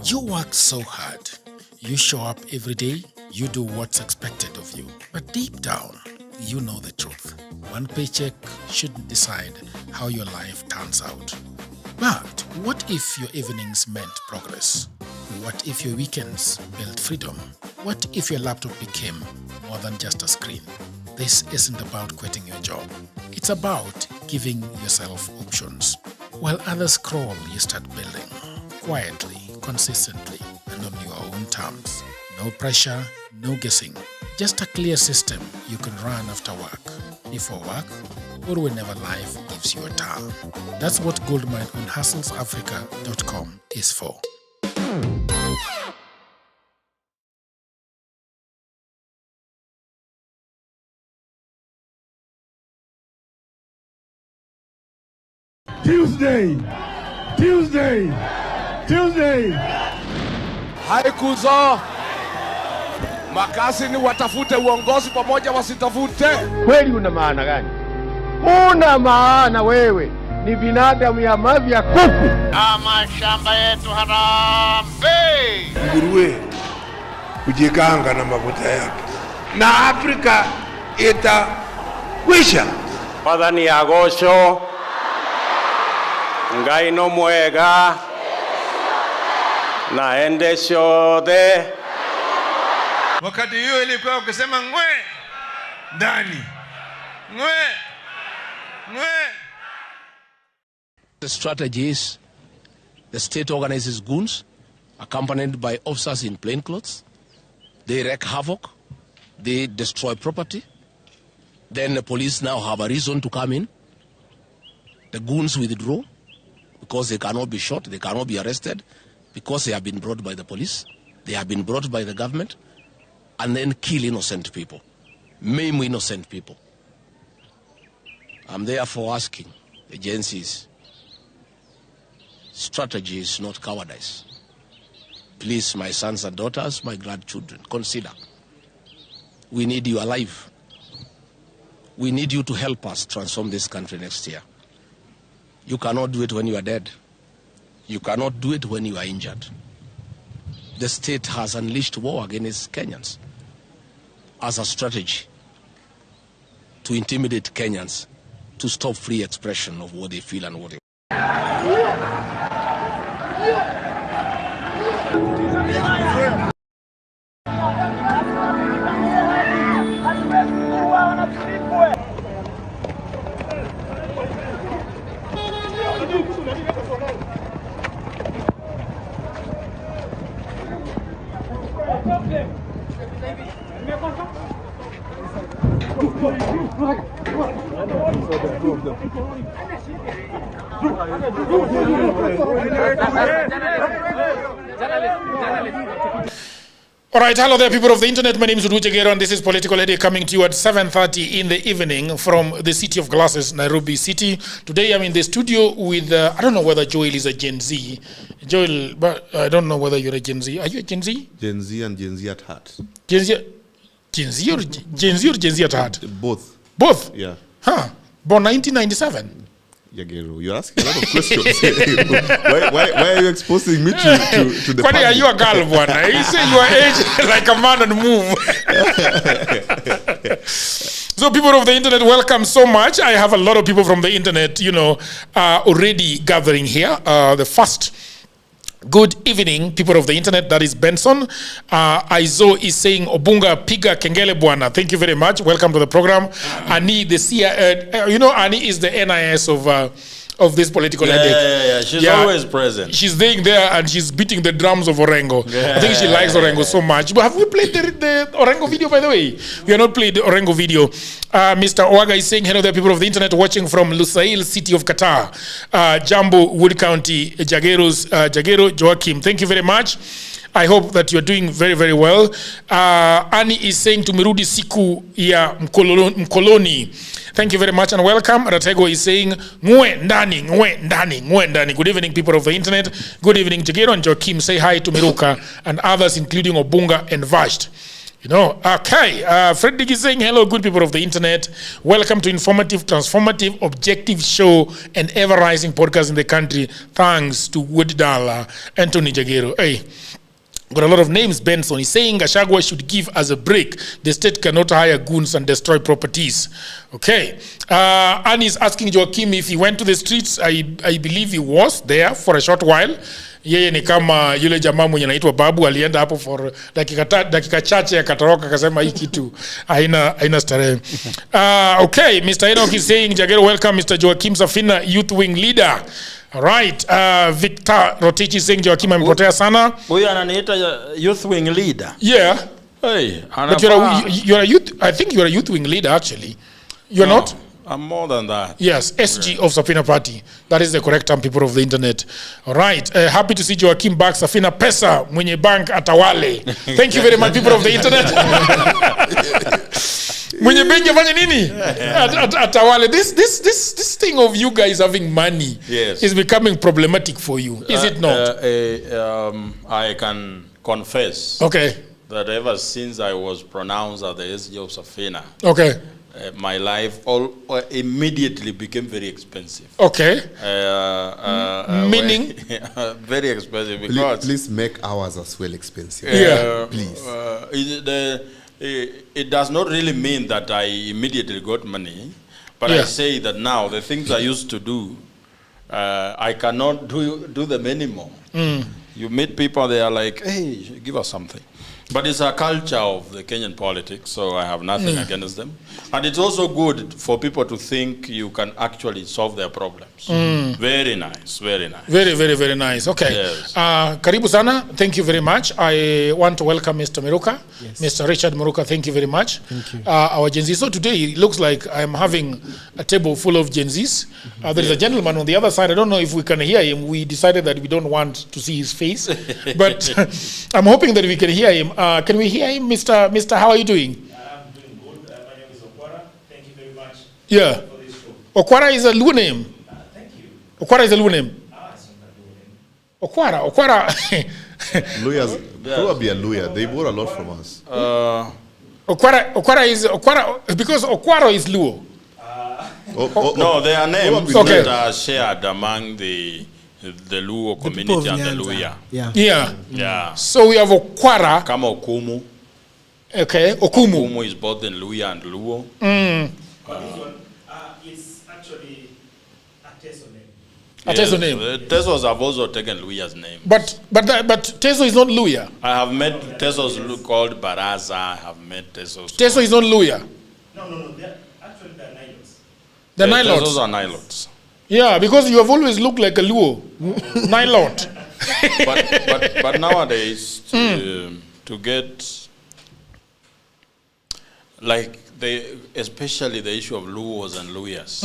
You work so hard. You show up every day. You do what's expected of you. But deep down, you know the truth. One paycheck shouldn't decide how your life turns out. But what if your evenings meant progress? What if your weekends built freedom? What if your laptop became more than just a screen? This isn't about quitting your job. It's about giving yourself options. While others crawl, you start building. Quietly, consistently, and on your own terms. No pressure, no guessing. Just a clear system you can run after work, before work, or whenever life gives you a turn. That's what Goldmine on hustlesafrica.com is for. Tuesday. Haikuzo makasi ni watafute uongozi pamoja wasitafute. Kweli una maana gani? Una maana wewe ni binadamu ya mavi ya kuku. Mashamba yetu harambe. Nguruwe kujikanga na mafuta yake. Na Afrika itakwisha. Padani agosho. Ngai no mwega. Naendesho de. Wakati hiyo ilikuwa ukisema ngwe ndani. Ngwe. The strategy is the state organizes goons accompanied by officers in plain clothes. They wreak havoc. They destroy property. Then the police now have a reason to come in. The goons withdraw because they cannot be shot, they cannot be arrested because they have been brought by the police, they have been brought by the government, and then kill innocent people, maim innocent people. I'm therefore asking agencies, strategy is not cowardice. Please, my sons and daughters, my grandchildren, consider. We need you alive. We need you to help us transform this country next year. You cannot do it when you are dead. You cannot do it when you are injured. The state has unleashed war against Kenyans as a strategy to intimidate Kenyans to stop free expression of what they feel and what they want. All right, hello there, people of the internet. My name is Udu Jagero, and this is Political Eddy coming to you at 7:30 in the evening from the city of glasses, Nairobi City. Today I'm in the studio with, I don't know whether Joel is a Gen Z. Joel, but I don't know whether you're a Gen Z. Are you a Gen Z? Gen Z and Gen Z at heart. Gen Z or Gen Z at heart? Both. Both? Yeah. Huh. Born 1997. Yagero, you're asking a lot of questions. why are you exposing me to the Kwani, are you a girl, bwana? You say you are aged like a man on move. So people of the internet, welcome so much. I have a lot of people from the internet, already gathering here. The first, good evening, people of the internet. That is Benson. Aizo is saying, Obunga piga kengele bwana. Thank you very much. Welcome to the program. Ani, the Ani is the NIS of this political headache. Yeah. She's always present. She's staying there and she's beating the drums of Orengo. I think she likes Orengo so much. But have we played the Orengo video, by the way? We have not played the Orengo video. Mr. Owaga is saying, hello there, people of the internet, watching from Lusail, city of Qatar. Jambo, Wood County, Jagero, Joachim. Thank you very much. I hope that you're doing very, very well. Annie is saying, tumerudi siku ya mkoloni. Thank you very much and welcome. Ratego is saying, ngwe ndani. Good evening, people of the internet. Good evening, Jagero and Joachim. Say hi to Miruka and others, including Obunga and Vasht. You know, okay. Fred Dick is saying, hello, good people of the internet. Welcome to informative, transformative, objective show and ever-rising podcast in the country. Thanks to Woodala, Anthony Jagero. Hey, got a lot of names. Benson is saying Gachagua should give us a break. The state cannot hire goons and destroy properties. Okay. Annie is asking Joaquim if he went to the streets. I believe he was there for a short while. Yeye ni kama yule jamaa mwenye anaitwa Babu, alienda hapo for dakika chache akatoroka akasema hii kitu haina starehe. Okay, Mr. Enoch is saying Jagero welcome Mr. Joaquim Safina, youth wing leader. All right. Victor Rotich is saying Joaquim amepotea sana. Huyu ananiita youth wing leader. Yeah. Hey, but you're a youth, I think you're a youth wing leader actually. You're not? I'm more than that. Yes, SG of Safina Party. That is the correct term, people of the internet. All right. Happy to see Joaquim back. Safina Pesa, mwenye bank atawale. Thank you very much, people of the internet. Mwenye benki afanye nini? Atawale. This thing of you guys having money is becoming problematic for you. Is it not? I can confess that ever since I was pronounced as the SG of Safina, my life immediately became very expensive. Okay. Meaning? Very expensive because... Please make ours as well expensive. Please. It does not really mean that I immediately got money, but I say that now the things I used to do, I cannot do them anymore. You meet people, they are like, hey, give us something. But it's a culture of the Kenyan politics, so I have nothing against them. And it's also good for people to think you can actually solve their problems. Very nice, very nice. Very, very, very nice. Okay. Yes. Karibu sana. Thank you very much. I want to welcome Mr. Meruka. Yes. Mr. Richard Meruka, thank you very much. Thank you. Our Gen Z. So today it looks like I'm having a table full of Gen Zs. There is a gentleman on the other side. I don't know if we can hear him. We decided that we don't want to see his face. But I'm hoping that we can hear him. Can we hear him, Mr. How are you doing? I'm doing good. My name is Okwara. Thank you very much for this show. Okwara is a Luo name. Thank you. Okwara is a Luo name. It's not a Luo name. Okwara. Lawyers, probably a lawyer. They bought a lot from us. Okwara is because Okwara is Luo. No, there are names that are shared among the Luo community and the Luya. Yeah. So we have Okwara. Kama Okumu. Okay, Okumu. Okumu is both in Luya and Luo. It's actually a Teso name. A Teso name. Tesos have also taken Luya's name. But Teso is not Luya. I have met Tesos called Baraza. I have met Tesos. Teso is not Luya. No. They're actually the Nilots. The Nilots. Tesos are Nilots. Yeah, because you have always looked like a Luo. Nilot. but nowadays, to get, like, especially the issue of Luos and Luyas,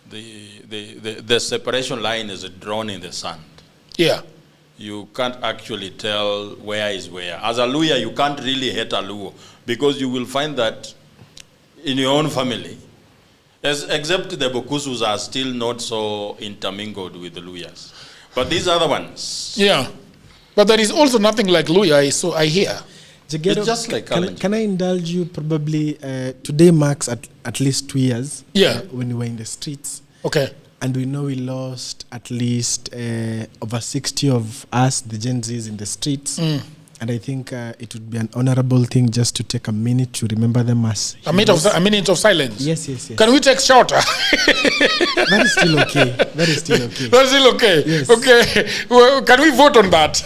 the separation line is drawn in the sand. Yeah. You can't actually tell where is where. As a Luya, you can't really hate a Luo, because you will find that in your own family, except the Bokusus are still not so intermingled with the Luyas. But these other ones... Yeah. But there is also nothing like Luya, so I hear. Jagero, it's just like can I indulge you? Probably today marks at least 2 years when we were in the streets. Okay. And we know we lost at least over 60 of us, the Gen Zs, in the streets. And I think it would be an honorable thing just to take a minute to remember them as a minute of silence. Yes. Can we take shorter? That is still okay. That is still okay. Yes. Okay. Well, can we vote on that,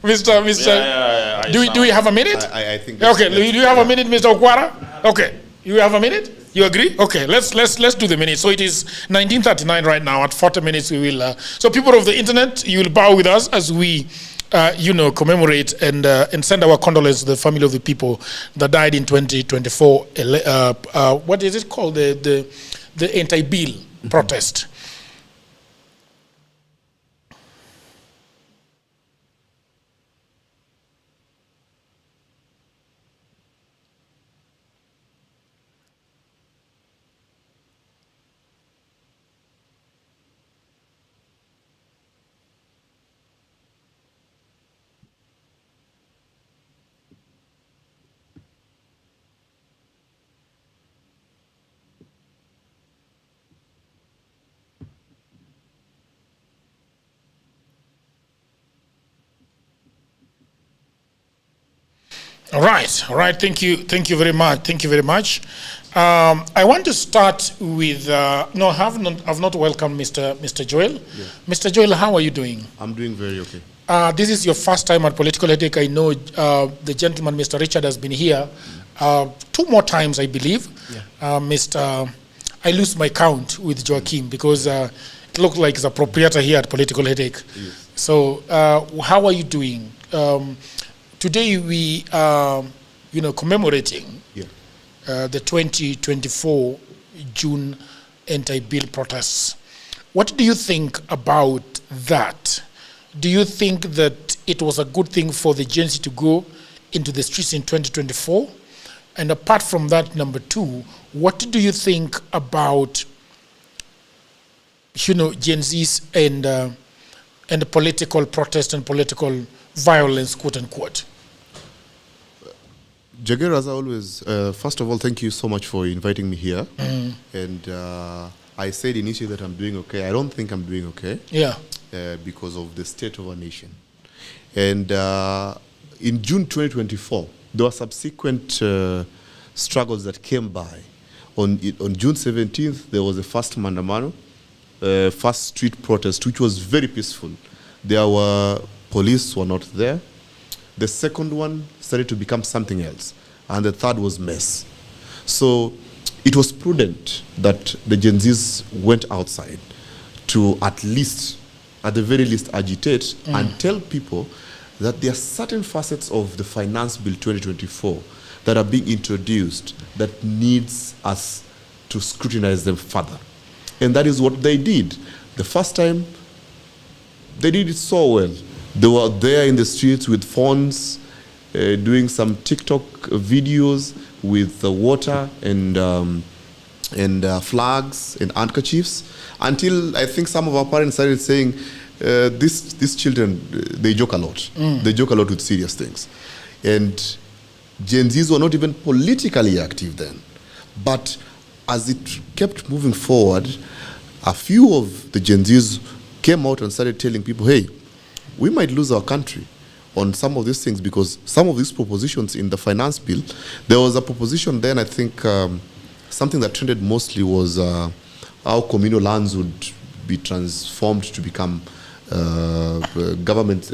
Mr. Yeah, do we have a minute? I think. Okay. Do you have a minute, Mr. Okwara? Okay. You have a minute? You agree? Okay. Let's do the minute. So it is 1939 right now. At 40 minutes we will. So people of the internet, you will bow with us as we. Commemorate and send our condolences to the family of the people that died in 2024. What is it called? The anti-bill protest. All right. Thank you very much. I want to start with I've not welcomed Mr. Joel. Yeah. Mr. Joel, how are you doing? I'm doing very okay. This is your first time at Political Headache. I know the gentleman, Mr. Richard, has been here 2 more times, I believe. Yeah. I lose my count with Joachim because it looked like he's a proprietor here at Political Headache. Yes. So how are you doing? Today we are, commemorating the 2024 June anti-bill protests. What do you think about that? Do you think that it was a good thing for the Gen Z to go into the streets in 2024? And apart from that, number 2, what do you think about, Gen Zs and political protest and political violence, quote unquote? Jagger, as always, first of all, thank you so much for inviting me here. And I said initially that I'm doing okay. I don't think I'm doing okay. Yeah. Because of the state of our nation. And in June 2024, there were subsequent struggles that came by. On June 17th, there was the first Mandamano, first street protest, which was very peaceful. Police were not there. The second one started to become something else. And the third was mess. So it was prudent that the Gen Zs went outside to at the very least, agitate and tell people that there are certain facets of the Finance Bill 2024 that are being introduced that needs us to scrutinize them further. And that is what they did. The first time, they did it so well. They were there in the streets with phones, doing some TikTok videos with water and flags and handkerchiefs, until I think some of our parents started saying, these children, they joke a lot. They joke a lot with serious things. And Gen Zs were not even politically active then. But as it kept moving forward, a few of the Gen Zs came out and started telling people, hey, we might lose our country on some of these things, because some of these propositions in the finance bill, there was a proposition then, I think, something that trended mostly was how communal lands would be transformed to become government,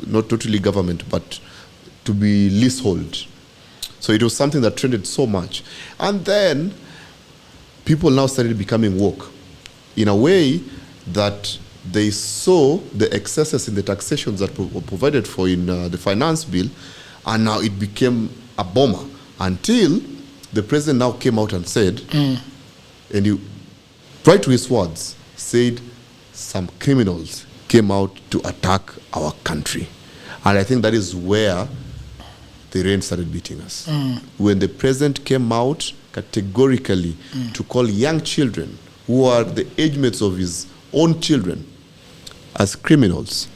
not totally government, but to be leasehold. So it was something that trended so much. And then people now started becoming woke in a way that they saw the excesses in the taxations that were provided for in the finance bill, and now it became a bomber until the president now came out and said, and he, right to his words, said some criminals came out to attack our country. And I think that is where the rain started beating us. When the president came out categorically to call young children who are the age mates of his own children as criminals,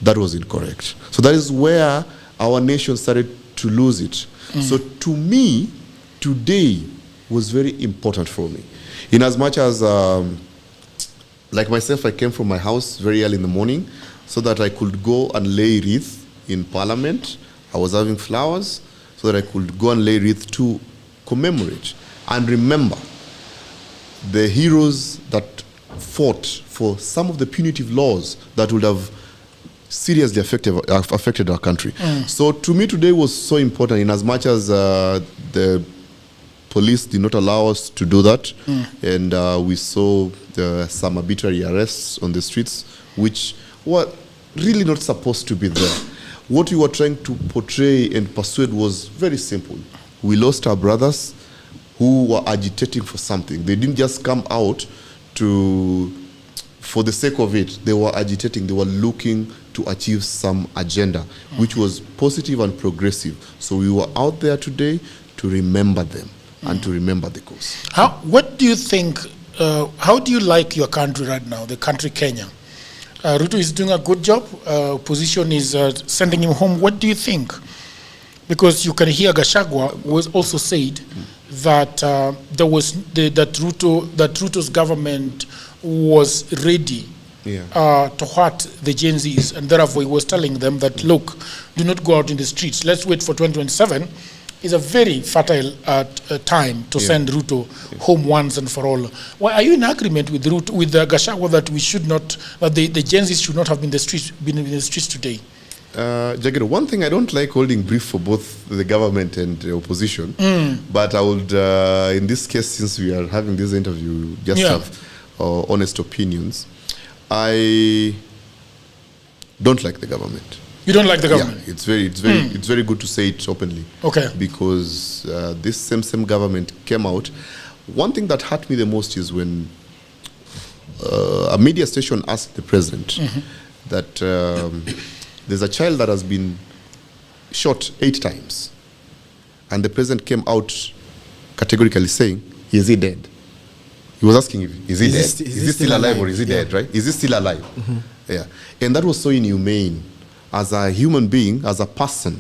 that was incorrect. So that is where our nation started to lose it. So to me, today was very important for me. In as much as, like myself, I came from my house very early in the morning so that I could go and lay wreath in Parliament. I was having flowers so that I could go and lay wreath to commemorate and remember the heroes that fought for some of the punitive laws that would have seriously affected our country. So to me today was so important, in as much as the police did not allow us to do that, and we saw some arbitrary arrests on the streets, which were really not supposed to be there. What we were trying to portray and persuade was very simple. We lost our brothers who were agitating for something. They didn't just come out for the sake of it. They were agitating. They were looking to achieve some agenda, which was positive and progressive. So we were out there today to remember them and to remember the cause. What do you think, how do you like your country right now, the country Kenya? Ruto is doing a good job. Opposition is sending him home. What do you think? Because you can hear Gachagua was also said that that Ruto's government was ready to hurt the Gen Zs, and therefore he was telling them that, look, do not go out in the streets. Let's wait for 2027. It's a very fertile time to send Ruto home once and for all. Why are you in agreement with Ruto, with Gachagua, that we should not, that the Gen Zs should not have been in the streets today? Jagger, one thing, I don't like holding brief for both the government and the opposition, but I would, in this case, since we are having this interview, just have honest opinions. I don't like the government. You don't like the government? Yeah, it's very good to say it openly. Okay. Because this same government came out. One thing that hurt me the most is when a media station asked the president that there's a child that has been shot 8 times, and the president came out categorically saying, is he dead? He was asking, is he dead? Is he still alive or is he dead, right? Is he still alive? Yeah. And that was so inhumane. As a human being, as a person,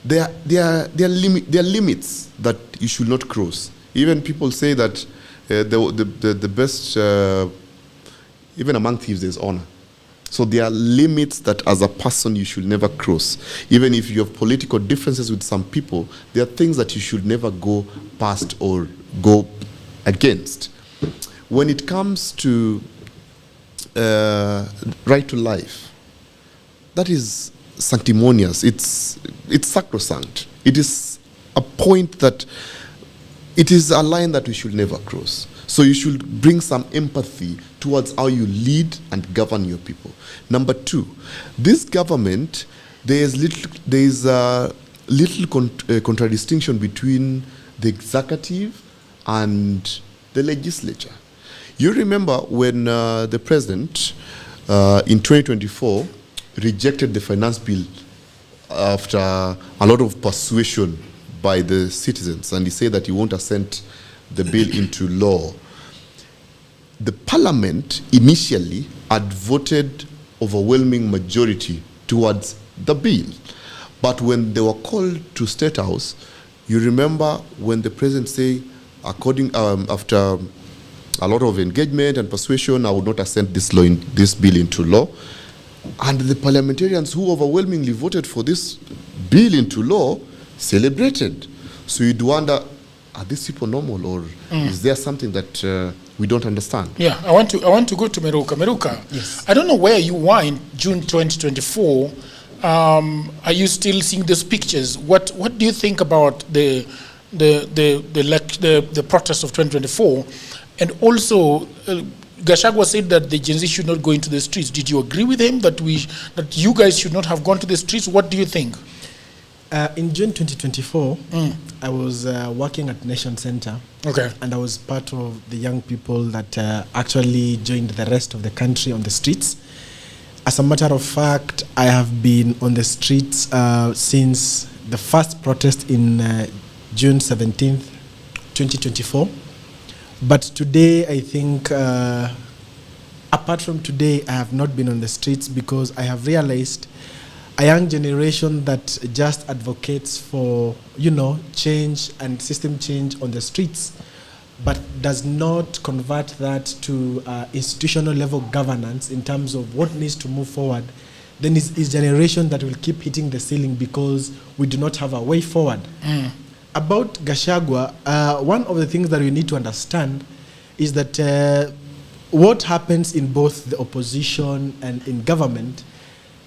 there are limits that you should not cross. Even people say that the best, even among thieves, there's honor. So there are limits that as a person you should never cross. Even if you have political differences with some people, there are things that you should never go past or go against. When it comes to right to life, that is sanctimonious. It's sacrosanct. It is a point that it is a line that we should never cross. So you should bring some empathy towards how you lead and govern your people. Number 2, this government, there is a little contradistinction between the executive and the legislature. You remember when the president in 2024 rejected the finance bill after a lot of persuasion by the citizens, and he said that he won't assent the bill into law. The parliament initially had voted overwhelming majority towards the bill, but when they were called to State House, you remember when the president said, after a lot of engagement and persuasion, I would not assent this bill into law. And the parliamentarians who overwhelmingly voted for this bill into law celebrated. So you'd wonder, are these people normal, or is there something that we don't understand? Yeah, I want to go to Meruka. Meruka, yes. I don't know where you were in June 2024. Are you still seeing those pictures? What do you think about the protest of 2024? And also, Gachagua said that the Gen Z should not go into the streets. Did you agree with him that you guys should not have gone to the streets? What do you think? In June 2024, I was working at Nation Center. Okay. And I was part of the young people that actually joined the rest of the country on the streets. As a matter of fact, I have been on the streets since the first protest in June 17th, 2024. But today, I think, apart from today, I have not been on the streets because I have realized a young generation that just advocates for, change and system change on the streets, but does not convert that to institutional level governance in terms of what needs to move forward, then it's a generation that will keep hitting the ceiling because we do not have a way forward. About Gachagua, one of the things that we need to understand is that what happens in both the opposition and in government,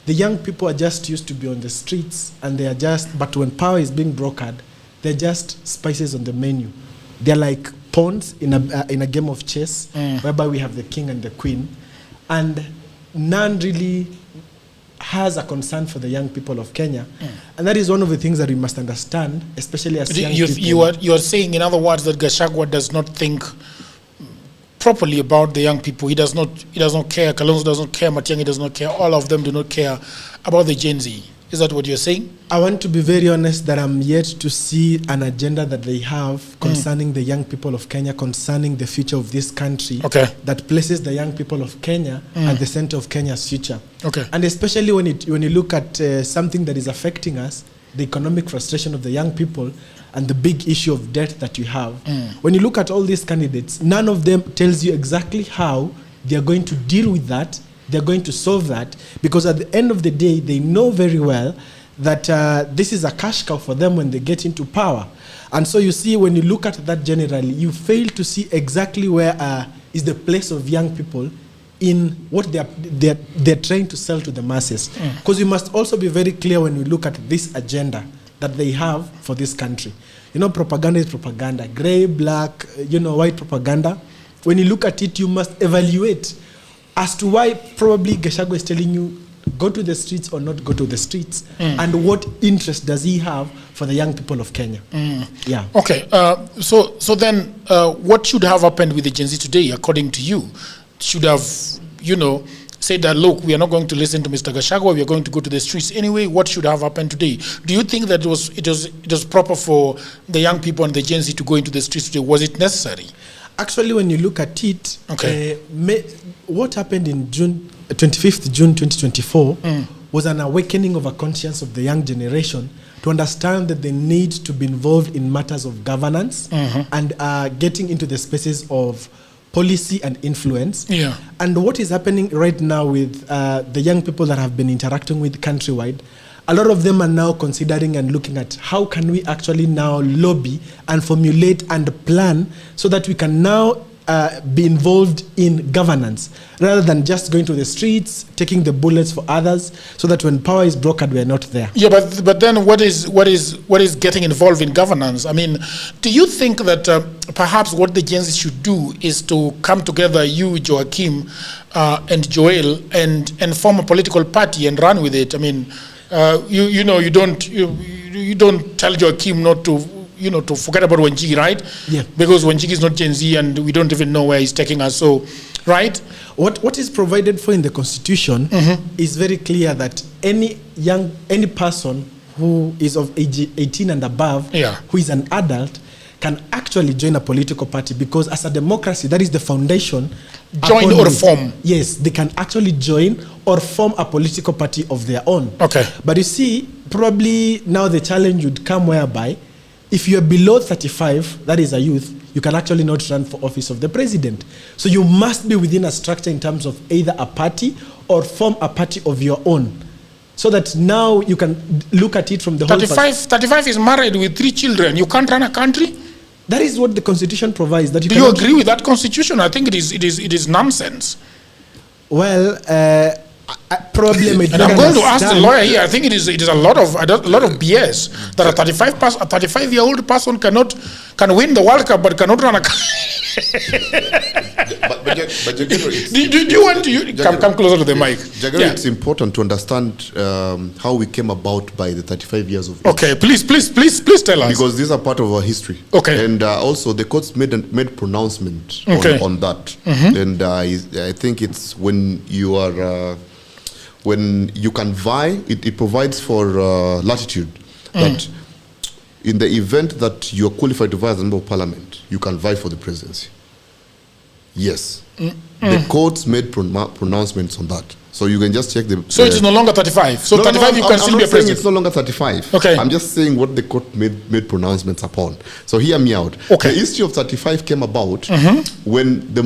the young people are just used to be on the streets, and but when power is being brokered, they're just spices on the menu. They're like pawns in a game of chess, whereby we have the king and the queen, and none really has a concern for the young people of Kenya. And that is one of the things that we must understand, especially as young people. You are saying, in other words, that Gachagua does not think properly about the young people. He does not care. Kalonzo does not care. Matiang'i does not care. All of them do not care about the Gen Z. Is that what you're saying? I want to be very honest that I'm yet to see an agenda that they have concerning the young people of Kenya, concerning the future of this country, that places the young people of Kenya at the center of Kenya's future. And especially when you look at something that is affecting us, the economic frustration of the young people and the big issue of debt that you have. When you look at all these candidates, none of them tells you exactly how they are going to deal with that they're going to solve that, because at the end of the day, they know very well that this is a cash cow for them when they get into power. And so you see, when you look at that generally, you fail to see exactly where is the place of young people in what they're trying to sell to the masses. Because you must also be very clear when you look at this agenda that they have for this country. You know, propaganda is propaganda. Gray, black, white propaganda. When you look at it, you must evaluate as to why probably Gachagua is telling you go to the streets or not go to the streets, and what interest does he have for the young people of Kenya. Yeah. Okay. So then, what should have happened with the Gen Z today, according to you? Should have, said that, look, we are not going to listen to Mr. Gachagua, we are going to go to the streets anyway. What should have happened today? Do you think that it was proper for the young people and the Gen Z to go into the streets today? Was it necessary? Actually, when you look at it, what happened in 25th June 2024 was an awakening of a conscience of the young generation to understand that they need to be involved in matters of governance and getting into the spaces of policy and influence. Yeah. And what is happening right now with the young people that have been interacting with countrywide, a lot of them are now considering and looking at how can we actually now lobby and formulate and plan so that we can now be involved in governance rather than just going to the streets, taking the bullets for others, so that when power is brokered, we are not there. Yeah, but then what is getting involved in governance? I mean, do you think that perhaps what the Gen Z should do is to come together, you, Joachim, and Joel, and form a political party and run with it? I mean, you don't tell Joachim not to to forget about Wanjigi, right? Yeah. Because Wanjigi is not Gen Z and we don't even know where he's taking us. So, right? What is provided for in the Constitution is very clear that any person who is of age 18 and above, who is an adult, can actually join a political party, because as a democracy, that is the foundation. Join or form? Yes, they can actually join or form a political party of their own. Okay. But you see, probably now the challenge would come whereby if you are below 35, that is a youth, you can actually not run for office of the president. So you must be within a structure in terms of either a party or form a party of your own. So that now you can look at it from the whole 35 is married with 3 children. You can't run a country? That is what the Constitution provides. That you Do you agree with that Constitution? I think it is nonsense. Well, problem. And I'm going to ask the lawyer here. I think it is a lot of BS that a 35-year-old person can win the World Cup but cannot run a. Do you want to come closer to the mic? Jagger, it's important to understand how we came about by the 35 years of age. Okay, please tell us. Because these are part of our history. Okay. And also the courts made pronouncement on that. And I think it's when you are when you can vie, it provides for latitude that in the event that you are qualified to vie as a member of parliament, you can vie for the presidency. Yes. The courts made pronouncements on that. So you can just check the... So it is no longer 35. So 35 you can still be a president. It's no longer 35. Okay. I'm just saying what the court made pronouncements upon. So hear me out. Okay. The issue of 35 came about when the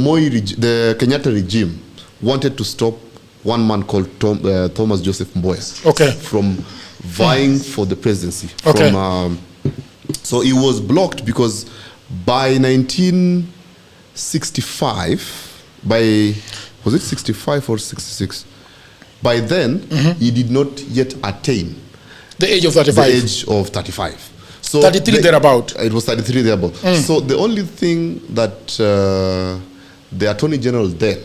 Kenyatta regime wanted to stop one man called Thomas Joseph Mboya from vying for the presidency. Okay. So it was blocked because by 1965, was it 65 or 66? By then, he did not yet attain the age of 35. The age of 35. So 33 thereabout. It was 33 thereabout. So the only thing that the Attorney General then,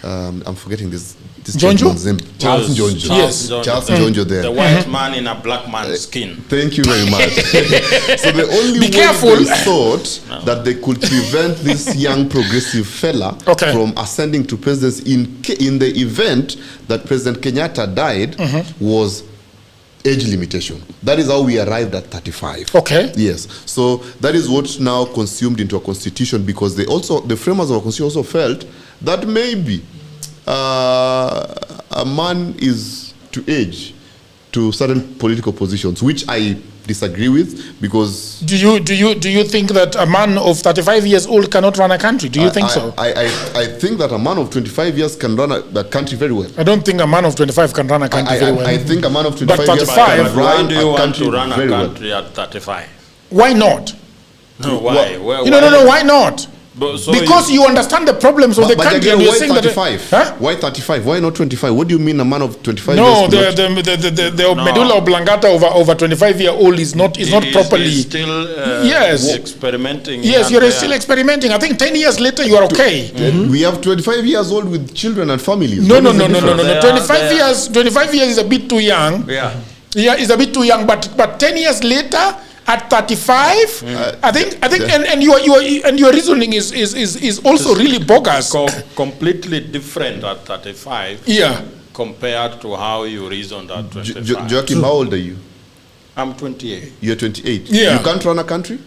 I'm forgetting this gentleman's name. Charles Njonjo. Yes. Charles Njonjo there. The white man in a black man's skin. Thank you very much. So the only way they thought that they could prevent this young progressive fella from ascending to presidency in the event that President Kenyatta died was age limitation. That is how we arrived at 35. Okay. Yes. So that is what now consumed into a constitution, because the framers of our constitution also felt that maybe a man is to age to to certain political positions, which I disagree with, because do you think that a man of 35 years old cannot run a country? Do you think so? I think that a man of 25 years can run a country very well. I don't think a man of 25 can run a country very well. I think a man of 25 but years 35, can Why run do you a want country to run a very well. country at 35? Why not? No, why? No, why not? So because you understand the problems of the country. Again, And you're why saying 35? That, huh? Why 35? Why not 25? What do you mean a man of 25 no, years? The medulla oblongata over 25-year-old is not properly. He's still yes. experimenting. Yes, you're still experimenting. I think 10 years later you are okay. We have 25 years old with children and families. No. 25 years is a bit too young. Yeah, it's a bit too young. But 10 years later, at 35, I think, and your reasoning is also really bogus. Completely different at 35. Yeah. Compared to how you reasoned at 25. Joachim, how old are you? I'm 28. You're 28. Yeah. You can't run a country?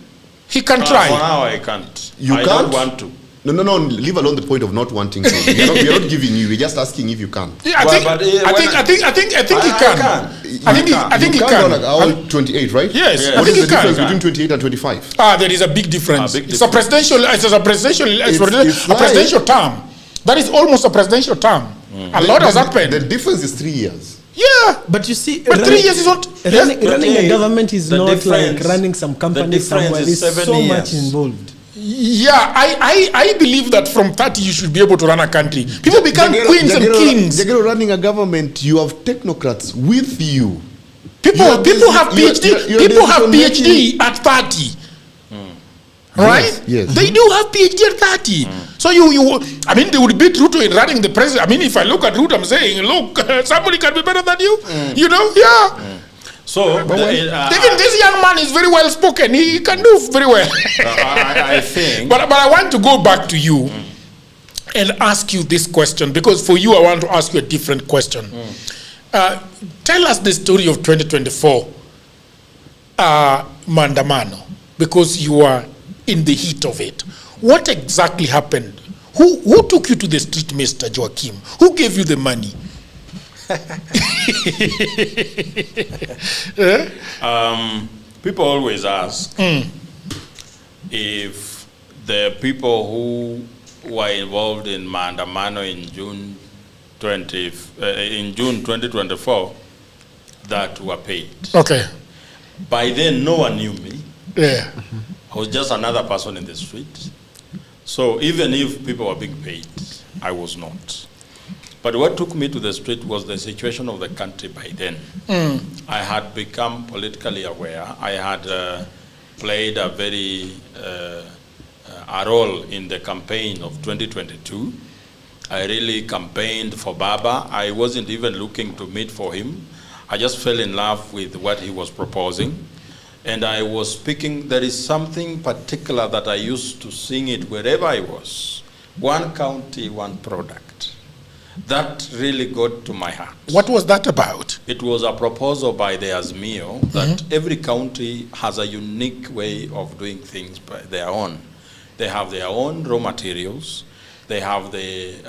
He can try. For now, I can't. I don't want to. No. Leave alone the point of not wanting to. We are not giving you. We're just asking if you can. Yeah, I think he can. I think he can. How old? 28, right? Yes. What is the difference between 28 and 25? There is a big difference. It's a presidential term. That is almost a presidential term. A lot has happened. The difference is 3 years. Yeah, but you see, but 3 years is not running a government is not like running some company somewhere. There's so much involved. Yeah, I believe that from 30 you should be able to run a country. People become queens and kings. Running a government, you have technocrats with you. People have PhD. People have PhD at 30. Right? Yes. They do have PhD at 30. So I mean, they would beat Ruto in running the president. I mean, if I look at Ruto, I'm saying, look, somebody can be better than you. You know? Yeah. So even this young man is very well spoken. He can do very well. I think. But I want to go back to you and ask you this question, because for you I want to ask you a different question. Tell us the story of 2024 Mandamano, because you are in the heat of it. What exactly happened? Who took you to the street, Mr. Joachim? Who gave you the money? People always ask if the people who were involved in Mandamano in June 2024 that were paid. Okay. By then, no one knew me. Yeah. I was just another person in the street. So even if people were being paid, I was not. But what took me to the street was the situation of the country by then. I had become politically aware. I had played a role in the campaign of 2022. I really campaigned for Baba. I wasn't even looking to meet for him. I just fell in love with what he was proposing. And I was speaking, there is something particular that I used to sing it wherever I was. One county, one product. That really got to my heart. What was that about? It was a proposal by the Azmio that every county has a unique way of doing things by their own. They have their own raw materials. They have the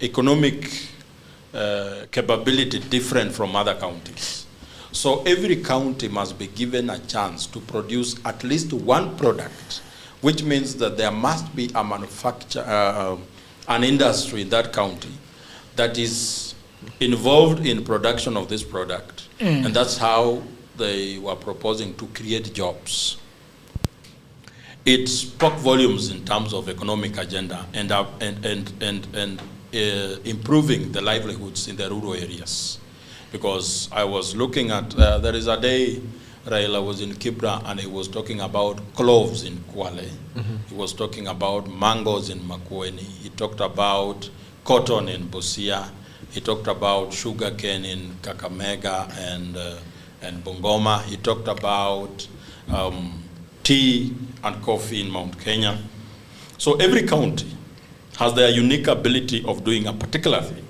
economic capability different from other counties. So every county must be given a chance to produce at least one product, which means that there must be a manufacture, an industry in that county that is involved in production of this product. And that's how they were proposing to create jobs. It spoke volumes in terms of economic agenda and improving the livelihoods in the rural areas. Because I was looking at, there is a day Raila was in Kibra and he was talking about cloves in Kwale. He was talking about mangoes in Makueni. He talked about cotton in Busia. He talked about sugarcane in Kakamega and Bungoma. He talked about tea and coffee in Mount Kenya. So every county has their unique ability of doing a particular thing.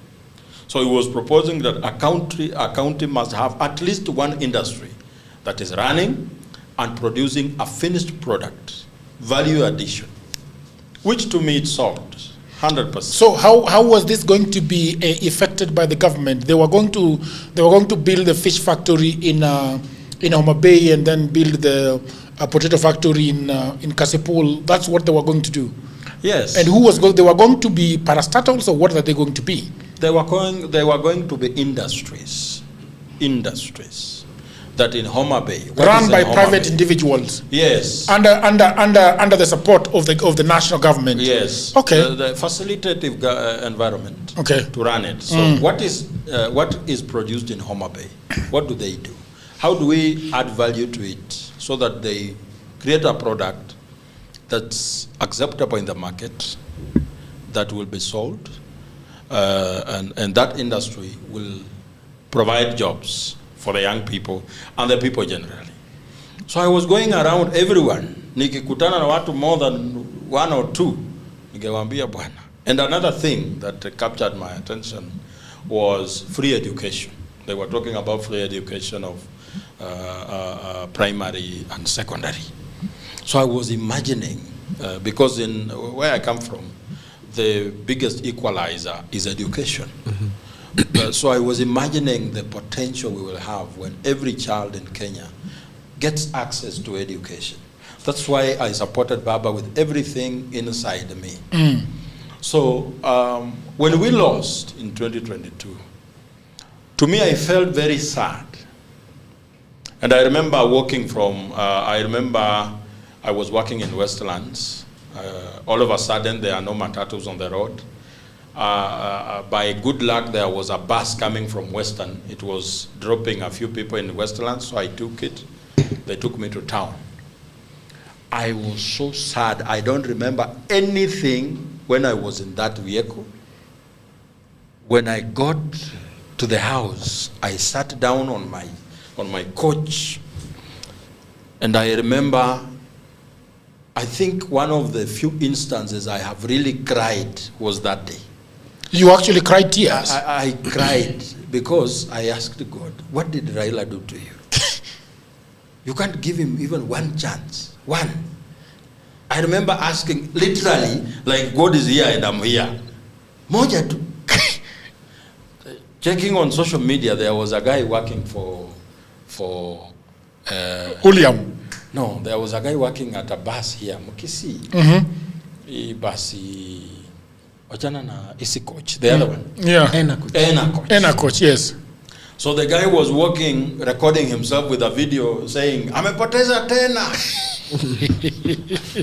So he was proposing that a county must have at least one industry that is running and producing a finished product, value addition, which to me it solved. 100%. So how was this going to be affected by the government? They were going to build a fish factory in Homa Bay and then build the potato factory in Kasipul. That's what they were going to do. Yes. And they were going to be parastatals, or what are they going to be? They were going to be industries that in Homa Bay, run by private individuals. Yes. Under the support of the national government. Yes. Okay. The facilitative environment. Okay. To run it. So what is produced in Homa Bay? What do they do? How do we add value to it so that they create a product that's acceptable in the market, that will be sold, and that industry will provide jobs for the young people and the people generally. So I was going around everyone, nikikutana na watu more than one or two, nikewambia bwana. And another thing that captured my attention was free education. They were talking about free education of primary and secondary. So I was imagining, because in where I come from, the biggest equalizer is education. So I was imagining the potential we will have when every child in Kenya gets access to education. That's why I supported Baba with everything inside me. So when we lost in 2022, to me I felt very sad. And I remember walking from, I was working in Westlands. All of a sudden there are no matatus on the road. By good luck, there was a bus coming from Western. It was dropping a few people in Westlands, so I took it. They took me to town. I was so sad. I don't remember anything when I was in that vehicle. When I got to the house, I sat down on my couch, and I remember, I think one of the few instances I have really cried was that day. You actually cried tears? I cried because I asked God, what did Raila do to you? You can't give him even one chance. One. I remember asking, literally, like God is here and I'm here. Moja tu. Checking on social media, there was a guy working for William. No, there was a guy working at a bus here, Mukisi. Basi, wachana na isi coach, the other one. Yeah. Ena coach, yes. So the guy was working, recording himself with a video saying, amepoteza tena.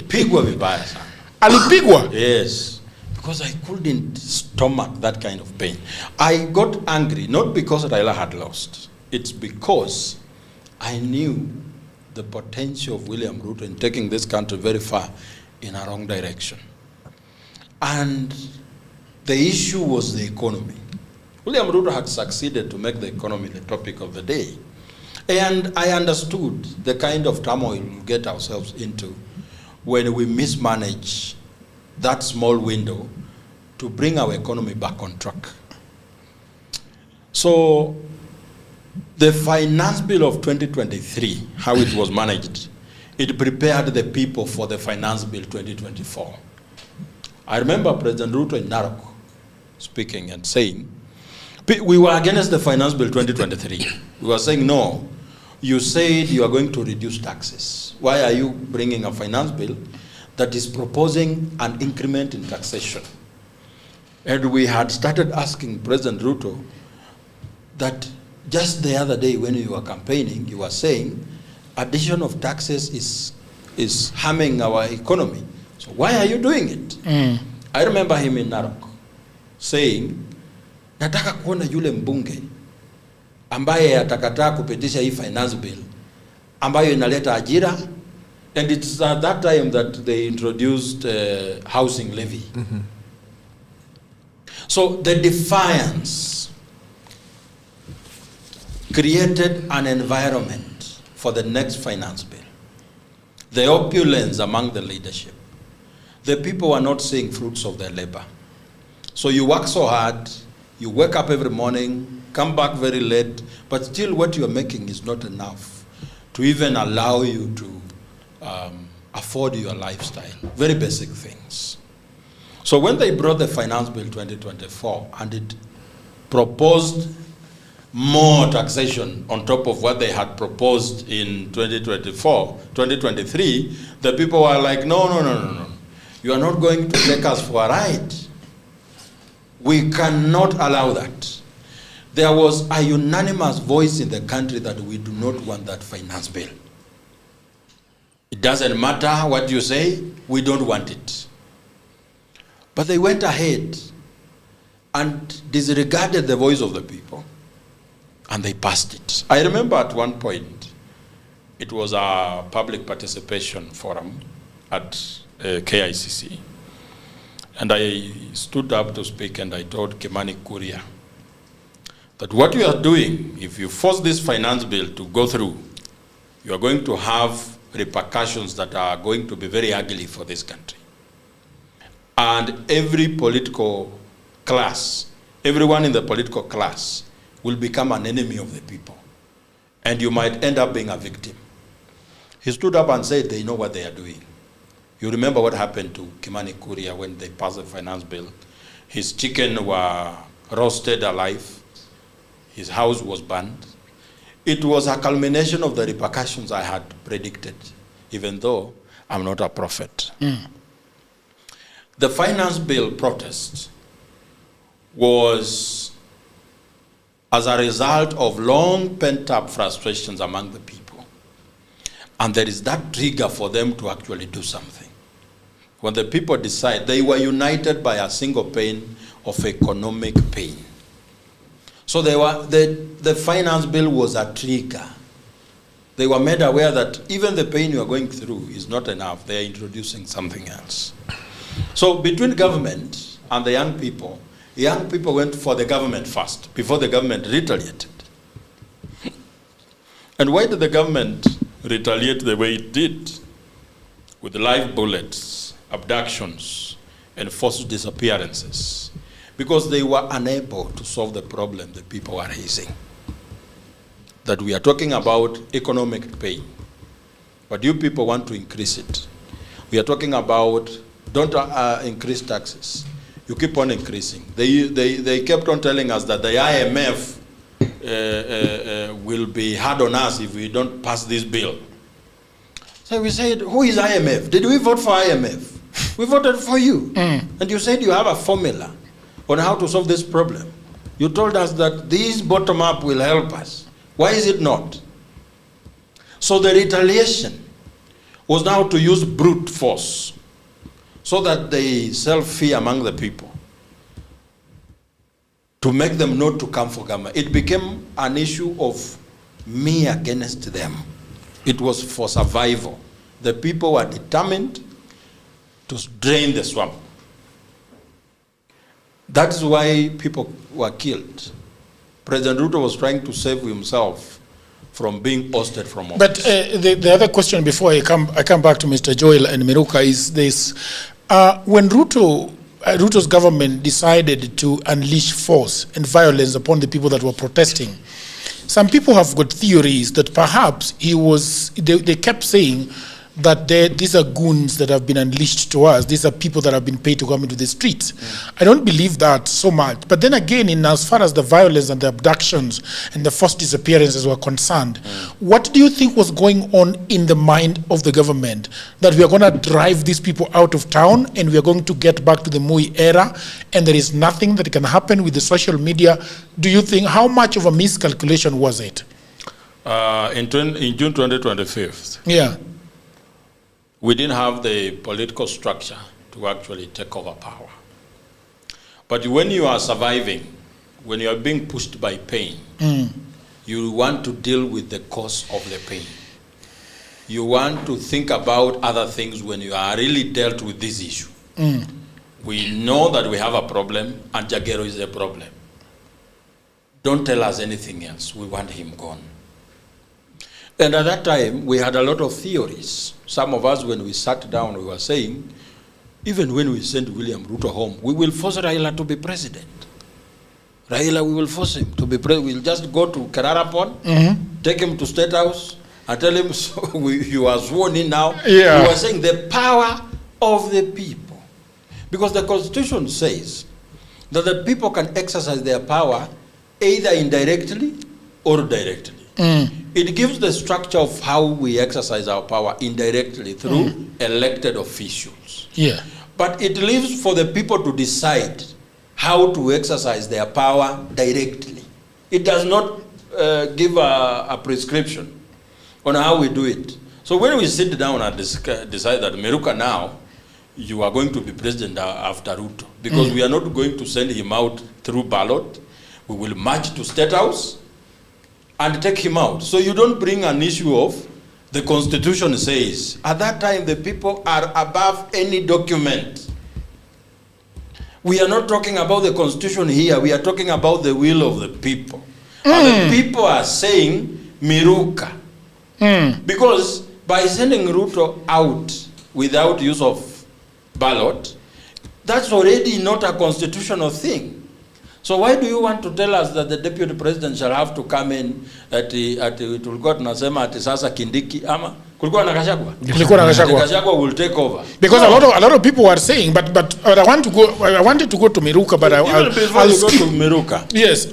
Pigwa vibaya sana. Alipigwa? Yes. Because I couldn't stomach that kind of pain. I got angry, not because Raila had lost. It's because I knew the potential of William Ruto in taking this country very far in a wrong direction. And the issue was the economy. William Ruto had succeeded to make the economy the topic of the day. And I understood the kind of turmoil we get ourselves into when we mismanage that small window to bring our economy back on track. So the finance bill of 2023, how it was managed, it prepared the people for the finance bill 2024. I remember President Ruto in Narok speaking and saying, we were against the finance bill 2023. We were saying, no, you said you are going to reduce taxes. Why are you bringing a finance bill that is proposing an increment in taxation? And we had started asking President Ruto that just the other day when you were campaigning, you were saying addition of taxes is harming our economy. So why are you doing it? I remember him in Narok saying, nataka kuona yule mbunge ambaye atakataa kupitisha hii finance bill ambayo inaleta ajira. And it's at that time that they introduced housing levy. So the defiance created an environment for the next finance bill. The opulence among the leadership. The people were not seeing fruits of their labor. So you work so hard, you wake up every morning, come back very late, but still what you're making is not enough to even allow you to afford your lifestyle. Very basic things. So when they brought the Finance Bill 2024 and it proposed more taxation on top of what they had proposed in 2023, the people were like, no. You are not going to take us for a ride. We cannot allow that. There was a unanimous voice in the country that we do not want that finance bill. It doesn't matter what you say, we don't want it. But they went ahead and disregarded the voice of the people, and they passed it. I remember at one point, it was a public participation forum at KICC, and I stood up to speak and I told Kimani Kuria that what you are doing, if you force this finance bill to go through, you are going to have repercussions that are going to be very ugly for this country. And every political class, everyone in the political class will become an enemy of the people. And you might end up being a victim. He stood up and said they know what they are doing. You remember what happened to Kimani Kuria when they passed the finance bill. His chicken were roasted alive. His house was burned. It was a culmination of the repercussions I had predicted, even though I'm not a prophet. The finance bill protest was as a result of long pent-up frustrations among the people. And there is that trigger for them to actually do something. When the people decide, they were united by a single pain of economic pain. So the finance bill was a trigger. They were made aware that even the pain you are going through is not enough. They are introducing something else. So between government and the young people went for the government first, before the government retaliated. And why did the government retaliate the way it did? With live bullets, abductions, and forced disappearances. Because they were unable to solve the problem the people were raising. That we are talking about economic pain, but you people want to increase it. We are talking about don't increase taxes. You keep on increasing. They kept on telling us that the IMF will be hard on us if we don't pass this bill. So we said, who is IMF? Did we vote for IMF? We voted for you. And you said you have a formula on how to solve this problem. You told us that this bottom-up will help us. Why is it not? So the retaliation was now to use brute force so that they self-fear among the people, to make them not to come for government. It became an issue of me against them. It was for survival. The people were determined to drain the swamp. That's why people were killed. President Ruto was trying to save himself from being ousted from office. But the other question before I come back to Mr. Joel and Miruka is this. When Ruto's government decided to unleash force and violence upon the people that were protesting, some people have got theories that perhaps they kept saying that these are goons that have been unleashed to us. These are people that have been paid to come into the streets. I don't believe that so much. But then again, in as far as the violence and the abductions and the forced disappearances were concerned, what do you think was going on in the mind of the government? That we are going to drive these people out of town and we are going to get back to the Moi era and there is nothing that can happen with the social media? Do you think, how much of a miscalculation was it? In June 2025, yeah, we didn't have the political structure to actually take over power. But when you are surviving, when you are being pushed by pain, you want to deal with the cause of the pain. You want to think about other things when you are really dealt with this issue. We know that we have a problem and Jagero is a problem. Don't tell us anything else. We want him gone. And at that time, we had a lot of theories. Some of us, when we sat down, we were saying, even when we send William Ruto home, we will force Raila to be president. Raila, we will force him to be president. We'll just go to Kararapon, take him to State House, and tell him, so you are sworn in now. Yeah. We were saying the power of the people. Because the Constitution says that the people can exercise their power either indirectly or directly. It gives the structure of how we exercise our power indirectly through elected officials. Yeah. But it leaves for the people to decide how to exercise their power directly. It does not give a prescription on how we do it. So when we sit down and decide that Meruka now, you are going to be president after Ruto, because we are not going to send him out through ballot. We will march to State House and take him out. So you don't bring an issue of the Constitution says. At that time, the people are above any document. We are not talking about the Constitution here. We are talking about the will of the people. And the people are saying Miruka. Because by sending Ruto out without use of ballot, that's already not a constitutional thing. So why do you want to tell us that the deputy president shall have to come in tulikuwa tunasema ati sasa Kindiki ama kulikuwa na Gachagua? Kulikuwa na Gachagua. Gachagua will take over. Because a lot of people were saying, but I wanted to go to Miruka, but I'll go to Miruka. Yes.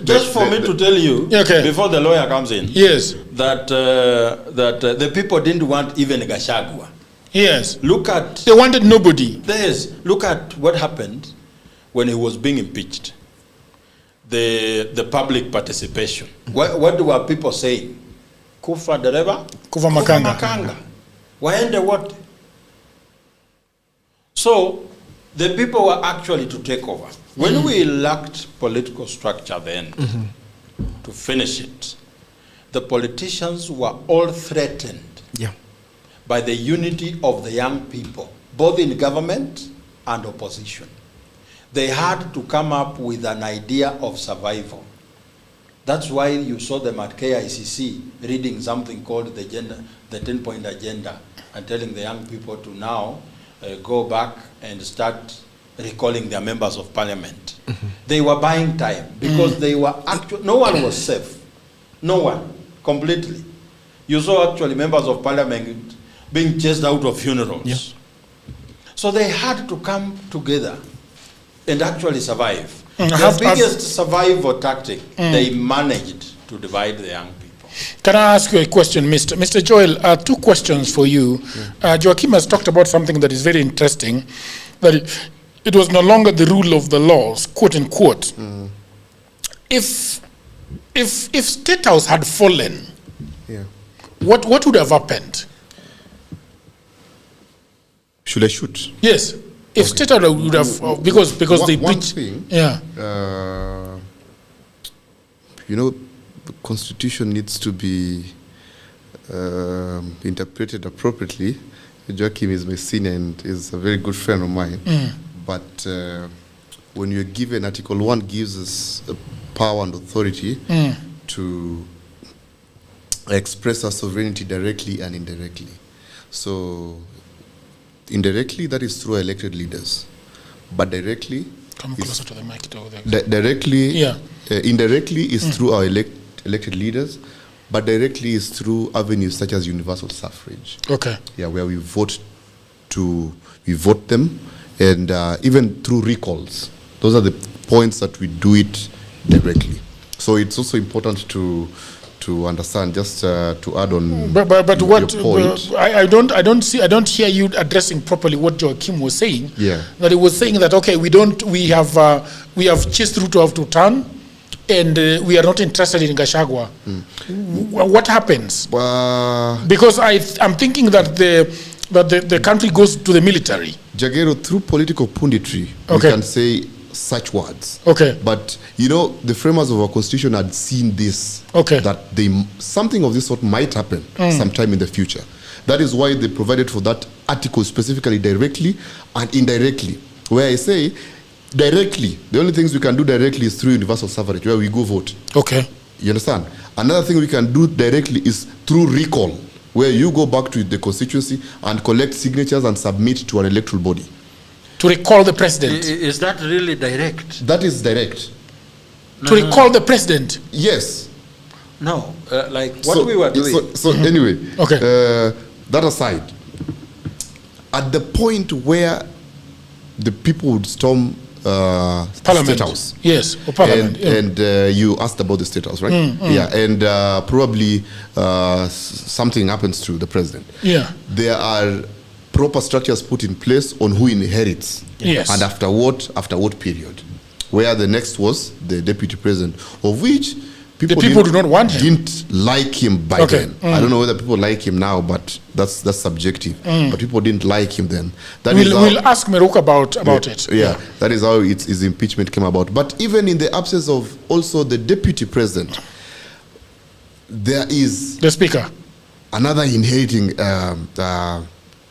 Just for me to tell you, okay, before the lawyer comes in, yes, that the people didn't want even Gachagua. Yes. They wanted nobody. Yes. Look at what happened when he was being impeached. The public participation. What were people saying? Kufa dereva? Kufa makanga. Waende what? So the people were actually to take over. When we lacked political structure then to finish it, the politicians were all threatened by the unity of the young people, both in government and opposition. They had to come up with an idea of survival. That's why you saw them at KICC reading something called the 10-point agenda and telling the young people to now go back and start recalling their members of parliament. They were buying time because they were actually, no one was safe. No one, completely. You saw actually members of parliament being chased out of funerals. Yeah. So they had to come together and actually survive. The biggest survival tactic, they managed to divide the young people. Can I ask you a question, Mr. Joel? 2 questions for you. Joachim has talked about something that is very interesting, that it was no longer the rule of the laws, quote unquote. If State House had fallen, what would have happened? Should I shoot? Yes. If State House would have, because they breached. Thing, you know, the Constitution needs to be interpreted appropriately. Joachim is my senior and is a very good friend of mine. But when you're given, Article 1 gives us power and authority to express our sovereignty directly and indirectly. So indirectly, that is through elected leaders, but directly, come closer to the mic. Indirectly is through our elected leaders, but directly is through avenues such as universal suffrage. Okay. Yeah, where we vote them, and even through recalls. Those are the points that we do it directly. So it's also important to understand, just to add on. But what your point. I don't hear you addressing properly what Joachim was saying. Yeah. That he was saying that okay, we have chased Ruto to turn, and we are not interested in Gachagua. What happens? Because I'm thinking that the country goes to the military. Jagero, through political punditry, we can say such words. Okay. But you know, the framers of our constitution had seen this. Okay. That something of this sort might happen sometime in the future. That is why they provided for that article specifically, directly and indirectly. Where I say directly, the only things we can do directly is through universal suffrage, where we go vote. Okay. You understand? Another thing we can do directly is through recall, where you go back to the constituency and collect signatures and submit to an electoral body. To recall the president. Is that really direct? That is direct. To recall the president? Yes. No, like what we were doing. So anyway, okay. That aside, at the point where the people would storm Parliament. State House. Yes, or Parliament. And you asked about the State House, right? Yeah, and probably something happens to the president. Yeah. There are proper structures put in place on who inherits. Yes. And after what period. Where the next was the deputy president, of which people do not want him. Didn't like him by then. I don't know whether people like him now, but that's subjective. But people didn't like him then. We'll ask Meruk about it. Yeah, that is how his impeachment came about. But even in the absence of also the deputy president, there is the speaker, another inheriting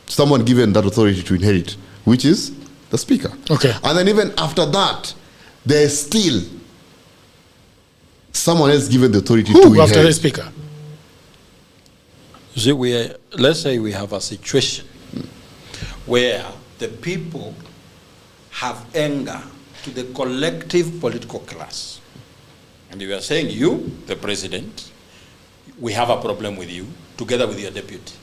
someone given that authority to inherit, which is the speaker. Okay. And then even after that, there is still someone else given the authority to inherit. After the speaker? You see, let's say we have a situation where the people have anger to the collective political class. And you are saying, you, the president, we have a problem with you, together with your deputy.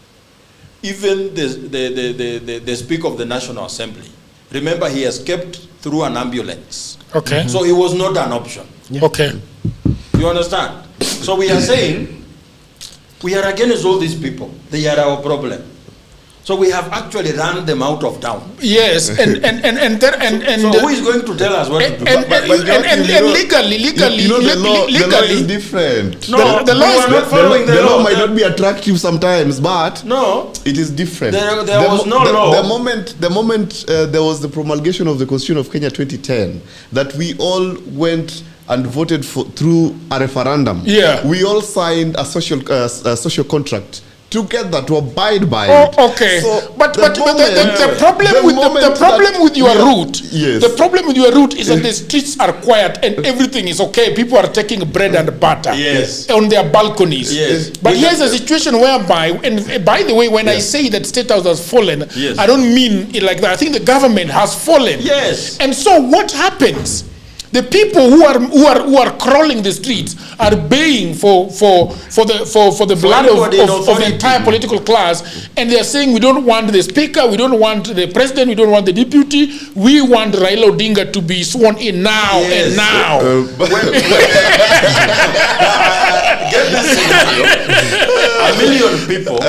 Even the Speaker of the National Assembly, remember he escaped through an ambulance. Okay. So it was not an option. Yeah. Okay. You understand? So we are saying, we are against all these people. They are our problem. So we have actually run them out of town. Yes, and so who is going to tell us what to do? And legally, the law is different. No, the law is not following the law. Might not be attractive sometimes, but no, it is different. There was no law. The moment there was the promulgation of the Constitution of Kenya 2010, that we all went and voted through a referendum. Yeah, we all signed a social contract together to abide by it. Okay. So but the problem with your route, yes. The problem with your route is that the streets are quiet and everything is okay. People are taking bread and butter on their balconies. Yes. But here's a situation whereby, and by the way, when I say that State House has fallen, I don't mean it like that. I think the government has fallen. Yes. And so what happens? The people who are crawling the streets are baying for the blood of the entire political class, and they are saying, we don't want the speaker, we don't want the president, we don't want the deputy, we want Raila Odinga to be sworn in now and now. Get this scenario. 1 million people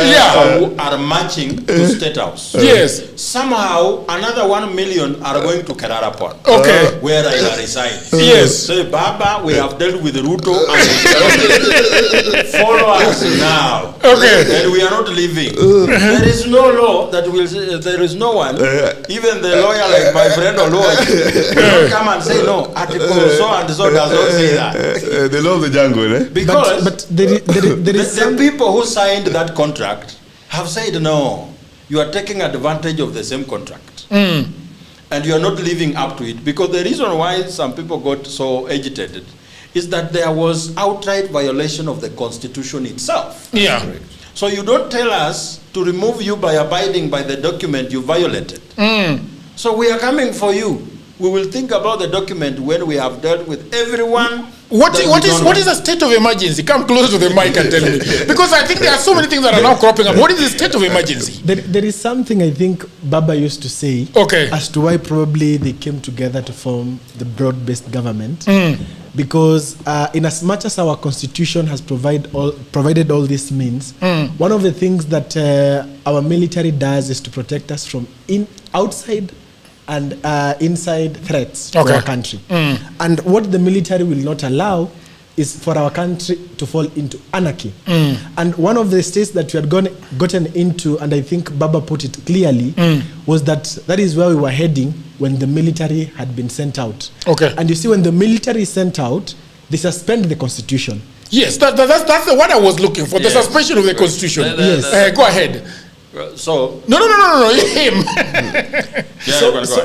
are marching to State House. Yes. Somehow another 1 million are going to Kerara Port. Okay. Where Raila resides. Yes. So Baba, we have dealt with Ruto and follow us now. Okay. And we are not leaving. There is no law that will say, there is no one, even the lawyer like my friend Oluoch, will come and say no, article so and so does not say that. The law of the jungle, eh? Because but there is the people who signed that contract have said no, you are taking advantage of the same contract. And you are not living up to it. Because the reason why some people got so agitated is that there was outright violation of the Constitution itself. Yeah. So you don't tell us to remove you by abiding by the document you violated. So we are coming for you. We will think about the document when we have dealt with everyone. What is a state of emergency? Come closer to the mic and tell me. Because I think there are so many things that are now cropping up. What is the state of emergency? There is something I think Baba used to say as to why probably they came together to form the broad-based government. Because in as much as our constitution has provided all these means, one of the things that our military does is to protect us from outside and inside threats to our country. And what the military will not allow is for our country to fall into anarchy. And one of the states that we had gotten into, and I think Baba put it clearly, was that is where we were heading when the military had been sent out. Okay. And you see, when the military is sent out, they suspend the constitution. Yes, that's the what I was looking for, the suspension of the constitution. Yes. Go ahead. So no, him.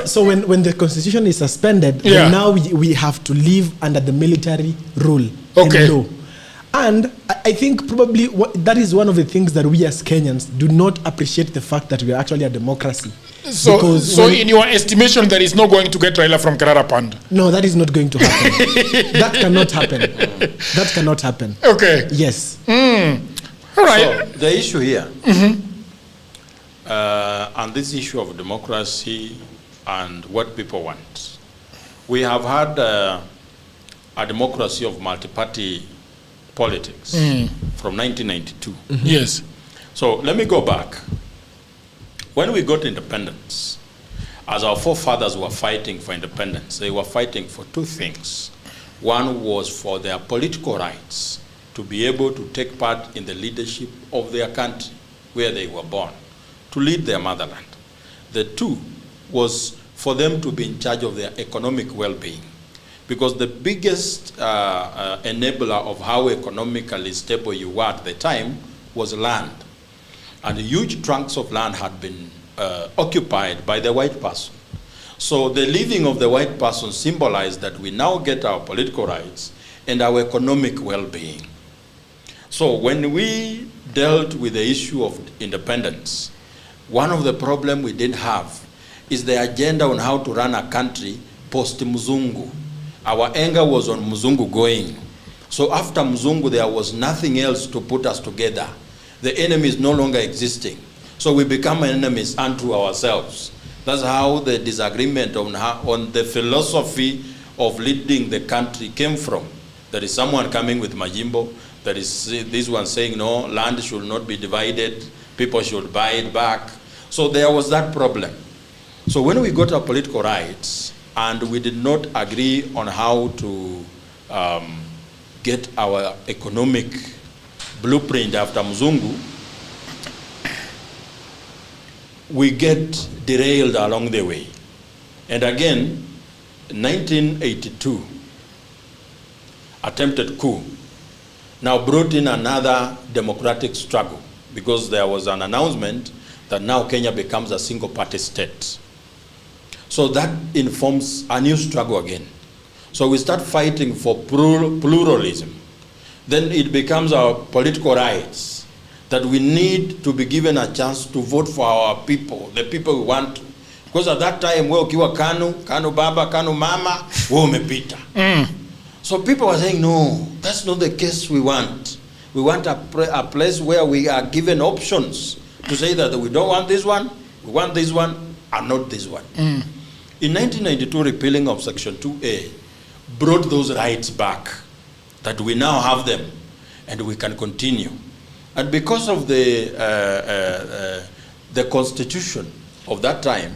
So when the constitution is suspended, then now we have to live under the military rule and law. And I think probably that is one of the things that we as Kenyans do not appreciate, the fact that we are actually a democracy. So in your estimation, there is no going to get Raila from Kerara Pond? No, that is not going to happen. That cannot happen. That cannot happen. Okay. Yes. All right. So the issue here, and this issue of democracy and what people want. We have had a democracy of multi-party politics from 1992. Yes. So let me go back. When we got independence, as our forefathers were fighting for independence, they were fighting for two things. One was for their political rights, to be able to take part in the leadership of their country where they were born, to lead their motherland. The two was for them to be in charge of their economic well-being, because the biggest enabler of how economically stable you were at the time was land. And huge trunks of land had been occupied by the white person. So the leaving of the white person symbolized that we now get our political rights and our economic well-being. So when we dealt with the issue of independence, one of the problems we didn't have is the agenda on how to run a country post-Mzungu. Our anger was on Mzungu going. So after Mzungu, there was nothing else to put us together. The enemy is no longer existing. So we become enemies unto ourselves. That's how the disagreement on the philosophy of leading the country came from. There is someone coming with Majimbo. There is this one saying, no, land should not be divided. People should buy it back. So there was that problem. So when we got our political rights and we did not agree on how to get our economic blueprint after Mzungu, we get derailed along the way. And again, 1982, attempted coup now brought in another democratic struggle, because there was an announcement that now Kenya becomes a single-party state. So that informs a new struggle again. So we start fighting for pluralism. Then it becomes our political rights, that we need to be given a chance to vote for our people, the people we want to. Because at that time, we ukiwa Kanu baba, Kanu mama, we umepita. So people are saying, no, that's not the case we want. We want a place where we are given options to say that we don't want this one, we want this one, and not this one. In 1992, repealing of Section 2A brought those rights back, that we now have them, and we can continue. And because of the constitution of that time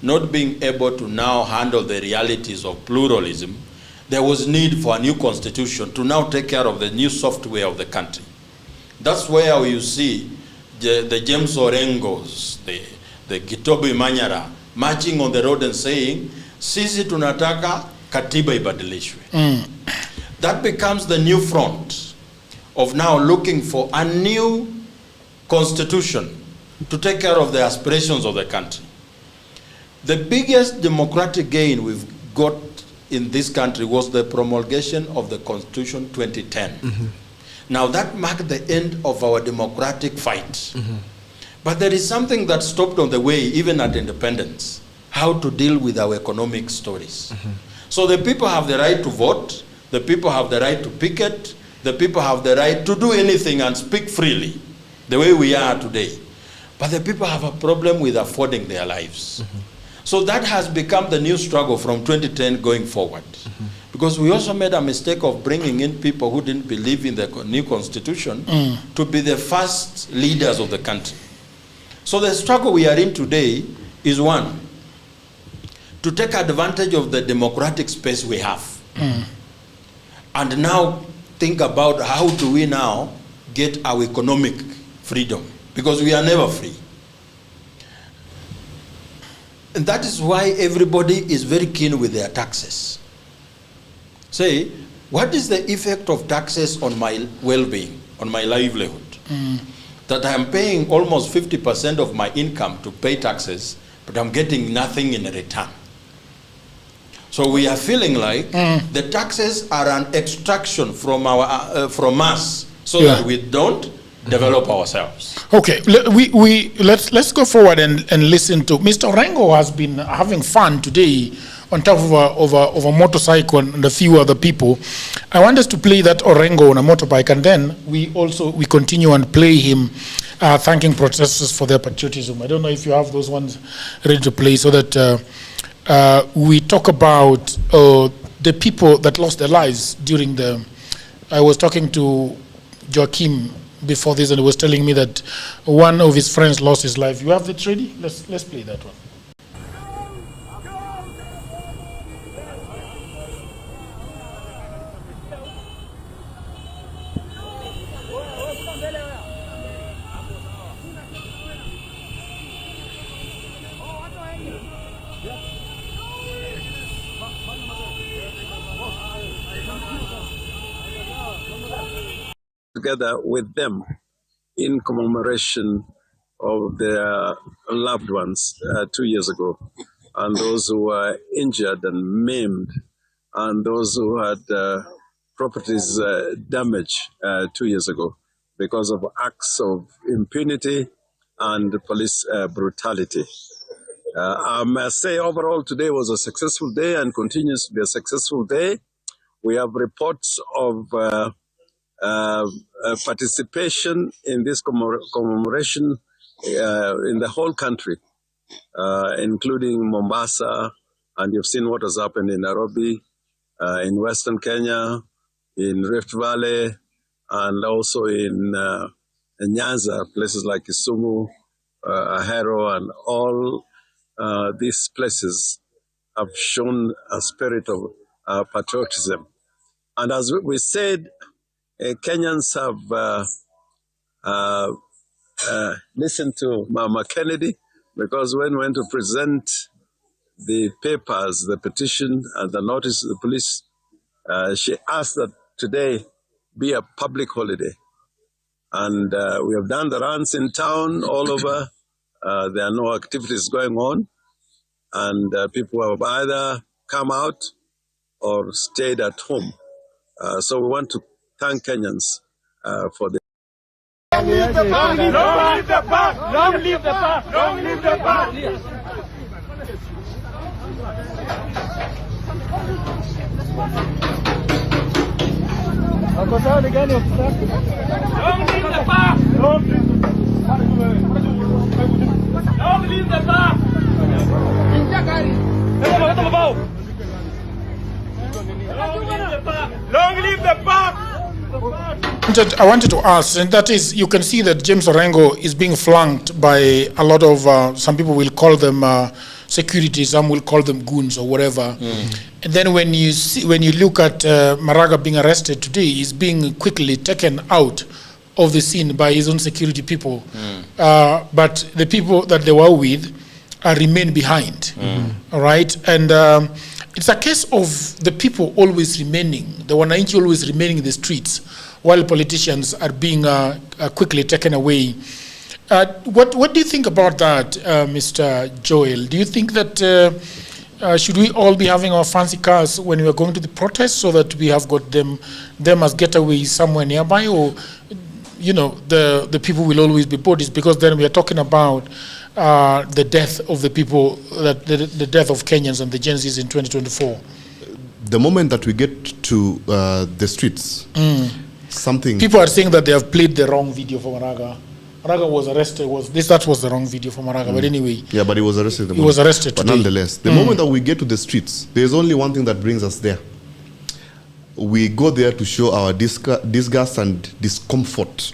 not being able to now handle the realities of pluralism, there was need for a new constitution to now take care of the new software of the country. That's where you see the James Orengos, the Gitobi Manyara, marching on the road and saying, sisi tunataka katiba ibadilishwe. That becomes the new front of now looking for a new constitution to take care of the aspirations of the country. The biggest democratic gain we've got in this country was the promulgation of the Constitution 2010. Now that marked the end of our democratic fight. But there is something that stopped on the way, even at independence, how to deal with our economic stories. So the people have the right to vote, the people have the right to picket, the people have the right to do anything and speak freely, the way we are today. But the people have a problem with affording their lives. So that has become the new struggle from 2010 going forward. Because we also made a mistake of bringing in people who didn't believe in the new constitution to be the first leaders of the country. So the struggle we are in today is one, to take advantage of the democratic space we have. And now think about how do we now get our economic freedom, because we are never free. And that is why everybody is very keen with their taxes. Say, what is the effect of taxes on my well-being, on my livelihood? That I am paying almost 50% of my income to pay taxes, but I'm getting nothing in return. So we are feeling like the taxes are an extraction from us, so that we don't develop ourselves. Okay, let's go forward and listen to Mr. Orengo. Has been having fun today on top of a motorcycle and a few other people. I want us to play that Orengo on a motorbike, and then we continue and play him thanking protesters for their patriotism. I don't know if you have those ones ready to play, so that we talk about the people that lost their lives during the. I was talking to Joachim before this, and he was telling me that one of his friends lost his life. You have it ready? Let's play that one. Together with them in commemoration of their loved ones 2 years ago, and those who were injured and maimed, and those who had properties damaged 2 years ago because of acts of impunity and police brutality. I must say overall today was a successful day and continues to be a successful day. We have reports of participation in this commemoration in the whole country, including Mombasa, and you've seen what has happened in Nairobi, in Western Kenya, in Rift Valley, and also in Nyanza, places like Kisumu, Ahero, and all these places have shown a spirit of patriotism. And as we said, Kenyans have listened to Mama Kennedy, because when we went to present the papers, the petition, and the notice to the police, she asked that today be a public holiday. And we have done the runs in town all over. There are no activities going on. And people have either come out or stayed at home. So we want to thank Kenyans for this. Long live the park! Long live the park! Long live the park! Long live the park! Long live the park! Long live the park! Long live the park! I wanted to ask, and that is, you can see that James Orengo is being flanked by a lot of, some people will call them security, some will call them goons or whatever. And then when you look at Maraga being arrested today, he's being quickly taken out of the scene by his own security people. But the people that they were with remain behind, all right? And it's a case of the people always remaining, the Wananchi always remaining in the streets, while politicians are being quickly taken away. What do you think about that, Mr. Joel? Do you think that should we all be having our fancy cars when we are going to the protest, so that we have got them as getaways somewhere nearby, or you know, the people will always be bodies? Because then we are talking about the death of the people, the death of Kenyans and the Gen Zs in 2024. The moment that we get to the streets, something... People are saying that they have played the wrong video for Maraga. Maraga was arrested. That was the wrong video for Maraga. But anyway... Yeah, but he was arrested. He was arrested today. But nonetheless, the moment that we get to the streets, there's only one thing that brings us there. We go there to show our disgust and discomfort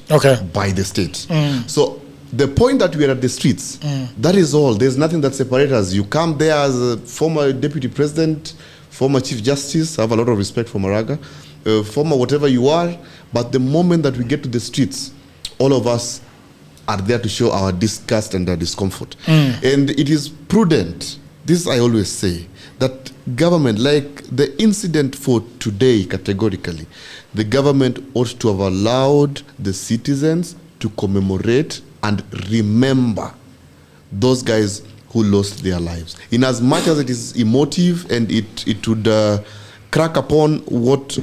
by the state. So the point that we are at the streets, that is all. There's nothing that separates us. You come there as a former deputy president, former chief justice, I have a lot of respect for Maraga, former whatever you are, but the moment that we get to the streets, all of us are there to show our disgust and our discomfort. And it is prudent, this I always say, that government, like the incident for today categorically, the government ought to have allowed the citizens to commemorate and remember those guys who lost their lives. In as much as it is emotive and it would crack upon what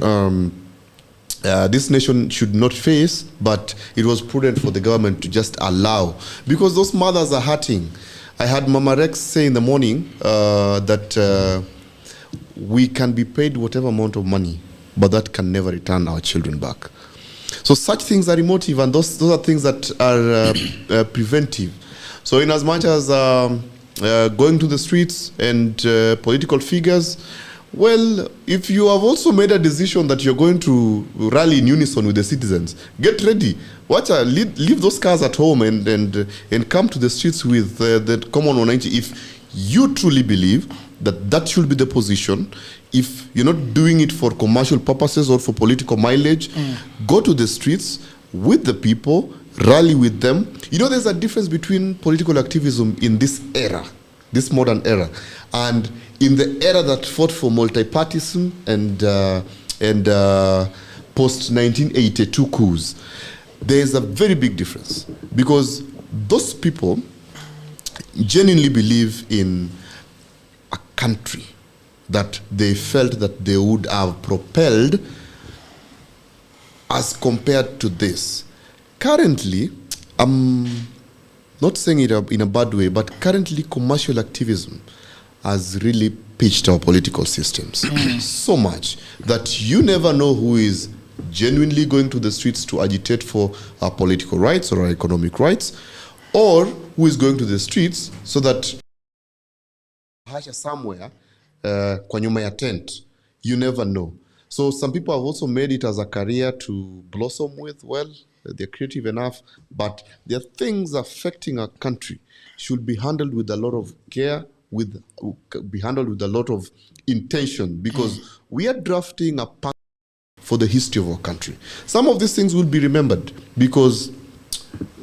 this nation should not face, but it was prudent for the government to just allow, because those mothers are hurting. I had Mama Rex say in the morning that we can be paid whatever amount of money, but that can never return our children back. So such things are emotive, and those are things that are preventive. So in as much as going to the streets and political figures. Well, if you have also made a decision that you're going to rally in unison with the citizens, get ready. Leave those cars at home and come to the streets with the common 190. If you truly believe that should be the position, if you're not doing it for commercial purposes or for political mileage, go to the streets with the people, rally with them. You know, there's a difference between political activism in this era, this modern era, and in the era that fought for multipartyism and post-1982 coups. There's a very big difference, because those people genuinely believe in a country that they felt that they would have propelled as compared to this. Currently, I'm not saying it in a bad way, but currently commercial activism has really pitched our political systems so much that you never know who is genuinely going to the streets to agitate for our political rights or our economic rights, or who is going to the streets so that somewhere kwa nyuma ya tent. You never know. So some people have also made it as a career to blossom with. Well, they're creative enough, but there are things affecting our country should be handled with a lot of care, be handled with a lot of intention, because we are drafting a path for the history of our country. Some of these things will be remembered because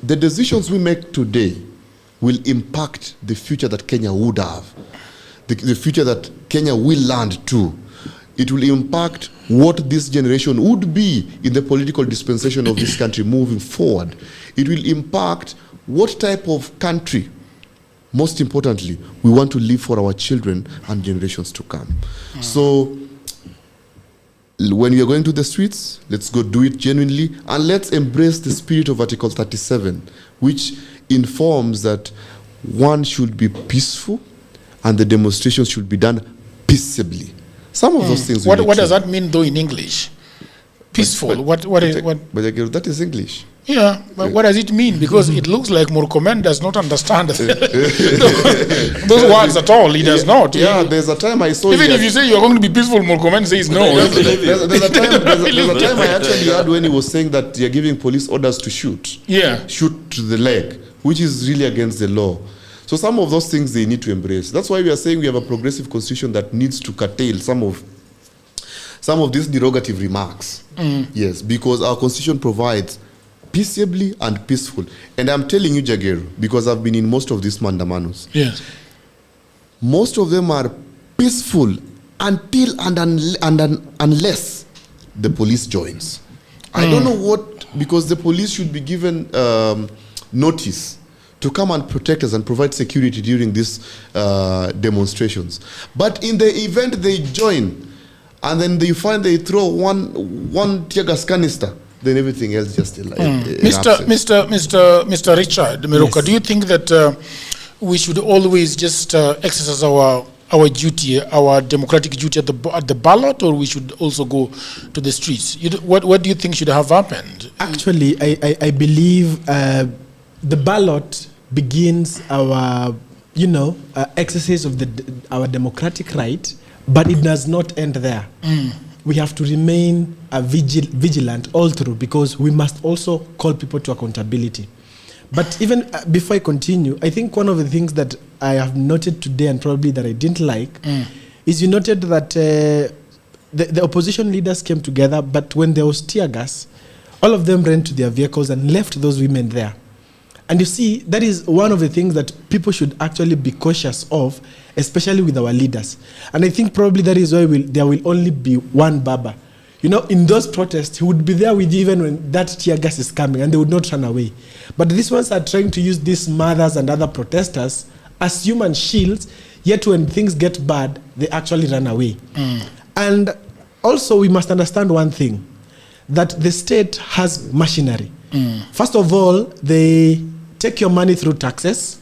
the decisions we make today will impact the future that Kenya would have, the future that Kenya will land to. It will impact what this generation would be in the political dispensation of this country moving forward. It will impact what type of country, most importantly, we want to live for our children and generations to come. So when we are going to the streets, let's go do it genuinely, and let's embrace the spirit of Article 37, which informs that one should be peaceful and the demonstration should be done peaceably. Some of those things. What does that mean, though, in English? Peaceful. But that is English. Yeah, but what does it mean? Because it looks like Murkomen does not understand those words at all. He does not. Yeah, there's a time I saw. Even if you say you're going to be peaceful, Murkomen says no. There's a time I actually heard when he was saying that you're giving police orders to shoot. Yeah. Shoot to the leg, which is really against the law. So some of those things they need to embrace. That's why we are saying we have a progressive constitution that needs to curtail some of these derogative remarks. Yes, because our constitution provides peaceably and peaceful. And I'm telling you, Jageru, because I've been in most of these mandamanos. Yes. Most of them are peaceful until unless the police joins. I don't know what, because the police should be given notice to come and protect us and provide security during these demonstrations. But in the event they join, and then you find they throw one tear gas canister, then everything else just Mr. Richard Meruka, yes. Do you think that we should always just exercise our duty, our democratic duty at the ballot, or we should also go to the streets? What do you think should have happened? Actually, I believe the ballot begins our exercise of our democratic right, but it does not end there. We have to remain vigilant all through, because we must also call people to accountability. But even before I continue, I think one of the things that I have noted today, and probably that I didn't like, is you noted that the opposition leaders came together, but when there was tear gas, all of them ran to their vehicles and left those women there. And you see, that is one of the things that people should actually be cautious of, especially with our leaders. And I think probably that is why there will only be one Baba. In those protests, he would be there with you even when that tear gas is coming, and they would not run away. But these ones are trying to use these mothers and other protesters as human shields, yet when things get bad, they actually run away. And also, we must understand one thing, that the state has machinery. First of all, they take your money through taxes,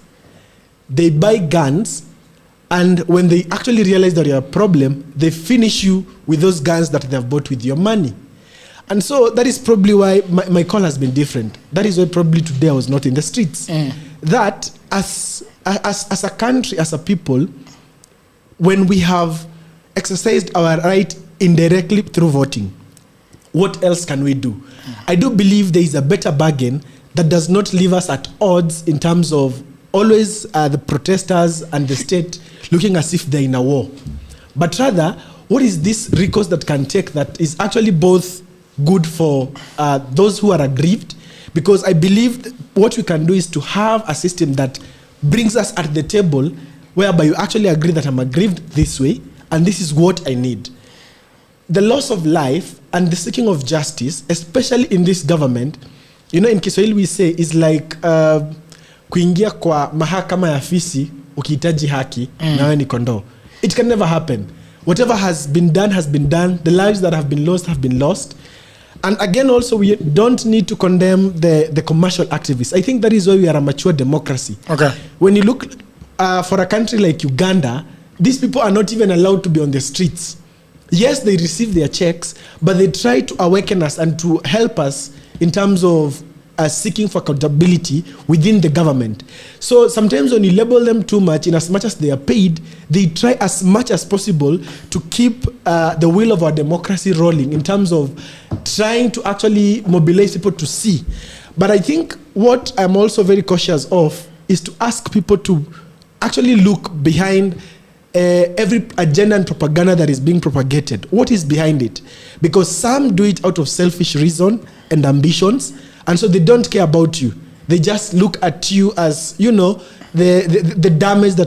they buy guns, and when they actually realize that you're a problem, they finish you with those guns that they've bought with your money. And so that is probably why my call has been different. That is why probably today I was not in the streets. That as as a country, as a people, when we have exercised our right indirectly through voting, what else can we do? I do believe there is a better bargain that does not leave us at odds in terms of always the protesters and the state looking as if they're in a war. But rather, what is this recourse that can take that is actually both good for those who are aggrieved? Because I believe what we can do is to have a system that brings us at the table whereby you actually agree that I'm aggrieved this way and this is what I need. The loss of life and the seeking of justice, especially in this government, you know, in Kiswahili we say is like kuingia kwa mahakama ya fisi ukihitaji haki na wewe ni kondoo. It can never happen. Whatever has been done has been done. The lives that have been lost. And again, also, we don't need to condemn the commercial activists. I think that is why we are a mature democracy. Okay. When you look for a country like Uganda, these people are not even allowed to be on the streets. Yes, they receive their checks, but they try to awaken us and to help us in terms of seeking for accountability within the government. So sometimes when you label them too much, in as much as they are paid, they try as much as possible to keep the wheel of our democracy rolling in terms of trying to actually mobilize people to see. But I think what I'm also very cautious of is to ask people to actually look behind every agenda and propaganda that is being propagated. What is behind it? Because some do it out of selfish reason and ambitions, and so they don't care about you. They just look at you as, you know, the damage that.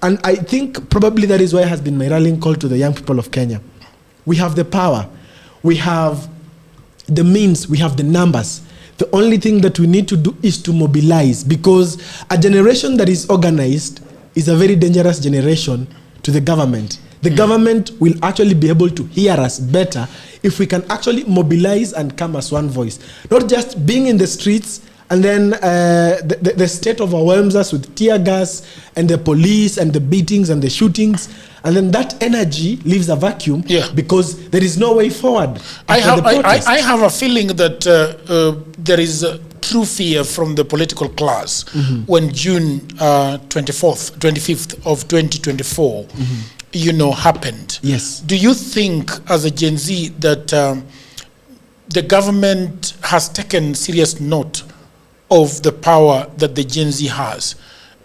And I think probably that is why it has been my rallying call to the young people of Kenya. We have the power, we have the means, we have the numbers. The only thing that we need to do is to mobilize, because a generation that is organized is a very dangerous generation to the government. The government will actually be able to hear us better if we can actually mobilize and come as one voice. Not just being in the streets and then the state overwhelms us with tear gas and the police and the beatings and the shootings, and then that energy leaves a vacuum because there is no way forward. I have a feeling that there is true fear from the political class when June 25th of 2024 you know, happened. Yes. Do you think, as a Gen Z, that the government has taken serious note of the power that the Gen Z has?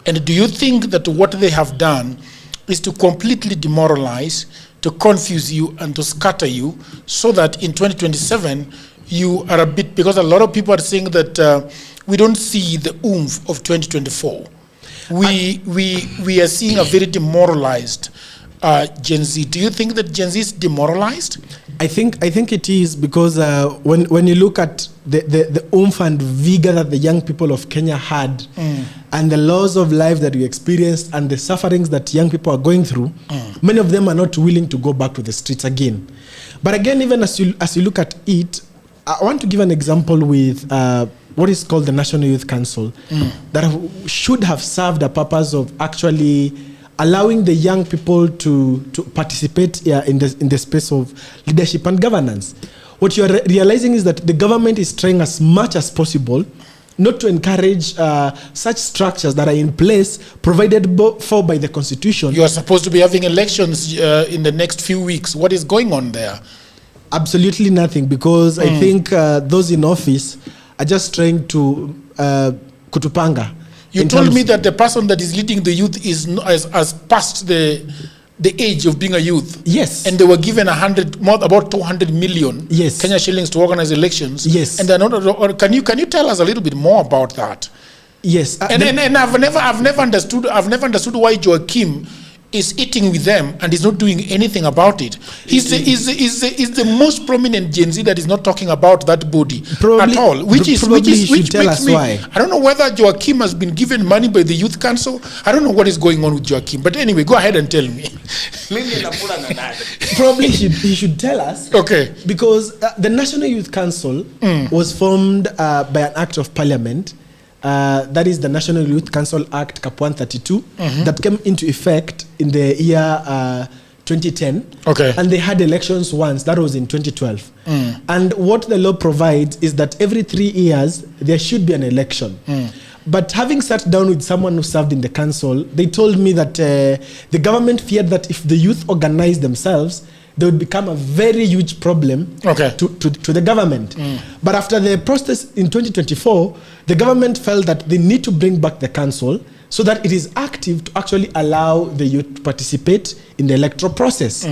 And do you think that what they have done is to completely demoralize, to confuse you, and to scatter you, so that in 2027 you are a bit, because a lot of people are saying that we don't see the oomph of 2024. We are seeing a very demoralized Gen Z. Do you think that Gen Z is demoralized? I think it is, because when you look at the oomph and vigor that the young people of Kenya had, and the loss of life that we experienced, and the sufferings that young people are going through, many of them are not willing to go back to the streets again. But again, even as you look at it, I want to give an example with what is called the National Youth Council, that should have served a purpose of actually allowing the young people to participate in the space of leadership and governance. What you are realizing is that the government is trying as much as possible not to encourage such structures that are in place provided for by the Constitution. You are supposed to be having elections in the next few weeks. What is going on there? Absolutely nothing, because I think those in office are just trying to kutupanga. You told me that the person that is leading the youth has passed the age of being a youth. Yes. And they were given about 200 million Kenya shillings to organize elections. Yes. And they're not. Or can you tell us a little bit more about that? Yes. And I've never understood why Joachim is eating with them and is not doing anything about it. He's the most prominent Gen Z that is not talking about that body at all. Which makes me, why. I don't know whether Joachim has been given money by the Youth Council. I don't know what is going on with Joachim. But anyway, go ahead and tell me. Probably he should tell us. Okay. Because the National Youth Council was formed by an act of parliament. That is the National Youth Council Act Cap 132 that came into effect in the year 2010. Okay. And they had elections once. That was in 2012. And what the law provides is that every 3 years there should be an election. But having sat down with someone who served in the council, they told me that the government feared that if the youth organized themselves, they would become a very huge problem to the government. But after the process in 2024, the government felt that they need to bring back the council so that it is active to actually allow the youth to participate in the electoral process.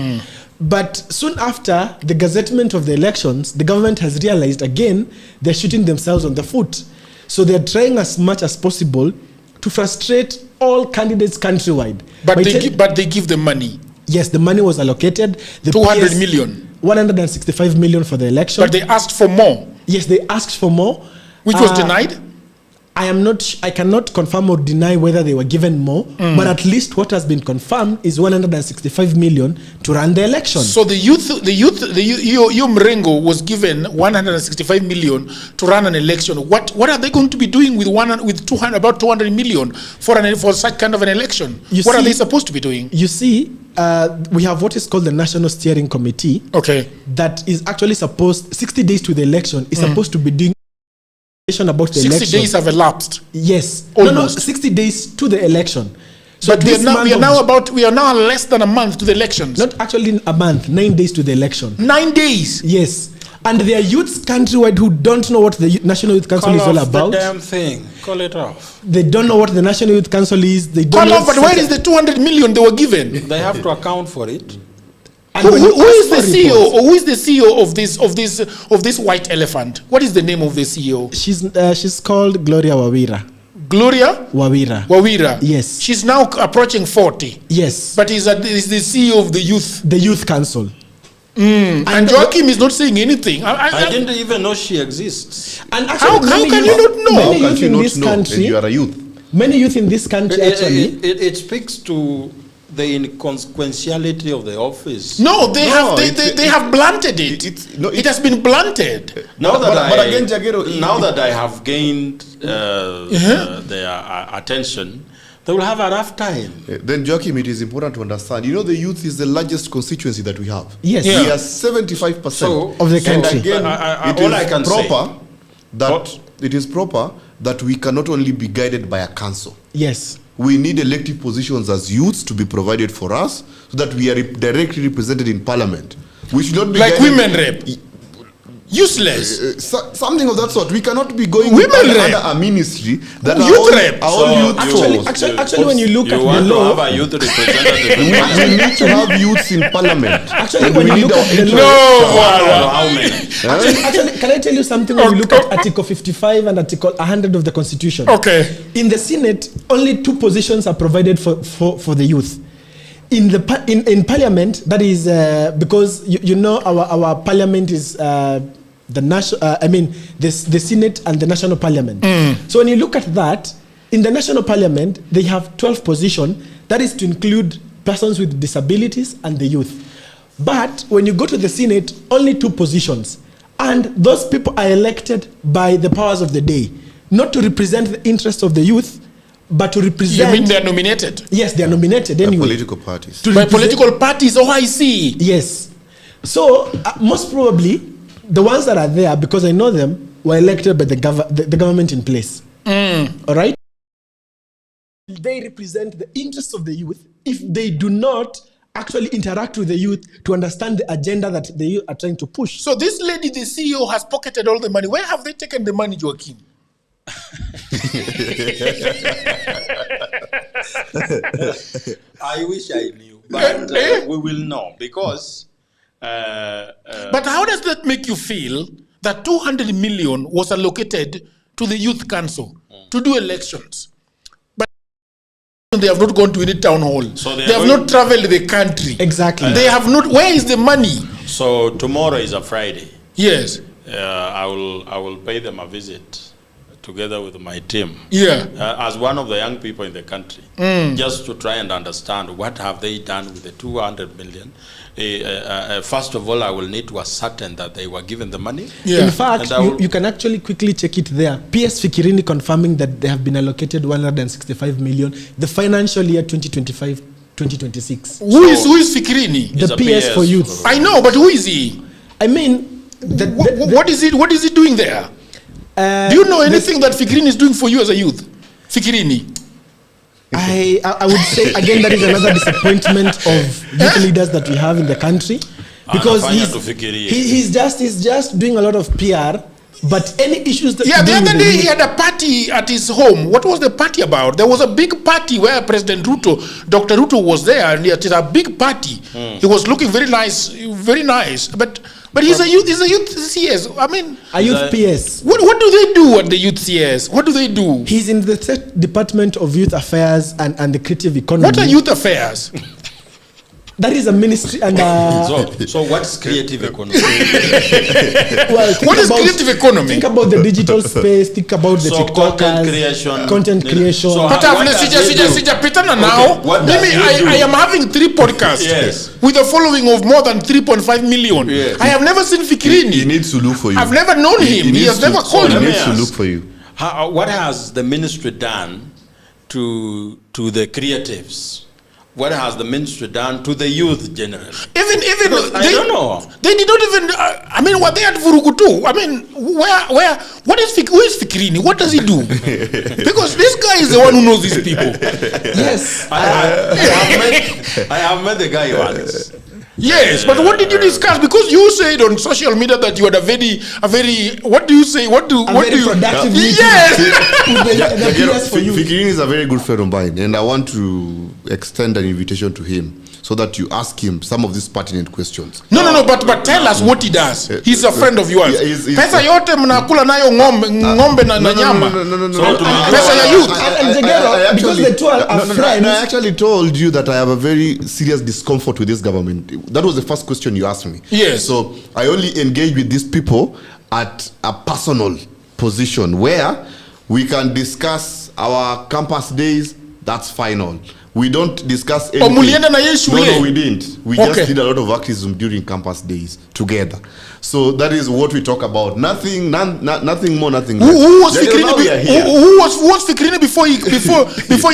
But soon after the gazettement of the elections, the government has realized again they're shooting themselves on the foot. So they're trying as much as possible to frustrate all candidates countrywide. But they give them money. Yes, the money was allocated. The 200 million. 165 million for the election. But they asked for more. Yes, they asked for more. Which was denied? I cannot confirm or deny whether they were given more, but at least what has been confirmed is 165 million to run the election. So the youth, Mrengo was given 165 million to run an election. What are they going to be doing with about 200 million for such kind of an election? What are they supposed to be doing? You see, we have what is called the National Steering Committee. Okay. That is actually supposed 60 days to the election is supposed to be doing about the 60 election. days have elapsed. Yes, almost. No, 60 days to the election. So but we are now less than a month to the elections. Not actually a month, 9 days to the election. 9 days. Yes, and there are youths countrywide who don't know what the National Youth Council is all about. The damn thing. Call it off. They don't know what the National Youth Council is. They don't. Call off, but where is the 200 million they were given? They have to account for it. Who is the CEO? Or who is the CEO of this white elephant? What is the name of the CEO? She's called Gloria Wawira. Gloria Wawira. Yes. She's now approaching 40. Yes. But is the CEO of the Youth Council. And Joachim is not saying anything. I didn't even know she exists. And how can you not know? Many youth in this country. You are a youth. Many youth in this country it speaks to the inconsequentiality of the office. No, they have blunted it. It has been blunted. Now that I have gained their attention, they will have a rough time. Then, Joachim, it is important to understand. You know, the youth is the largest constituency that we have. Yes. We are 75% of the country. Again, it is proper that we cannot only be guided by a council. Yes. We need elective positions as youths to be provided for us so that we are directly represented in parliament. We should not be like women rep. Useless. Something of that sort. We cannot be going under a ministry that Actually, when you look at the law, have a youth representative. we need to have youths in parliament. Actually, when you look at the law, actually, can I tell you something? When you look at Article 55 and Article 100 of the Constitution, in the Senate, only 2 positions are provided for the youth. In Parliament, that is because you know our Parliament is the Senate and the National Parliament. So when you look at that, in the National Parliament, they have 12 positions. That is to include persons with disabilities and the youth. But when you go to the Senate, only 2 positions. And those people are elected by the powers of the day, not to represent the interests of the youth, but to represent... You mean they're nominated? Yes, they are nominated anyway. Political parties. By political parties, I see. Yes. So, most probably, the ones that are there, because I know them, were elected by the government in place. All right? They represent the interests of the youth if they do not actually interact with the youth to understand the agenda that the youth are trying to push. So this lady, the CEO, has pocketed all the money. Where have they taken the money, Joachim? I wish I knew, but we will know because... but how does that make you feel that 200 million was allocated to the Youth Council to do elections? But they have not gone to any town hall. So they have not traveled the country. Exactly. They have not... Where is the money? So tomorrow is a Friday. Yes. I will pay them a visit together with my team, as one of the young people in the country, just to try and understand what have they done with the 200 million. First of all, I will need to ascertain that they were given the money. In fact, you can actually quickly check it there. PS Fikirini confirming that they have been allocated 165 million the financial year 2025-2026. Who is Fikirini? The PS for youth. I know, but who is he? I mean, what is he doing there? Do you know anything that Fikirini is doing for you as a youth? Fikirini. I would say again that is another disappointment of youth leaders that we have in the country, because he's just doing a lot of PR. But any issues that the other day he had a party at his home. What was the party about? There was a big party where President Ruto, Dr. Ruto was there, and it is a big party. He was looking very nice, very nice. But he's a youth CS. I mean, a youth PS. What do they do at the youth CS? What do they do? He's in the Department of Youth Affairs and the Creative Economy. What are youth affairs? That is a ministry and so what's creative economy? Well, what is creative economy? Think about the digital space, think about the TikTokers, content creation. But now, I am having 3 podcasts with a following of more than 3.5 million. I have never seen Fikirini. He needs to look for you. I've never known him. He has never called me. He needs to look for you. What has the ministry done to the creatives? What has the ministry done to the youth generally? Even I don't know. They did not even. I mean, were they at Vurugu too? I mean, where? What is who is Fikirini? What does he do? Because this guy is the one who knows these people. Yes, I have met the guy once. Yes, but what did you discuss? Because you said on social media that you had a very what do you say? What do you productive yes. Fikirini is a very good friend of mine, and I want to extend an invitation to him so that you ask him some of these pertinent questions. No, but tell us what he does. He's a friend of yours. Pesa yote mnakula nayo ngombe na nyama. Pesa ya youth. Because the two are friends. I actually told you that I have a very serious discomfort with this government. That was the first question you asked me. Yes. So I only engage with these people at a personal position where we can discuss our campus days. That's final. We don't discuss anything. No, we didn't. We just did a lot of activism during campus days together. So that is what we talk about. Nothing more, nothing less. Who was Fikirini before he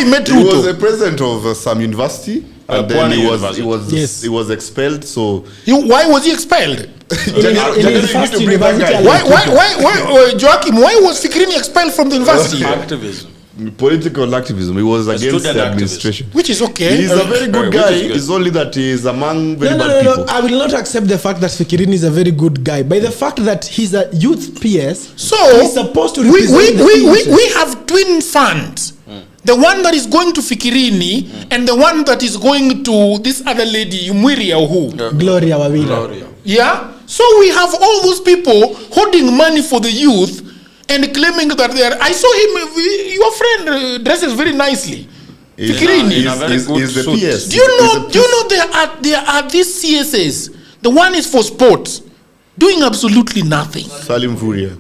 met Ruto? He was the president of some university, and then he was expelled. So why was he expelled? Joachim, why was Fikirini expelled from the university? Activism. Political activism. He was against the administration. Which is okay. He's a very good guy. It's only that he is among very bad people. I will not accept the fact that Fikirini is a very good guy. By the fact that he's a youth PS, so he's supposed to represent we have twin funds. The one that is going to Fikirini and the one that is going to this other lady, Umwiri or who? Gloria Wawira. Yeah? So we have all those people holding money for the youth and claiming that they are. I saw him, your friend dresses very nicely. Fikirini. He's the PS. Do you know there are these CSAs? The one is for sports, doing absolutely nothing. Salim Furia.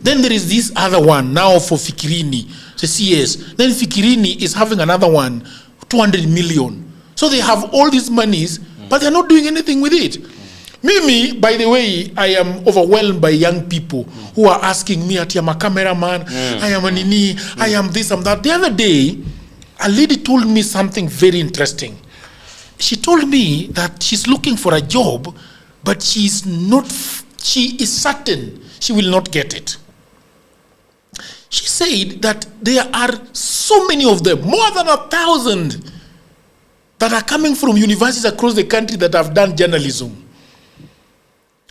Then there is this other one now for Fikirini, the CS. Then Fikirini is having another one, 200 million. So they have all these monies, but they're not doing anything with it. Mimi, by the way, I am overwhelmed by young people who are asking me, "Ati, I'm a cameraman, I am a nini, I am this, I'm that." The other day, a lady told me something very interesting. She told me that she's looking for a job, but she is certain she will not get it. She said that there are so many of them, more than 1,000, that are coming from universities across the country that have done journalism.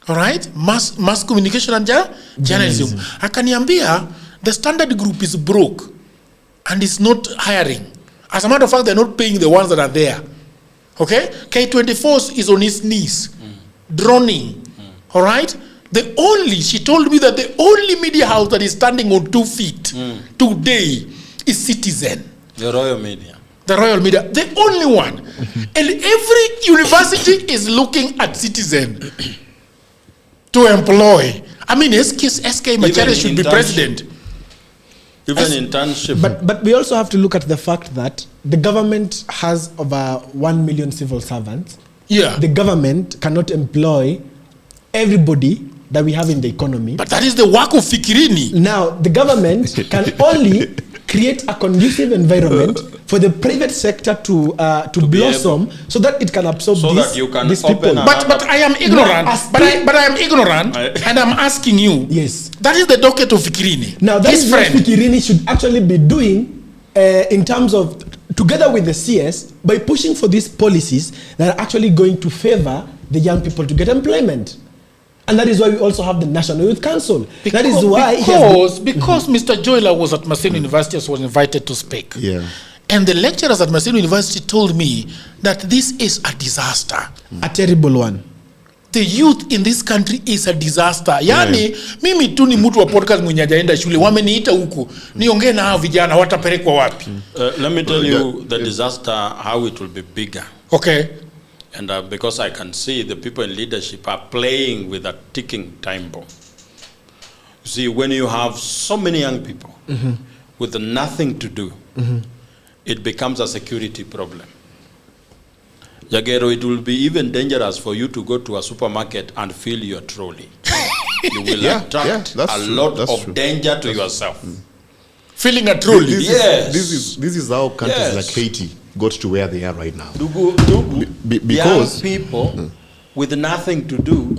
All right, mass communication and journalism. Akaniambia, the standard group is broke and is not hiring. As a matter of fact, they're not paying the ones that are there. Okay, K24 is on its knees, droning. All right, she told me that the only media house that is standing on 2 feet today is Citizen. The Royal Media. The Royal Media, the only one. And every university is looking at Citizen to employ. I mean, SK Machare should be president. Even internship. But we also have to look at the fact that the government has over 1 million civil servants. Yeah. The government cannot employ everybody that we have in the economy. But that is the work of Fikirini. Now, the government can only create a conducive environment for the private sector to blossom, so that it can absorb these people. But I am ignorant. But I am ignorant, and I'm asking you. Yes. That is the docket of Fikirini. Now, that is what Fikirini should actually be doing in terms of, together with the CS, by pushing for these policies that are actually going to favor the young people to get employment. And that is why we also have the National Youth Council. That is why because Mr. Joyler was at Maseno University, was invited to speak. Yeah. And the lecturers at Maseno University told me that this is a disaster. A terrible one. The youth in this country is a disaster. Yani, mimi tu ni mtu wa podcast mwenye hajaenda shule. Wameniita huku. Niongee na hao vijana watapelekwa wapi? Let me tell you the disaster, how it will be bigger. Okay. And because I can see the people in leadership are playing with a ticking time bomb. You see, when you have so many young people with nothing to do, it becomes a security problem. Jagero, it will be even dangerous for you to go to a supermarket and fill your trolley. You will attract a lot of danger to yourself. Filling a trolley? This is how countries like Haiti got to where they are right now. Because young people with nothing to do,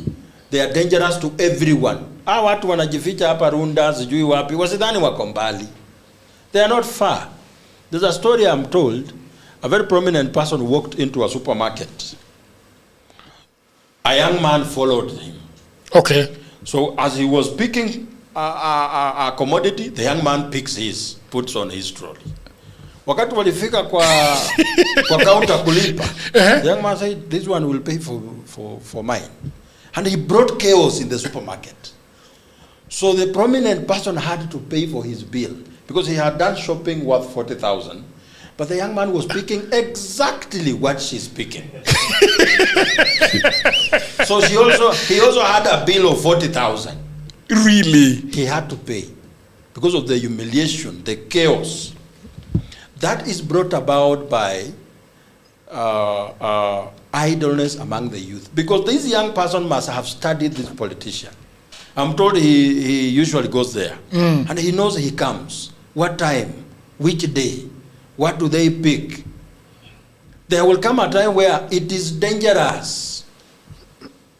they are dangerous to everyone. Hawa watu wanajificha hapa Runda, sijui wapi, wasidhani wako mbali. They are not far. There's a story I'm told. A very prominent person walked into a supermarket. A young man followed him. Okay. So as he was picking a commodity, the young man picks his, puts on his trolley. Wakati walifika kwa counter kulipa, the young man said, this one will pay for mine. And he brought chaos in the supermarket. So the prominent person had to pay for his bill because he had done shopping worth 40,000. But the young man was picking exactly what she's picking. So he also had a bill of 40,000. Really? He had to pay because of the humiliation, the chaos. That is brought about by idleness among the youth. Because this young person must have studied this politician. I'm told he usually goes there. And he knows he comes. What time? Which day? What do they pick? There will come a time where it is dangerous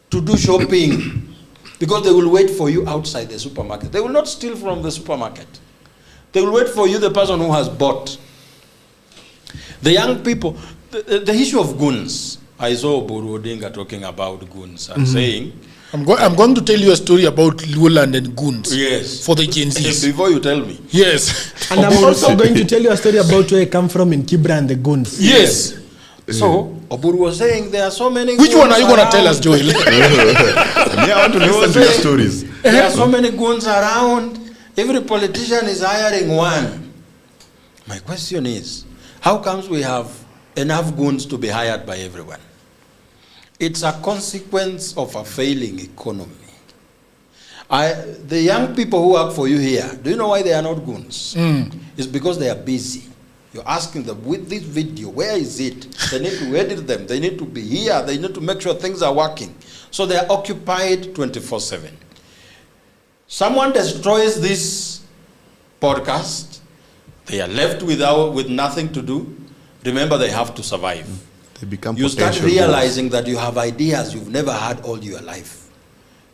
to do shopping because they will wait for you outside the supermarket. They will not steal from the supermarket. They will wait for you, the person who has bought. The young people, the issue of goons. I saw Buru Odinga talking about goons and saying, I'm going to tell you a story about Luoland and goons. Yes. For the Gen Zs. Before you tell me. Yes. And I'm also going to tell you a story about where I come from in Kibra and the goons. Yes. So, Oburu was saying there are so many Which goons one are you going to tell us, Joel? I want to listen to your stories. There are so many goons around. Every politician is hiring one. My question is, how comes we have enough goons to be hired by everyone? It's a consequence of a failing economy. The young people who work for you here, do you know why they are not goons? It's because they are busy. You're asking them, with this video, where is it? They need to edit them. They need to be here. They need to make sure things are working. So they are occupied 24/7. Someone destroys this podcast. They are left with nothing to do. Remember, they have to survive. They become you start realizing that you have ideas you've never had all your life.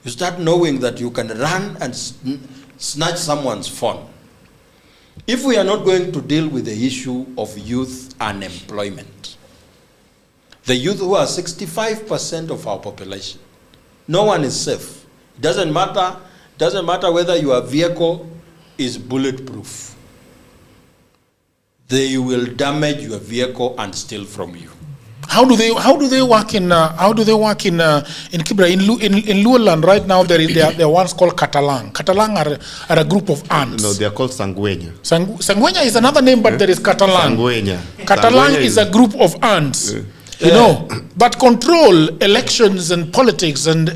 You start knowing that you can run and snatch someone's phone. If we are not going to deal with the issue of youth unemployment, the youth who are 65% of our population, no one is safe. It doesn't matter whether your vehicle is bulletproof. They will damage your vehicle and steal from you. How do they work in Kibra in Luoland right now? There are ones called Catalan. Catalan are a group of ants. No, they are called Sangueña. Sangueña is another name, but there is Catalan. Sangueña. Catalan is a group of ants. You know, but control elections and politics and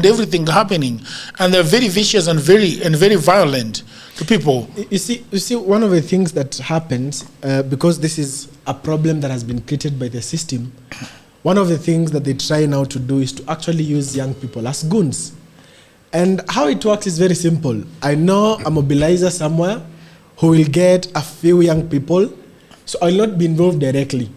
everything happening, and they're very vicious and very violent to people. You see, one of the things that happens because this is a problem that has been created by the system. One of the things that they try now to do is to actually use young people as goons. And how it works is very simple. I know a mobilizer somewhere who will get a few young people, so I will not be involved directly.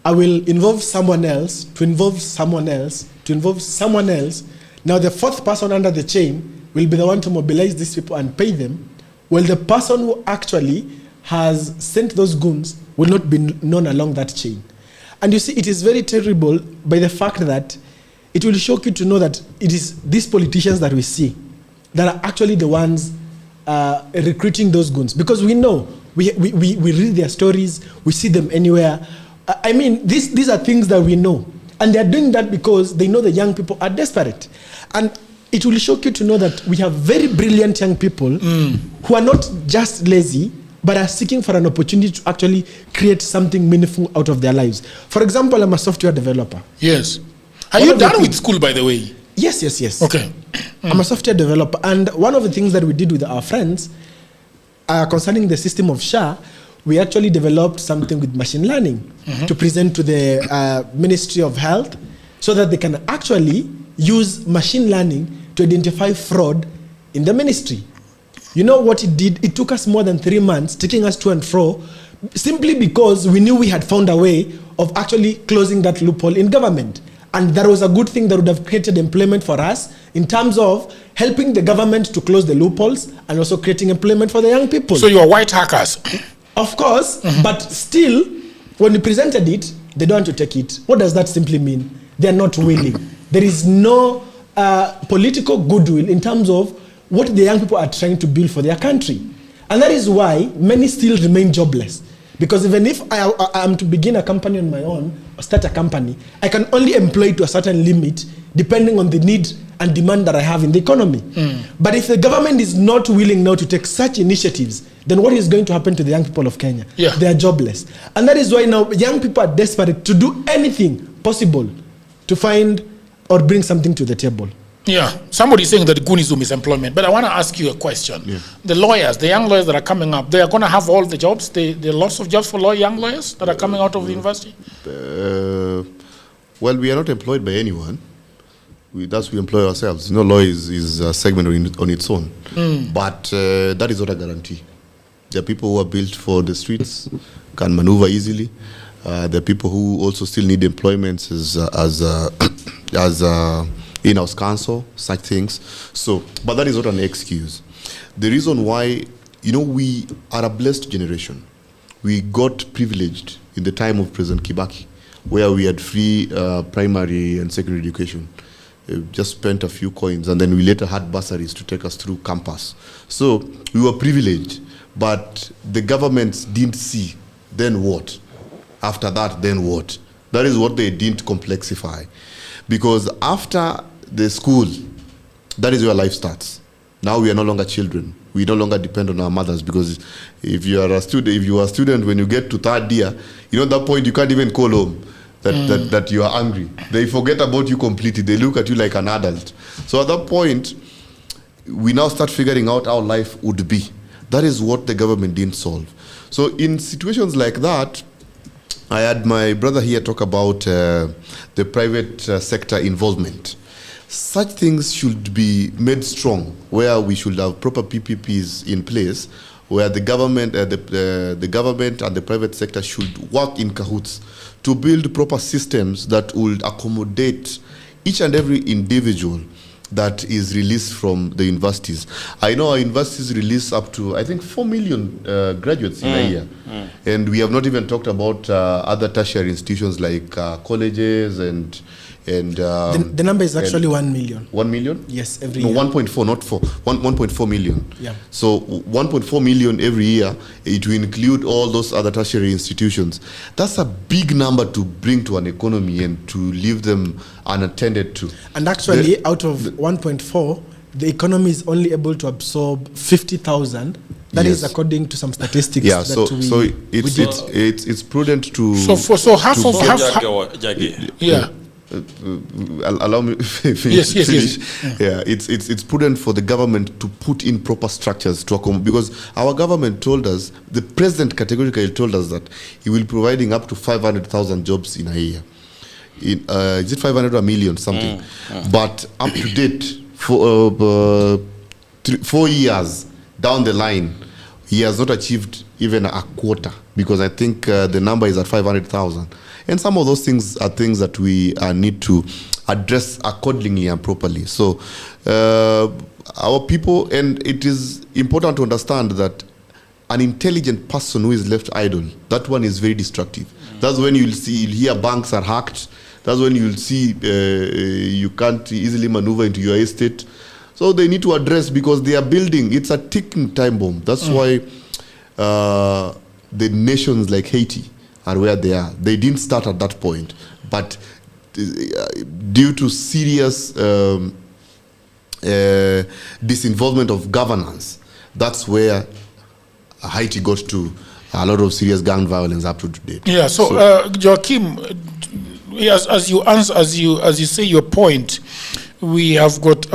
I will involve someone else, to involve someone else, to involve someone else. Now the fourth person under the chain will be the one to mobilize these people and pay them, while the person who actually has sent those goons will not be known along that chain. And you see, it is very terrible by the fact that it will shock you to know that it is these politicians that we see that are actually the ones recruiting those goons. Because we know, we read their stories, we see them anywhere. I mean, these are things that we know. And they're doing that because they know the young people are desperate. And it will shock you to know that we have very brilliant young people who are not just lazy, but are seeking for an opportunity to actually create something meaningful out of their lives. For example, I'm a software developer. Yes. Are you done with school, by the way? Yes. Okay. I'm a software developer. And one of the things that we did with our friends concerning the system of SHA, we actually developed something with machine learning to present to the Ministry of Health so that they can actually use machine learning to identify fraud in the ministry. You know what it did? It took us more than 3 months, taking us to and fro, simply because we knew we had found a way of actually closing that loophole in government. And that was a good thing that would have created employment for us in terms of helping the government to close the loopholes and also creating employment for the young people. So you are white hackers? Of course, but still, when you presented it, they don't want to take it. What does that simply mean? They're not willing. There is no political goodwill in terms of what the young people are trying to build for their country. And that is why many still remain jobless. Because even if I am to begin a company on my own, or start a company, I can only employ to a certain limit depending on the need and demand that I have in the economy. But if the government is not willing now to take such initiatives, then what is going to happen to the young people of Kenya? They are jobless. And that is why now young people are desperate to do anything possible to find or bring something to the table. Yeah, somebody is saying that Goonism is employment, but I want to ask you a question. The lawyers, the young lawyers that are coming up, they are going to have all the jobs, there are lots of jobs for young lawyers that are coming out of the university? Well, we are not employed by anyone. We employ ourselves. You know, law is a segment on its own. But that is not a guarantee. There are people who are built for the streets, can maneuver easily. There are people who also still need employment as in-house counsel, such things. So, but that is not an excuse. The reason why, you know, we are a blessed generation. We got privileged in the time of President Kibaki, where we had free primary and secondary education. Just spent a few coins, and then we later had bursaries to take us through campus. So we were privileged, but the governments didn't see. Then what? After that, then what? That is what they didn't complexify. Because after the school, that is where life starts. Now we are no longer children. We no longer depend on our mothers, because if you are a student, when you get to third year, you know, at that point you can't even call home that you are angry. They forget about you completely. They look at you like an adult. So at that point, we now start figuring out how life would be. That is what the government didn't solve. So in situations like that, I had my brother here talk about the private sector involvement. Such things should be made strong, where we should have proper PPPs in place, where the government, the government and the private sector should work in cahoots to build proper systems that would accommodate each and every individual that is released from the universities. I know our universities release up to, I think, 4 million graduates in a year. And we have not even talked about other tertiary institutions like colleges and the number is actually 1 million. 1 million? Yes, every year. 1.4, not 4. 1.4 million. Yeah. So 1.4 million every year, it will include all those other tertiary institutions. That's a big number to bring to an economy and to leave them unattended to. And actually, out of 1.4, the economy is only able to absorb 50,000. That is according to some statistics. Yeah, so it's prudent to. So half. Yeah. Allow me finish. Yes. Yeah, it's prudent for the government to put in proper structures to accommodate, because our government told us, the president categorically told us that he will be providing up to 500,000 jobs in a year. Is it 500 or a million something? But up to date, for 4 years down the line, he has not achieved even a quarter, because I think the number is at 500,000. And some of those things are things that we need to address accordingly and properly. So our people, and it is important to understand that an intelligent person who is left idle, that one is very destructive. That's when you'll hear banks are hacked. That's when you'll see you can't easily maneuver into your estate. So they need to address, because they are building, it's a ticking time bomb. That's why the nations like Haiti are where they are. They didn't start at that point, but due to serious disinvolvement of governance, that's where Haiti got to a lot of serious gang violence up to today. Yeah. So, Joachim, yes, as you say your point, we have got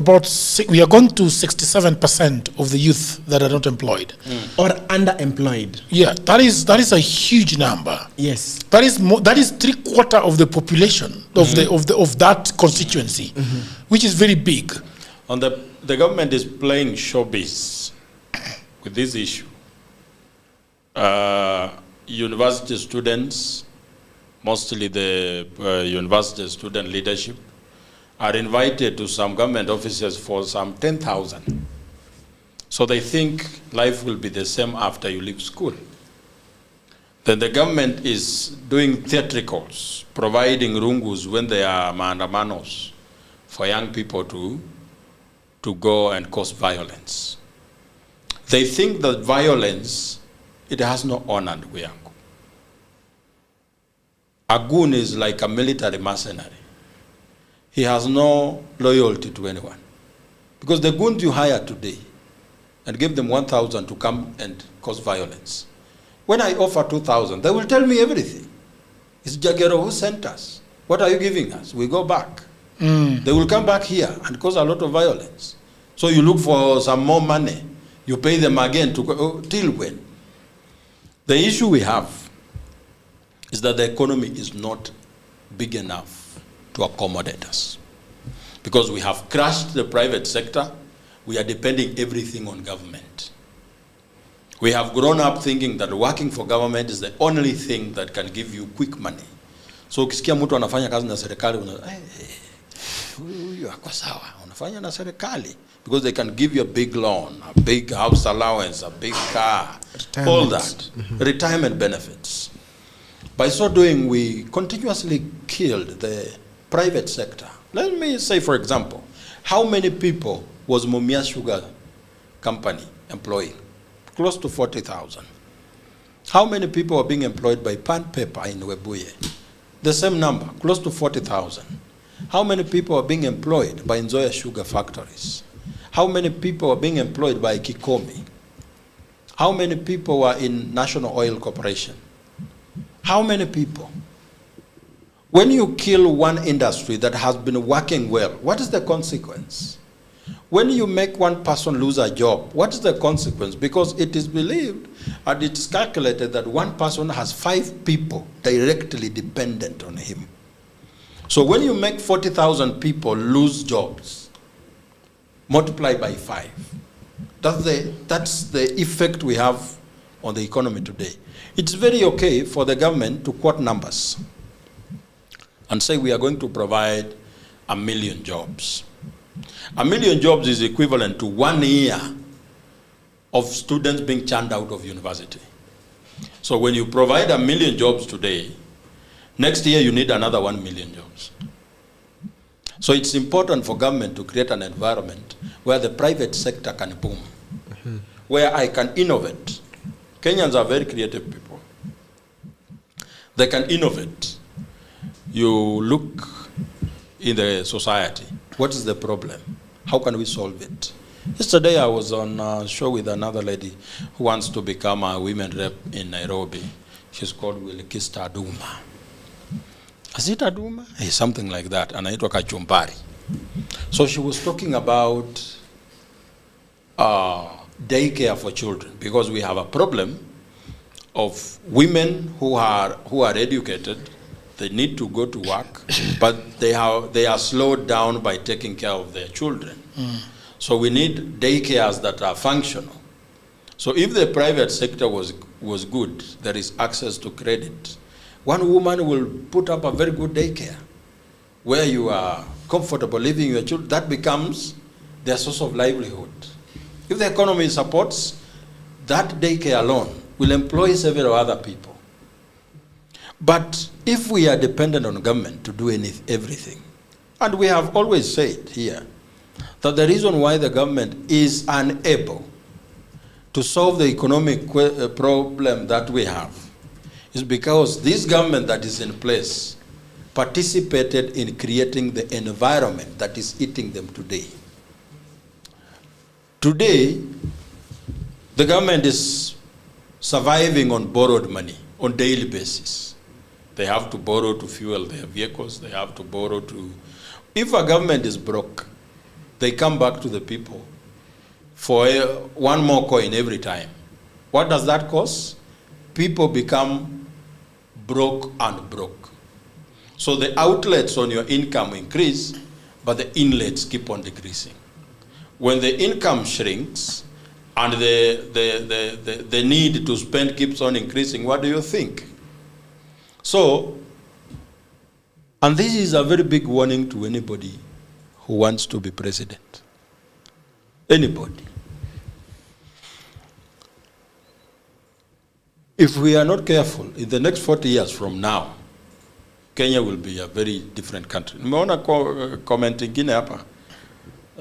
we are going to 67% of the youth that are not employed or underemployed. Yeah, that is a huge number. Yes, that is 3/4 of the population of of that constituency, which is very big. And the government is playing showbiz with this issue. University students, mostly the university student leadership, are invited to some government offices for some 10,000. So they think life will be the same after you leave school. Then the government is doing theatricals, providing rungus when there are maandamanos for young people to go and cause violence. They think that violence, it has no honor, ndugu yangu. A goon is like a military mercenary. He has no loyalty to anyone. Because the goons you hire today and give them 1,000 to come and cause violence, when I offer 2,000, they will tell me everything. It's Jagero who sent us. What are you giving us? We go back. They will come back here and cause a lot of violence. So you look for some more money. You pay them again to go, till when? The issue we have is that the economy is not big enough to accommodate us. Because we have crushed the private sector, we are depending everything on government. We have grown up thinking that working for government is the only thing that can give you quick money. So ukisikia mtu anafanya kazi na serikali, huyu ako sawa, unafanya na serikali. Because they can give you a big loan, a big house allowance, a big car, all that. Retirement benefits. By so doing, we continuously killed the private sector. Let me say, for example, how many people was Mumia Sugar Company employing? Close to 40,000. How many people are being employed by Pan Paper in Webuye? The same number, close to 40,000. How many people are being employed by Nzoia Sugar Factories? How many people are being employed by Kikomi? How many people are in National Oil Corporation? How many people? When you kill one industry that has been working well, what is the consequence? When you make one person lose a job, what is the consequence? Because it is believed and it is calculated that one person has 5 people directly dependent on him. So when you make 40,000 people lose jobs, multiply by 5. That's the effect we have on the economy today. It's very okay for the government to quote numbers and say we are going to provide 1 million jobs. 1 million jobs is equivalent to 1 year of students being churned out of university. So when you provide 1 million jobs today, next year you need another 1 million jobs. So it's important for government to create an environment where the private sector can boom, where I can innovate. Kenyans are very creative people. They can innovate. You look in the society. What is the problem? How can we solve it? Yesterday I was on a show with another lady who wants to become a women rep in Nairobi. She's called Wilkista Aduma. Is it Aduma? Hey, something like that. Anaitwa Kachumbari. So she was talking about daycare for children, because we have a problem of women who are educated. They need to go to work, but they are slowed down by taking care of their children. So we need daycares that are functional. So if the private sector was good, there is access to credit. One woman will put up a very good daycare where you are comfortable leaving your children. That becomes their source of livelihood. If the economy supports, that daycare alone will employ several other people. But if we are dependent on government to do everything, and we have always said here that the reason why the government is unable to solve the economic problem that we have is because this government that is in place participated in creating the environment that is eating them today. Today, the government is surviving on borrowed money on a daily basis. They have to borrow to fuel their vehicles. They have to borrow to... If a government is broke, they come back to the people for one more coin every time. What does that cause? People become broke and broke. So the outlets on your income increase, but the inlets keep on decreasing. When the income shrinks and the need to spend keeps on increasing, what do you think? So, and this is a very big warning to anybody who wants to be president. Anybody. If we are not careful, in the next 40 years from now, Kenya will be a very different country. Nimeona comment ingine hapa.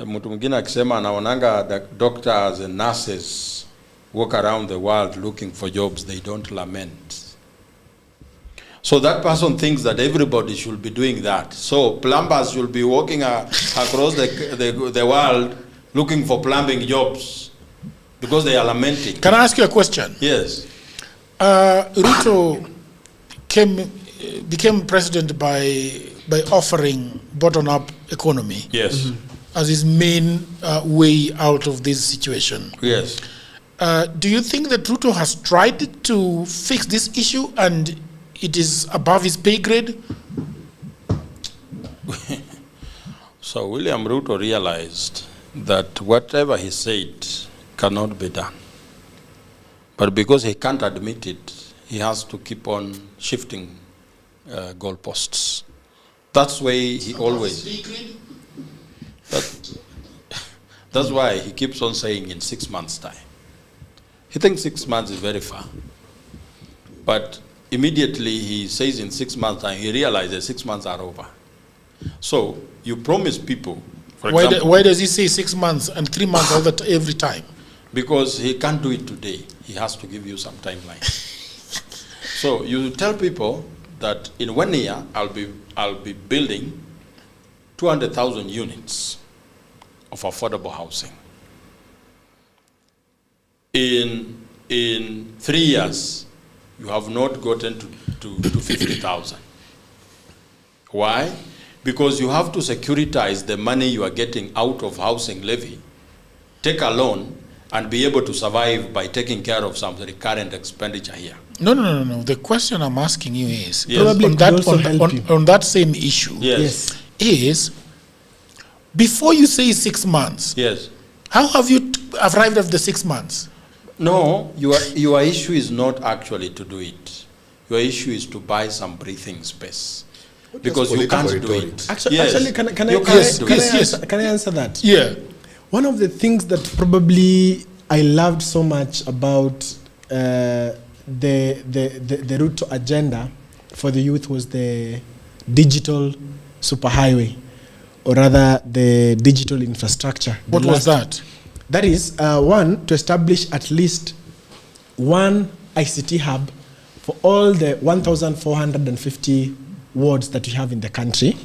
Mtu mwingine akisema anaonanga doctors and nurses walk around the world looking for jobs, they don't lament. So that person thinks that everybody should be doing that. So plumbers should be walking across the world looking for plumbing jobs because they are lamenting. Can I ask you a question? Yes. Ruto became president by offering bottom-up economy. Yes. As his main way out of this situation. Yes. Do you think that Ruto has tried to fix this issue and it is above his pay grade? So William Ruto realized that whatever he said cannot be done. But because he can't admit it, he has to keep on shifting goalposts. That's why he always... That's why he keeps on saying in 6 months' time. He thinks 6 months is very far. But immediately he says in 6 months' time, he realizes 6 months are over. So you promise people, for example... Why does he say 6 months and 3 months every time? Because he can't do it today. He has to give you some timeline. So you tell people that in 1 year, I'll be building 200,000 units of affordable housing. In 3 years, you have not gotten to 50,000. Why? Because you have to securitize the money you are getting out of housing levy, take a loan, and be able to survive by taking care of some recurrent expenditure here. No. The question I'm asking you is, yes. on that same issue, yes. Is, before you say 6 months, yes. How have you arrived at the 6 months? No, your issue is not actually to do it. Your issue is to buy some breathing space. Because you can't do it. Actually, can I answer that? Yeah. One of the things that probably I loved so much about the Ruto agenda for the youth was the digital superhighway, or rather the digital infrastructure. What was that? That is, one, to establish at least one ICT hub for all the 1,450 wards that we have in the country.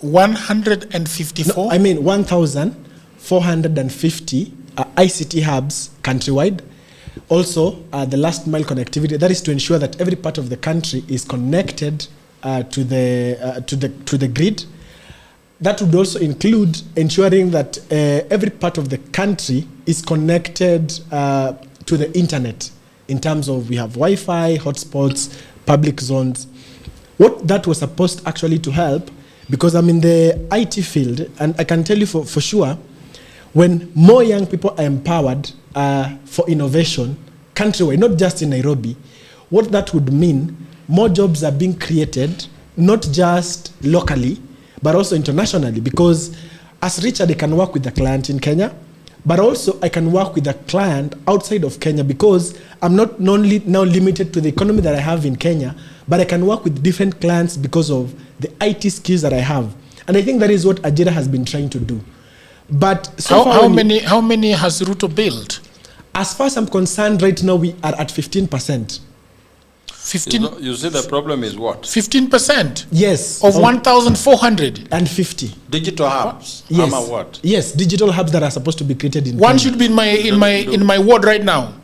154? No, I mean 1,450 ICT hubs countrywide. Also, the last mile connectivity, that is to ensure that every part of the country is connected to the grid. That would also include ensuring that every part of the country is connected to the internet in terms of we have Wi-Fi, hotspots, public zones. What that was supposed actually to help, because I'm in the IT field, and I can tell you for sure, when more young people are empowered for innovation countrywide, not just in Nairobi, what that would mean, more jobs are being created, not just locally, but also internationally, because as Richard can work with the client in Kenya, but also I can work with a client outside of Kenya, because I'm not only now limited to the economy that I have in Kenya, but I can work with different clients because of the IT skills that I have. And I think that is what Ajira has been trying to do. But so how many has Ruto built? As far as I'm concerned, right now we are at 15%. 15. You see, the problem is what? 15%. Yes. Of 1,450 digital hubs. Yes. What? Yes, digital hubs that are supposed to be created in One Kenya. should be in my ward right now.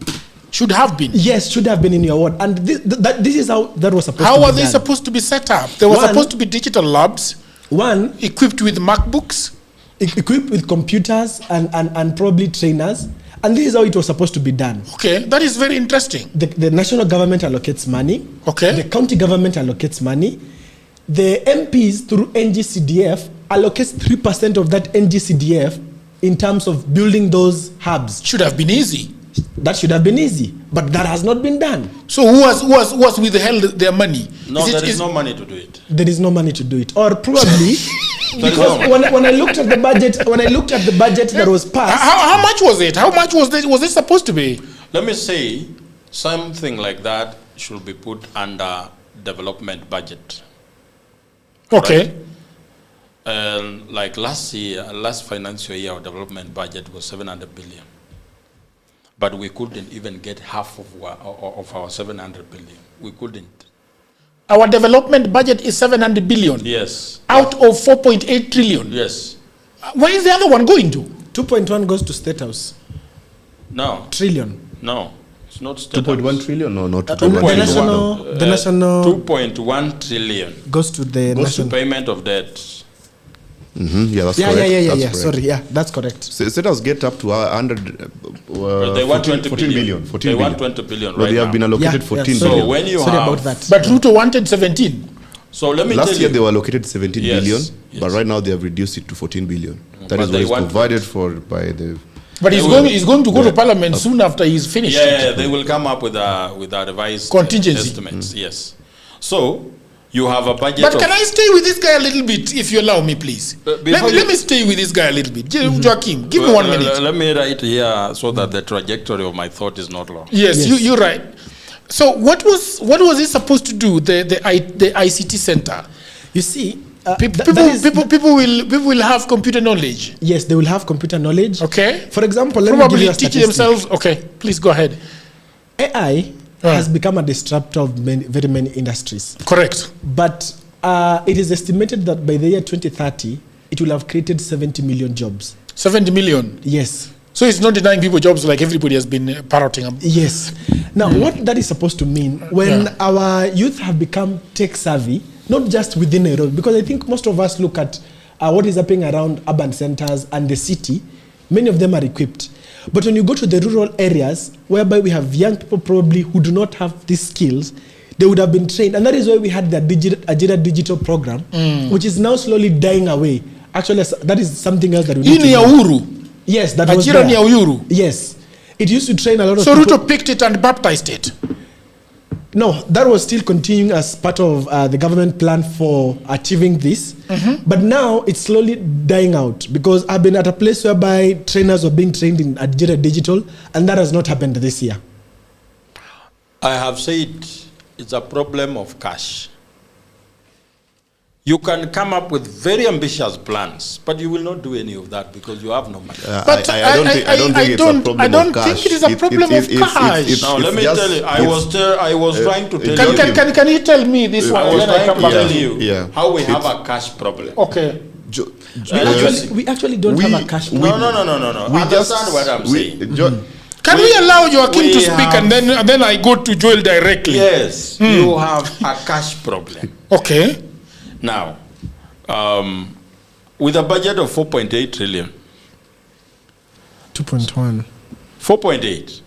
Should have been. Yes, should have been in your ward. And this is how that was supposed to be How done. are they supposed to be set up? There were supposed to be digital labs. One, equipped with MacBooks, equipped with computers and probably trainers. And this is how it was supposed to be done. Okay, that is very interesting. The national government allocates money. Okay. The county government allocates money. The MPs through NGCDF allocates 3% of that NGCDF in terms of building those hubs. Should have been easy. That should have been easy, but that has not been done. So who was withheld their money? No, there is no money to do it. There is no money to do it, or probably because when I looked at the budget, that was passed. How much was it? How much was it supposed to be? Let me say something like that should be put under development budget. Okay. Right? Like last financial year, our development budget was 700 billion. But we couldn't even get half of our 700 billion. We couldn't. Our development budget is 700 billion. Yes. Out of 4.8 trillion. Yes. Where is the other one going to? 2.1 goes to State House. No. Trillion. No. It's not State 2.1 trillion? No, not 2.1. The national 2.1 trillion goes to the national payment of debt. Yeah, that's correct. Yeah. Sorry, yeah, that's correct. So State House get up to 100. They want 20 billion. 14 they billion. want 20 billion No, right they have now. been allocated 14 billion. So when you sorry have about that. But Ruto wanted 17. So let me last tell year you, they were allocated 17 billion, Yes. but right now they have reduced it to 14 billion. That But is what they is want provided for by the. But he's going to go to Parliament soon after he's finished. Yeah, they will come up with a revised contingency estimates. Yes. So you have a budget. But can I stay with this guy a little bit, if you allow me, please? Let me stay with this guy a little bit. Joaquin, give me 1 minute. Let me write here so that the trajectory of my thought is not long. Yes. You're right. So what was it supposed to do? The ICT center. You see, people will have computer knowledge. Yes, they will have computer knowledge. Okay. For example, let probably me give you a teach themselves. Okay, please go ahead. AI has become a disruptor of very many industries. Correct. But it is estimated that by the year 2030, it will have created 70 million jobs. 70 million? Yes. So it's not denying people jobs like everybody has been parroting. Yes. Now, what that is supposed to mean, when our youth have become tech savvy, not just within Nairobi, because I think most of us look at what is happening around urban centers and the city, many of them are equipped. But when you go to the rural areas, whereby we have young people probably who do not have these skills, they would have been trained. And that is why we had the Ajira digital program, which is now slowly dying away. Actually, that is something else that we need to do. Yes, that was there. Yes. It used to train a lot of people. So Ruto picked it and baptized it? No, that was still continuing as part of the government plan for achieving this. But now it's slowly dying out, because I've been at a place whereby trainers were being trained in Ajira Digital, and that has not happened this year. I have said it's a problem of cash. You can come up with very ambitious plans, but you will not do any of that because you have no money. But I don't think it's a problem of cash. I don't think it is a problem of cash. Now, let me tell you, I was trying to tell you. Can you tell me this one? I was trying to tell you how we have a cash problem. Okay. We actually don't have a cash problem. No. We understand what I'm saying. Can we allow Joaquin to speak and then I go to Joel directly? Yes, you have a cash problem. Okay. Now, with a budget of 4.8 trillion. 2.1. 4.8.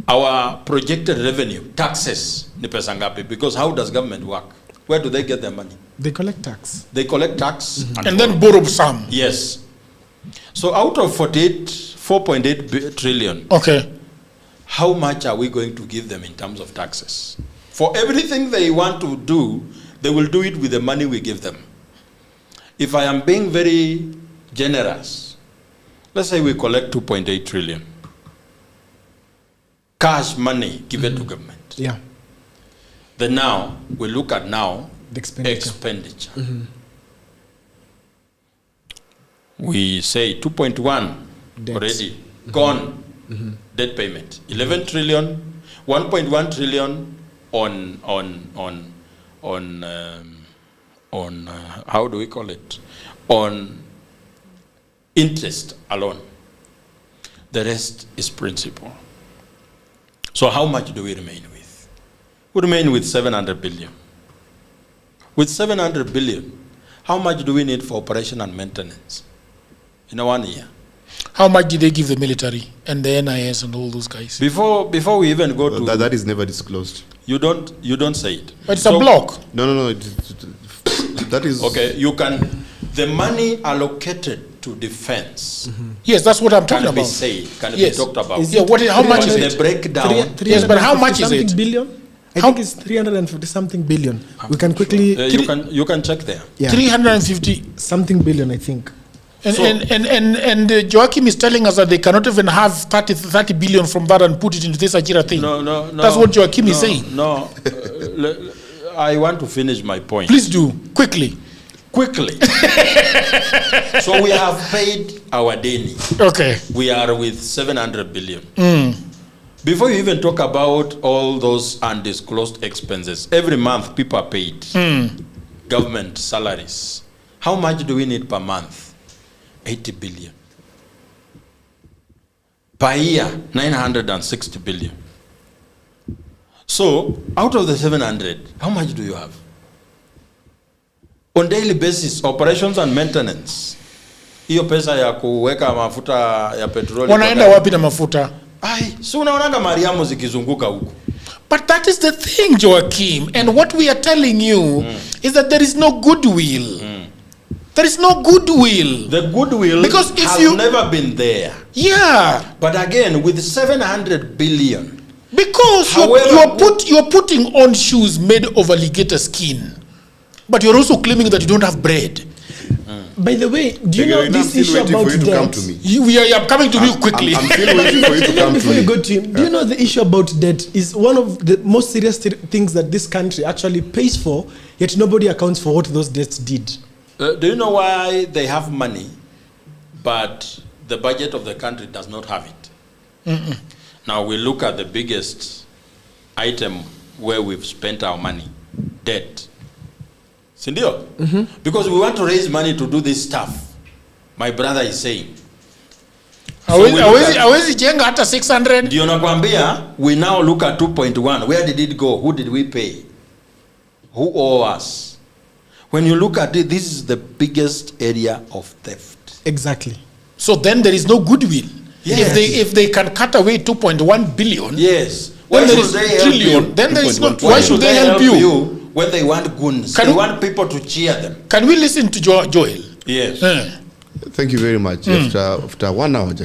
Our projected revenue, taxes, ni pesa ngapi? Because how does government work? Where do they get their money? They collect tax. They collect tax and then borrow some. Yes. So out of 4.8 trillion, okay, how much are we going to give them in terms of taxes? For everything they want to do, they will do it with the money we give them. If I am being very generous, Let's say we collect 2.8 trillion. Cash money given to government. Yeah. Then now, we look at now the expenditure. We say 2.1 already gone. Debt payment. 11 trillion, 1.1 trillion on how do we call it? On interest alone. The rest is principal. So how much do we remain with? We remain with 700 billion. With 700 billion, how much do we need for operation and maintenance in a 1 year? How much did they give the military and the NIS and all those guys? Before we even go to that is never disclosed. You don't say it. But it's a block. No. That is okay. You can the money allocated to defense. Yes, that's what I'm talking about. Can be talked about. How much is it? The breakdown. Yes, but how much is it? Billion? I think it's 350 something billion. We can quickly. You can check there. Yeah. 350 something billion, I think. And Joachim is telling us that they cannot even have 30 billion from that and put it into this Ajira thing. No. That's what Joachim is saying. No. I want to finish my point. Please do, quickly. So we have paid our daily. Okay. We are with 700 billion. Before you even talk about all those undisclosed expenses, every month people are paid. Government salaries. How much do we need per month? 80 billion. Per year, 960 billion. So, out of the 700, how much do you have? On daily basis, operations and maintenance. Hiyo pesa ya kuweka mafuta ya petroli. Wanaenda wapi na mafuta? So unaonaga Mariamu zikizunguka huko. But that is the thing, Joachim. And what we are telling you is that there is no goodwill. There is no goodwill. The goodwill because if has never been there. Yeah. But again, with 700 billion. Because you're putting on shoes made of alligator skin. But you're also claiming that you don't have bread. By the way, do you know this issue about debt? We are coming to you quickly. I'm still waiting for you to come to me. Before you go to him, do you know the issue about debt is one of the most serious things that this country actually pays for, yet nobody accounts for what those debts did. Do you know why they have money, but the budget of the country does not have it? Now we look at the biggest item where we've spent our money, debt. Sindio? Because we want to raise money to do this stuff. My brother is saying. Hawezi jenga hata 600. Ndio nakwambia, we now look at 2.1. Where did it go? Who did we pay? Who owe us? When you look at it, this is the biggest area of theft. Exactly. So then there is no goodwill. Yes. If they can cut away 2.1 billion. Yes. When there is trillion, then there is no. Why should they help you? When they want goons, they want people to cheer them. Can we listen to Joel? Yes. Thank you very much. After 1 hour, it's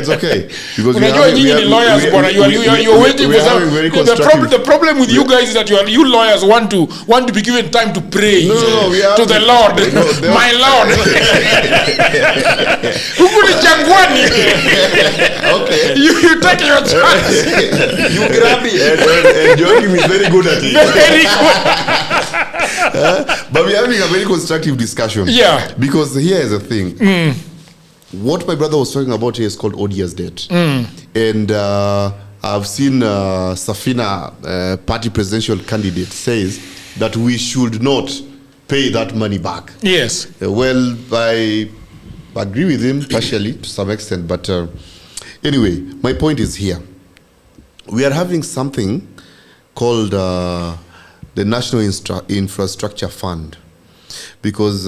okay because you're waiting for some. The problem with you guys is that you lawyers want to be given time to pray to the Lord. My Lord. Okay. You take your chance. You grab it. And Joachim is very good at it. Very good. But we're having a very constructive discussion. Yeah. Because here is the thing. What my brother was talking about here is called odious debt. And I've seen Safina, party presidential candidate, says that we should not pay that money back. Yes. Well, I agree with him partially to some extent. But anyway, my point is here. We are having something called the National Infrastructure Fund. Because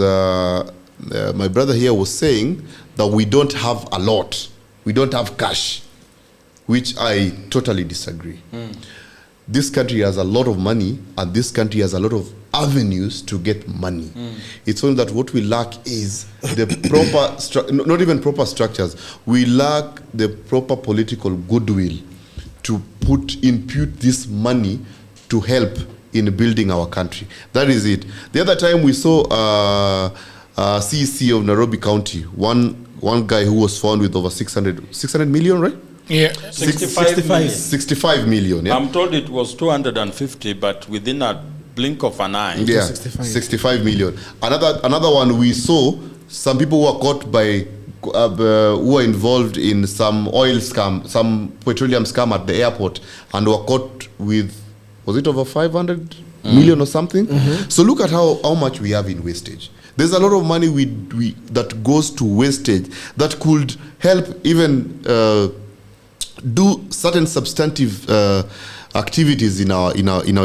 my brother here was saying that we don't have a lot. We don't have cash, which I totally disagree. This country has a lot of money, and this country has a lot of avenues to get money. It's only that what we lack is the proper, not even proper structures. We lack the proper political goodwill to impute this money to help in building our country. That is it. The other time we saw CEC of Nairobi County, one guy who was found with over 600 million, right? Yeah. 65 million, yeah. I'm told it was 250, but within a blink of an eye. Yeah, 65 million. Another one we saw, some people who are caught by, who are involved in some oil scam, some petroleum scam at the airport, and were caught with, was it over 500 million or something? So look at how much we have in wastage. There's a lot of money that goes to wastage that could help even do certain substantive activities in our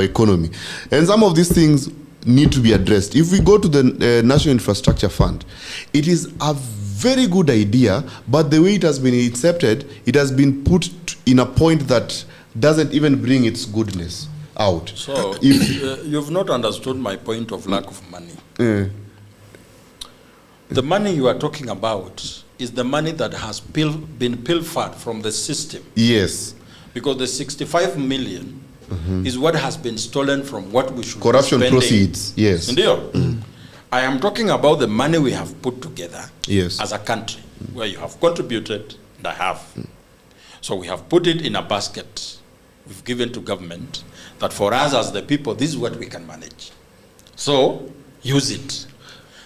economy, and some of these things need to be addressed. If we go to the National Infrastructure Fund, it is a very good idea, but the way it has been incepted, it has been put in a point that doesn't even bring its goodness out. So you've not understood my point of lack of money. The money you are talking about is the money that has been pilfered from the system. Yes. Because the 65 million is what has been stolen from what we should corruption be spending. Proceeds, yes. I am talking about the money we have put together yes. as a country, where you have contributed, and I have. So we have put it in a basket we've given to government, that for us as the people, this is what we can manage. So use it.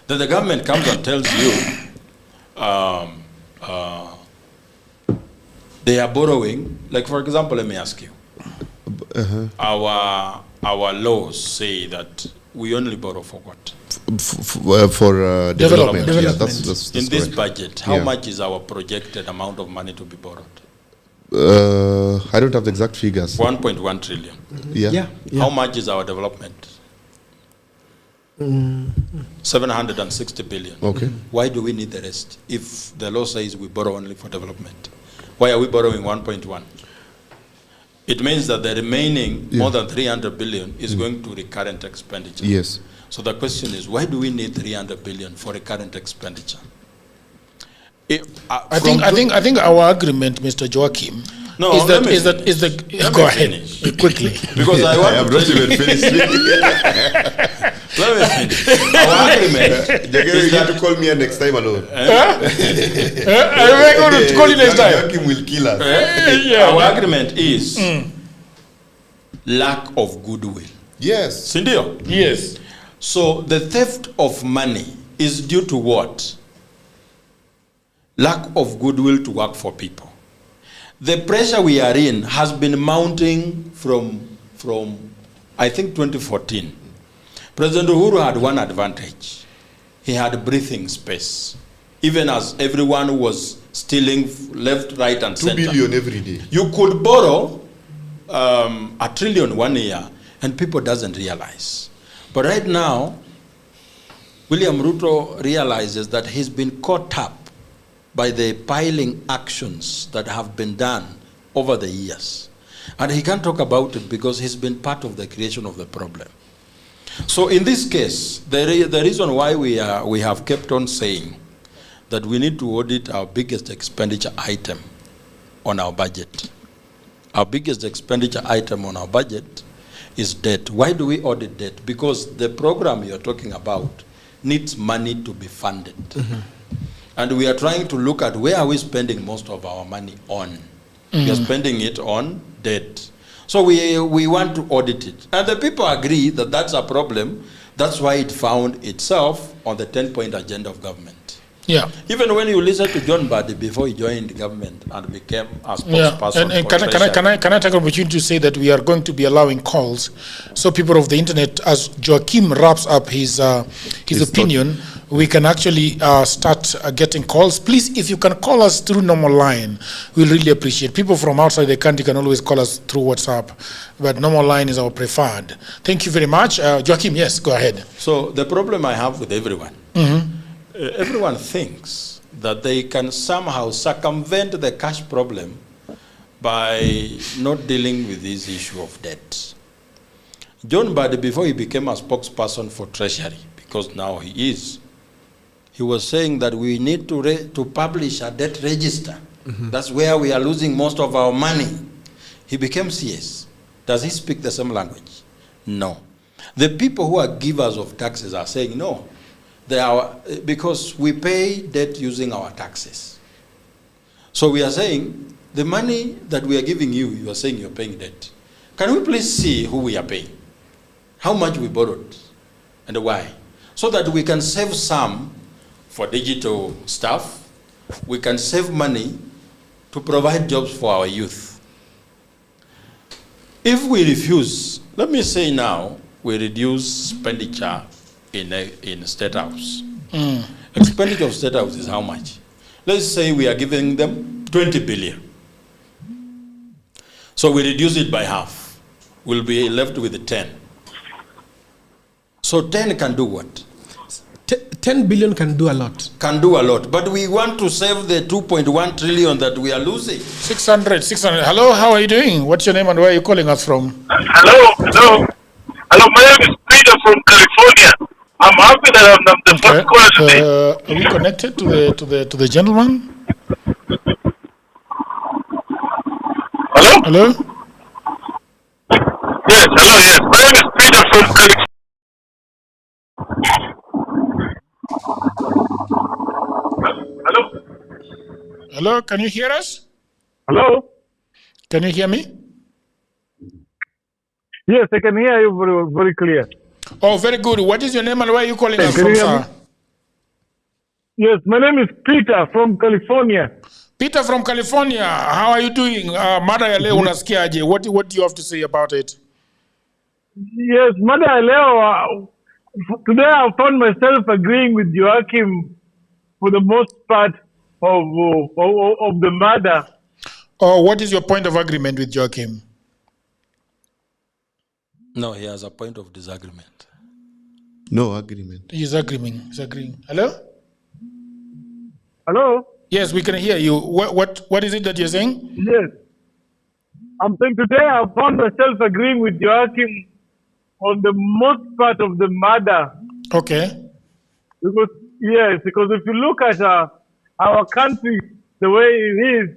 Then the government comes and tells you, they are borrowing. Like, for example, let me ask you. Our laws say that we only borrow for what? For development. Yeah, that's in this budget, how much is our projected amount of money to be borrowed? I don't have the exact figures. 1.1 trillion. Yeah. How much is our development? 760 billion. Okay. Why do we need the rest if the law says we borrow only for development? Why are we borrowing 1.1? It means that the remaining more than 300 billion is going to recurrent expenditure. Yes. So the question is, why do we need 300 billion for recurrent expenditure? I think our agreement, Mr. Joachim, is that go ahead quickly because I want to even finish. Let me finish. Our agreement is that to call me next time alone. I'm going to call you next time. Joachim will kill us. Our agreement is lack of goodwill. Yes. Sindio? Yes. So the theft of money is due to what? Lack of goodwill to work for people. The pressure we are in has been mounting from I think 2014. President Uhuru had one advantage. He had breathing space. Even as everyone was stealing left, right, and center. 2 billion every day. You could borrow $1 trillion 1 year, and people doesn't realize. But right now, William Ruto realizes that he's been caught up by the piling actions that have been done over the years. And he can't talk about it because he's been part of the creation of the problem. So in this case, the reason why we have kept on saying that we need to audit our biggest expenditure item on our budget. Our biggest expenditure item on our budget is debt. Why do we audit debt? Because the program you're talking about needs money to be funded. And we are trying to look at where are we spending most of our money on. We are spending it on debt. So we want to audit it. And the people agree that that's a problem. That's why it found itself on the 10-point agenda of government. Yeah. Even when you listen to John Buddy before he joined the government and became a spokesperson. And can I take an opportunity to say that we are going to be allowing calls, so people of the internet, as Joachim wraps up his opinion, we can actually start getting calls. Please, if you can call us through normal line, we'll really appreciate. People from outside the country can always call us through WhatsApp, but normal line is our preferred. Thank you very much. Joachim, yes, go ahead. So the problem I have with everyone, everyone thinks that they can somehow circumvent the cash problem by not dealing with this issue of debt. John Buddy, before he became a spokesperson for Treasury, because now he is, he was saying that we need to publish a debt register. That's where we are losing most of our money. He became CS. Does he speak the same language? No. The people who are givers of taxes are saying, no, because we pay debt using our taxes. So we are saying, the money that we are giving you, you are saying you're paying debt. Can we please see who we are paying? How much we borrowed and why? So that we can save some for digital stuff. We can save money to provide jobs for our youth. If we refuse, let me say now, we reduce expenditure in State House. Expenditure of State House is how much? Let's say we are giving them 20 billion. So we reduce it by half. We'll be left with 10. So 10 can do what? 10 billion can do a lot. Can do a lot. But we want to save the 2.1 trillion that we are losing. 600. Hello, how are you doing? What's your name and where are you calling us from? Hello, my name is Peter from California. I'm happy that I'm the first caller today. Are we connected to the gentleman? Hello? Yes, hello, yes. My name is Peter from California. Hello, can you hear us? Hello? Can you hear me? Yes, I can hear you very, very clear. Oh, very good. What is your name and where are you calling us Can from, you hear sir? me? Yes, my name is Peter from California. Peter from California, how are you doing? Mada ya leo unasikiaje? What do you have to say about it? Yes, Mada ya leo, today I found myself agreeing with Joachim for the most part of the matter. Oh, what is your point of agreement with Joachim? No, he has a point of disagreement. No agreement. He's agreeing. Hello? Hello? Yes, we can hear you. What is it that you're saying? Yes. I'm saying today I found myself agreeing with Joachim on the most part of the matter. Okay. Because if you look at our country, the way it is,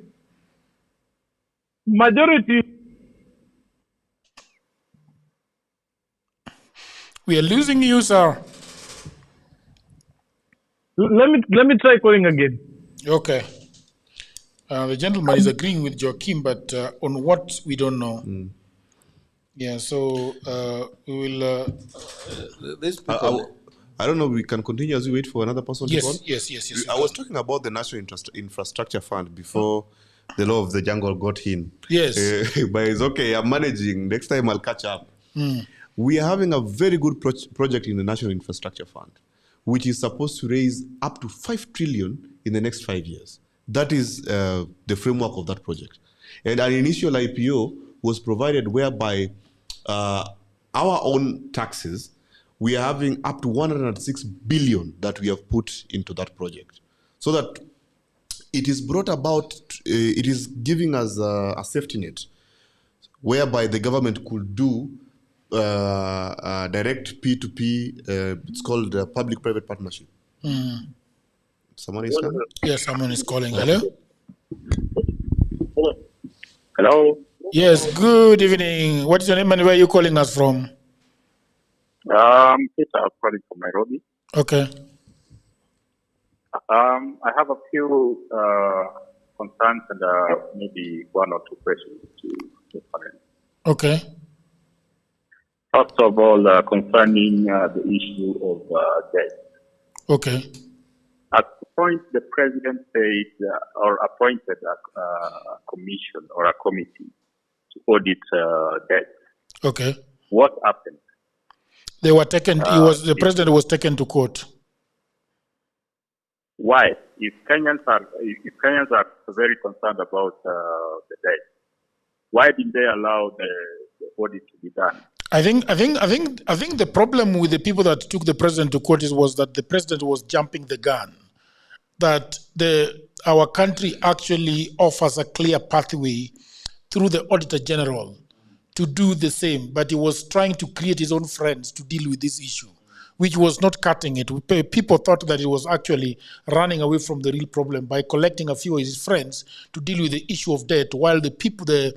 majority. We are losing you, sir. Let me try calling again. Okay. The gentleman is agreeing with Joachim, but on what we don't know. Yeah, so we will. I don't know. We can continue as we wait for another person to call. Yes. I was talking about the National Infrastructure Fund before the law of the jungle got in. Yes. But it's okay. I'm managing. Next time I'll catch up. We are having a very good project in the National Infrastructure Fund, which is supposed to raise up to 5 trillion in the next 5 years. That is the framework of that project. And an initial IPO was provided whereby our own taxes, we are having up to 106 billion that we have put into that project. So that it is brought about, it is giving us a safety net whereby the government could do direct P2P, it's called public-private partnership. Someone is coming? Yes, someone is calling. Hello? Hello? Yes, good evening. What is your name and where are you calling us from? Peter, I'm calling from Nairobi. Okay. I have a few concerns and maybe one or two questions to the panel. Okay. First of all, concerning the issue of debt. Okay. At the point the president said or appointed a commission or a committee to audit debt. Okay. What happened? They were taken. The president was taken to court. Why? If Kenyans are very concerned about the debt, why didn't they allow the audit to be done? I think the problem with the people that took the president to court was that the president was jumping the gun. That our country actually offers a clear pathway through the Auditor General to do the same, but he was trying to create his own friends to deal with this issue, which was not cutting it. People thought that it was actually running away from the real problem by collecting a few of his friends to deal with the issue of debt, while the people, the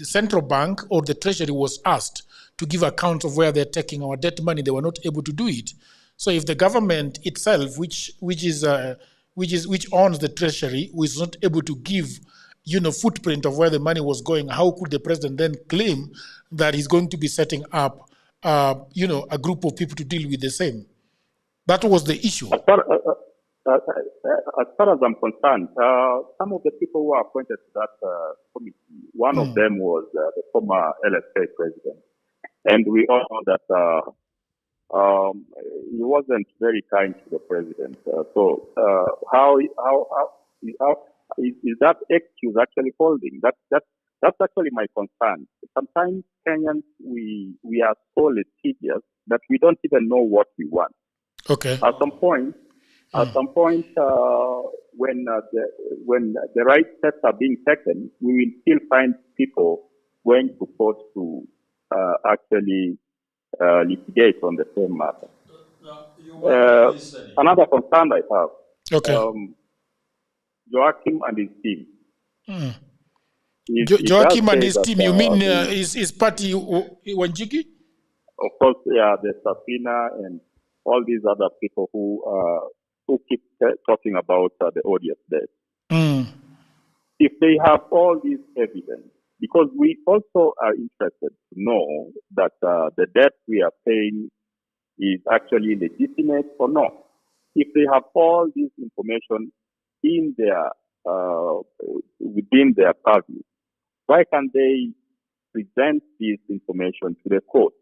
central bank or the treasury was asked to give accounts of where they're taking our debt money. They were not able to do it. So if the government itself, which owns the treasury, was not able to give, footprint of where the money was going, how could the president then claim that he's going to be setting up, a group of people to deal with the same? That was the issue. As far as I'm concerned, some of the people who are appointed to that committee, one of them was the former LSK president. And we all know that he wasn't very kind to the president. So how is that excuse actually holding? That's actually my concern. Sometimes Kenyans, we are so litigious that we don't even know what we want. Okay. At some point, when the right steps are being taken, we will still find people going to court to actually litigate on the same matter. Another concern I have. Okay. Joachim and his team. Joachim and his team. You mean his party Wanjigi? Of course, yeah. There's Safina and all these other people who keep talking about the odious death. If they have all this evidence, because we also are interested to know that the debt we are paying is actually legitimate or not. If they have all this information in their within their purview, why can't they present this information to the court?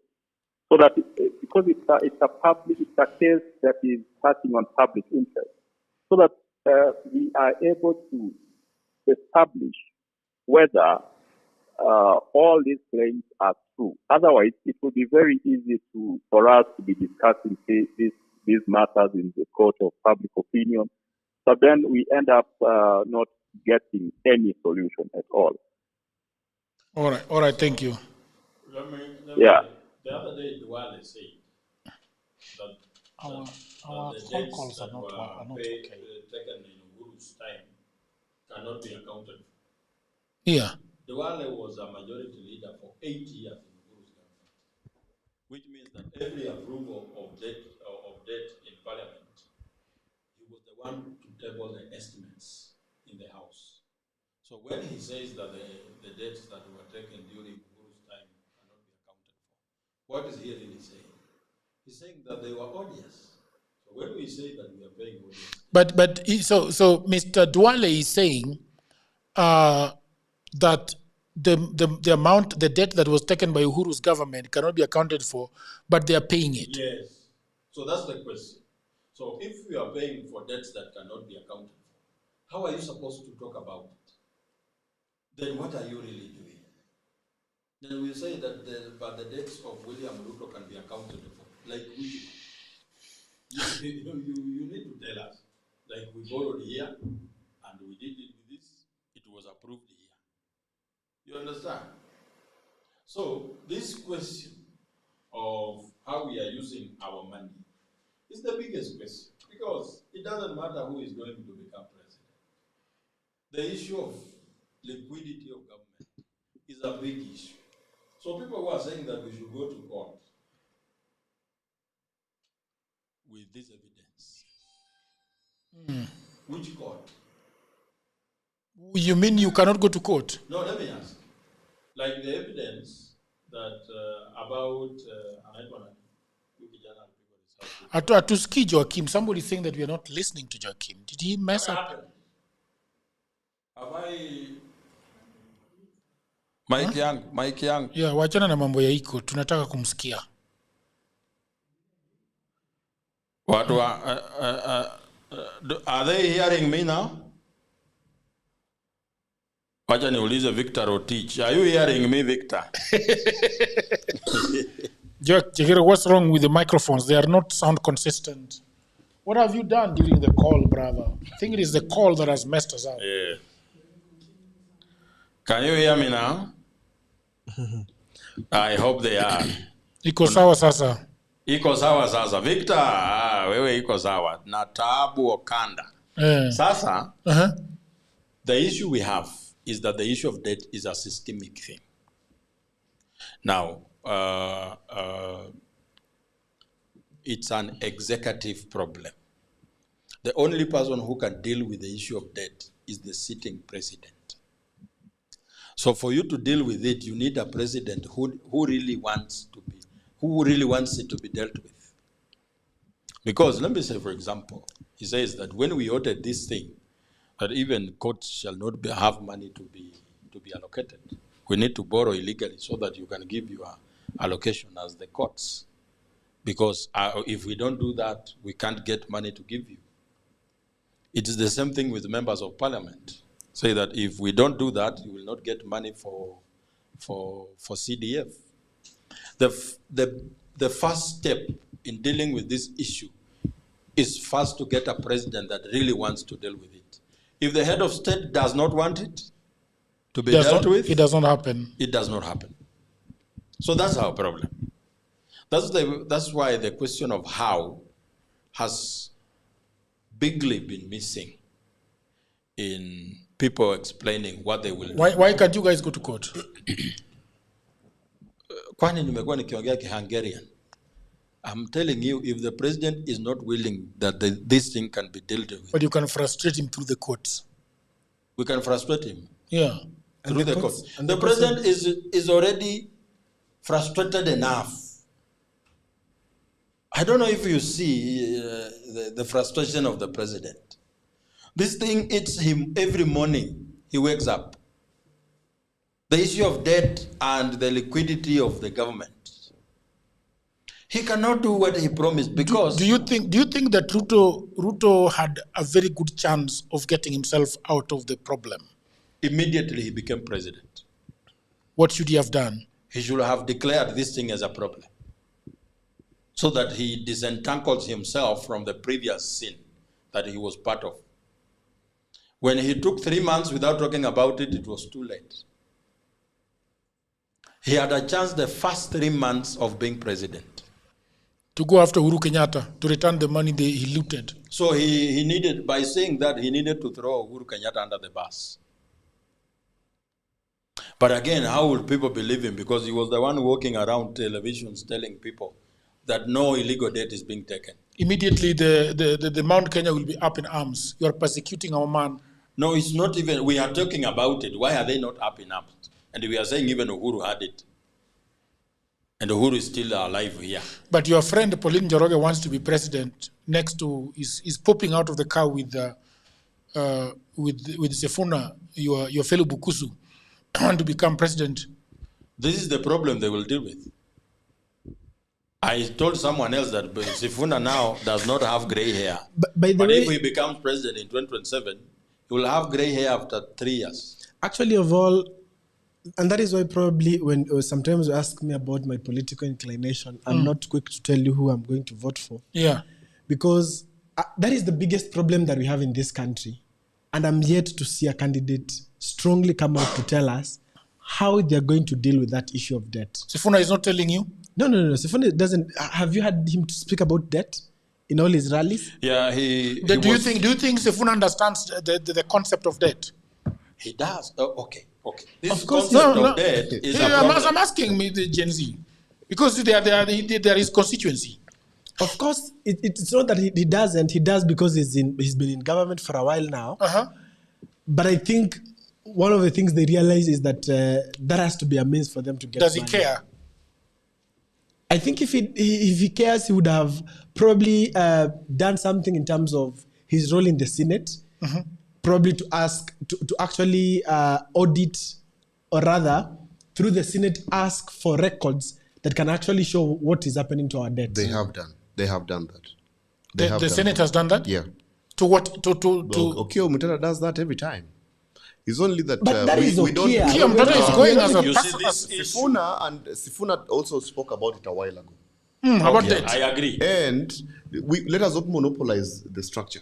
So that because it's a case that is touching on public interest, so that we are able to establish whether all these claims are true. Otherwise, it will be very easy for us to be discussing these matters in the court of public opinion. So then we end up not getting any solution at all. All right. Thank you. Yeah. The other day, Duale said that our the phone debts calls that are not were okay. taken in Uhuru's time cannot be accounted for. Yeah. Duale was a majority leader for 8 years in Uhuru's government, which means that every approval of debt in parliament, he was the one to table the estimates in the house. So when he says that the debts that were taken during Uhuru's time cannot be accounted for, what is he really saying? He's saying that they were odious. So when we say that we are paying odious, so Mr. Duale is saying that the amount, the debt that was taken by Uhuru's government cannot be accounted for, but they are paying it. yes. So that's the question. So if we are paying for debts that cannot be accounted for, how are you supposed to talk about it? Then what are you really doing? Then we say that the debts of William Ruto can be accounted for. Like which? You need to tell us. Like we borrowed here and we did it with this, it was approved here. You understand? So this question of how we are using our money is the biggest question, because it doesn't matter who is going to become president. The issue of liquidity of government is a big issue. So people who are saying that we should go to court with this evidence. Which court? You mean you cannot go to court? No, let me ask. Like the evidence that about Atuski Joachim, somebody saying that we are not listening to Joachim. Did he mess up? Have I... Mike Young. Yeah, wachana na mambo ya iko. Tunataka kumsikia. What are they hearing me now? Wacha niulize Victor Rotich. Are you hearing me, Victor? Jekiro, what's wrong with the microphones? They are not sound consistent. What have you done during the call, brother? I think it is the call that has messed us up. Yeah. Can you hear me now? I hope they are. Iko sawa sasa. Iko sawa sasa. Victor, wewe iko sawa. Na Taabu Okanda. Sasa, the issue we have is that the issue of debt is a systemic thing. Now, it's an executive problem. The only person who can deal with the issue of debt is the sitting president. So for you to deal with it, you need a president who really wants it to be dealt with. Because let me say, for example, he says that when we ordered this thing, that even courts shall not have money to be allocated. We need to borrow illegally so that you can give your allocation as the courts. Because if we don't do that, we can't get money to give you. It is the same thing with members of parliament. Say that if we don't do that, you will not get money for CDF. The first step in dealing with this issue is first to get a president that really wants to deal with it. If the head of state does not want it to be dealt with, it does not happen. It does not happen. So that's our problem. That's why the question of how has bigly been missing in people explaining what they will do. Why can't you guys go to court? Kwani nimekuwa nikiongea Hungarian. I'm telling you, if the president is not willing that this thing can be dealt with. But you can frustrate him through the courts. We can frustrate him. Yeah. Through the courts. The president is already frustrated enough. I don't know if you see the frustration of the president. This thing eats him every morning. He wakes up. The issue of debt and the liquidity of the government. He cannot do what he promised because. Do you think that Ruto had a very good chance of getting himself out of the problem? Immediately he became president. What should he have done? He should have declared this thing as a problem, so that he disentangles himself from the previous sin that he was part of. When he took 3 months without talking about it, it was too late. He had a chance the first 3 months of being president. To go after Uhuru Kenyatta, to return the money he looted. So he needed, by saying that, he needed to throw Uhuru Kenyatta under the bus. But again, how would people believe him? Because he was the one walking around televisions telling people that no illegal debt is being taken. Immediately, the Mount Kenya will be up in arms. You are persecuting our man. No, it's not even, we are talking about it. Why are they not up in arms? And we are saying even Uhuru had it. And Uhuru is still alive here. But your friend Pauline Njoroge wants to be president. Next to is popping out of the car with Sifuna, your fellow Bukusu, want to become president. This is the problem they will deal with. I told someone else that Sifuna now does not have gray hair. But if he becomes president in 2027, he will have gray hair after 3 years. Actually, of all, and that is why probably when sometimes you ask me about my political inclination, I'm not quick to tell you who I'm going to vote for. Yeah. Because that is the biggest problem that we have in this country. And I'm yet to see a candidate strongly come out to tell us how they're going to deal with that issue of debt. Sifuna is not telling you? No. Sifuna doesn't. Have you had him to speak about debt in all his rallies? Yeah, do you think Sifuna understands the concept of debt? He does. Okay. This of course, concept of debt is a problem. I'm asking me the Gen Z because there is constituency. Of course, it's not that he doesn't. He does because he's been in government for a while now. But I think one of the things they realize is that that has to be a means for them to get. Does money. He care? I think if he cares, he would have probably done something in terms of his role in the Senate. Probably to ask to actually audit, or rather through the Senate ask for records that can actually show what is happening to our debt. They have done that. The Senate has done that? Yeah. To what? To Okiya Omutata does that every time. It's only that, but that is we don't. Okiya Omutata is going as a Sifuna also spoke about it a while ago. How about that? I agree. And let us not monopolize the structure.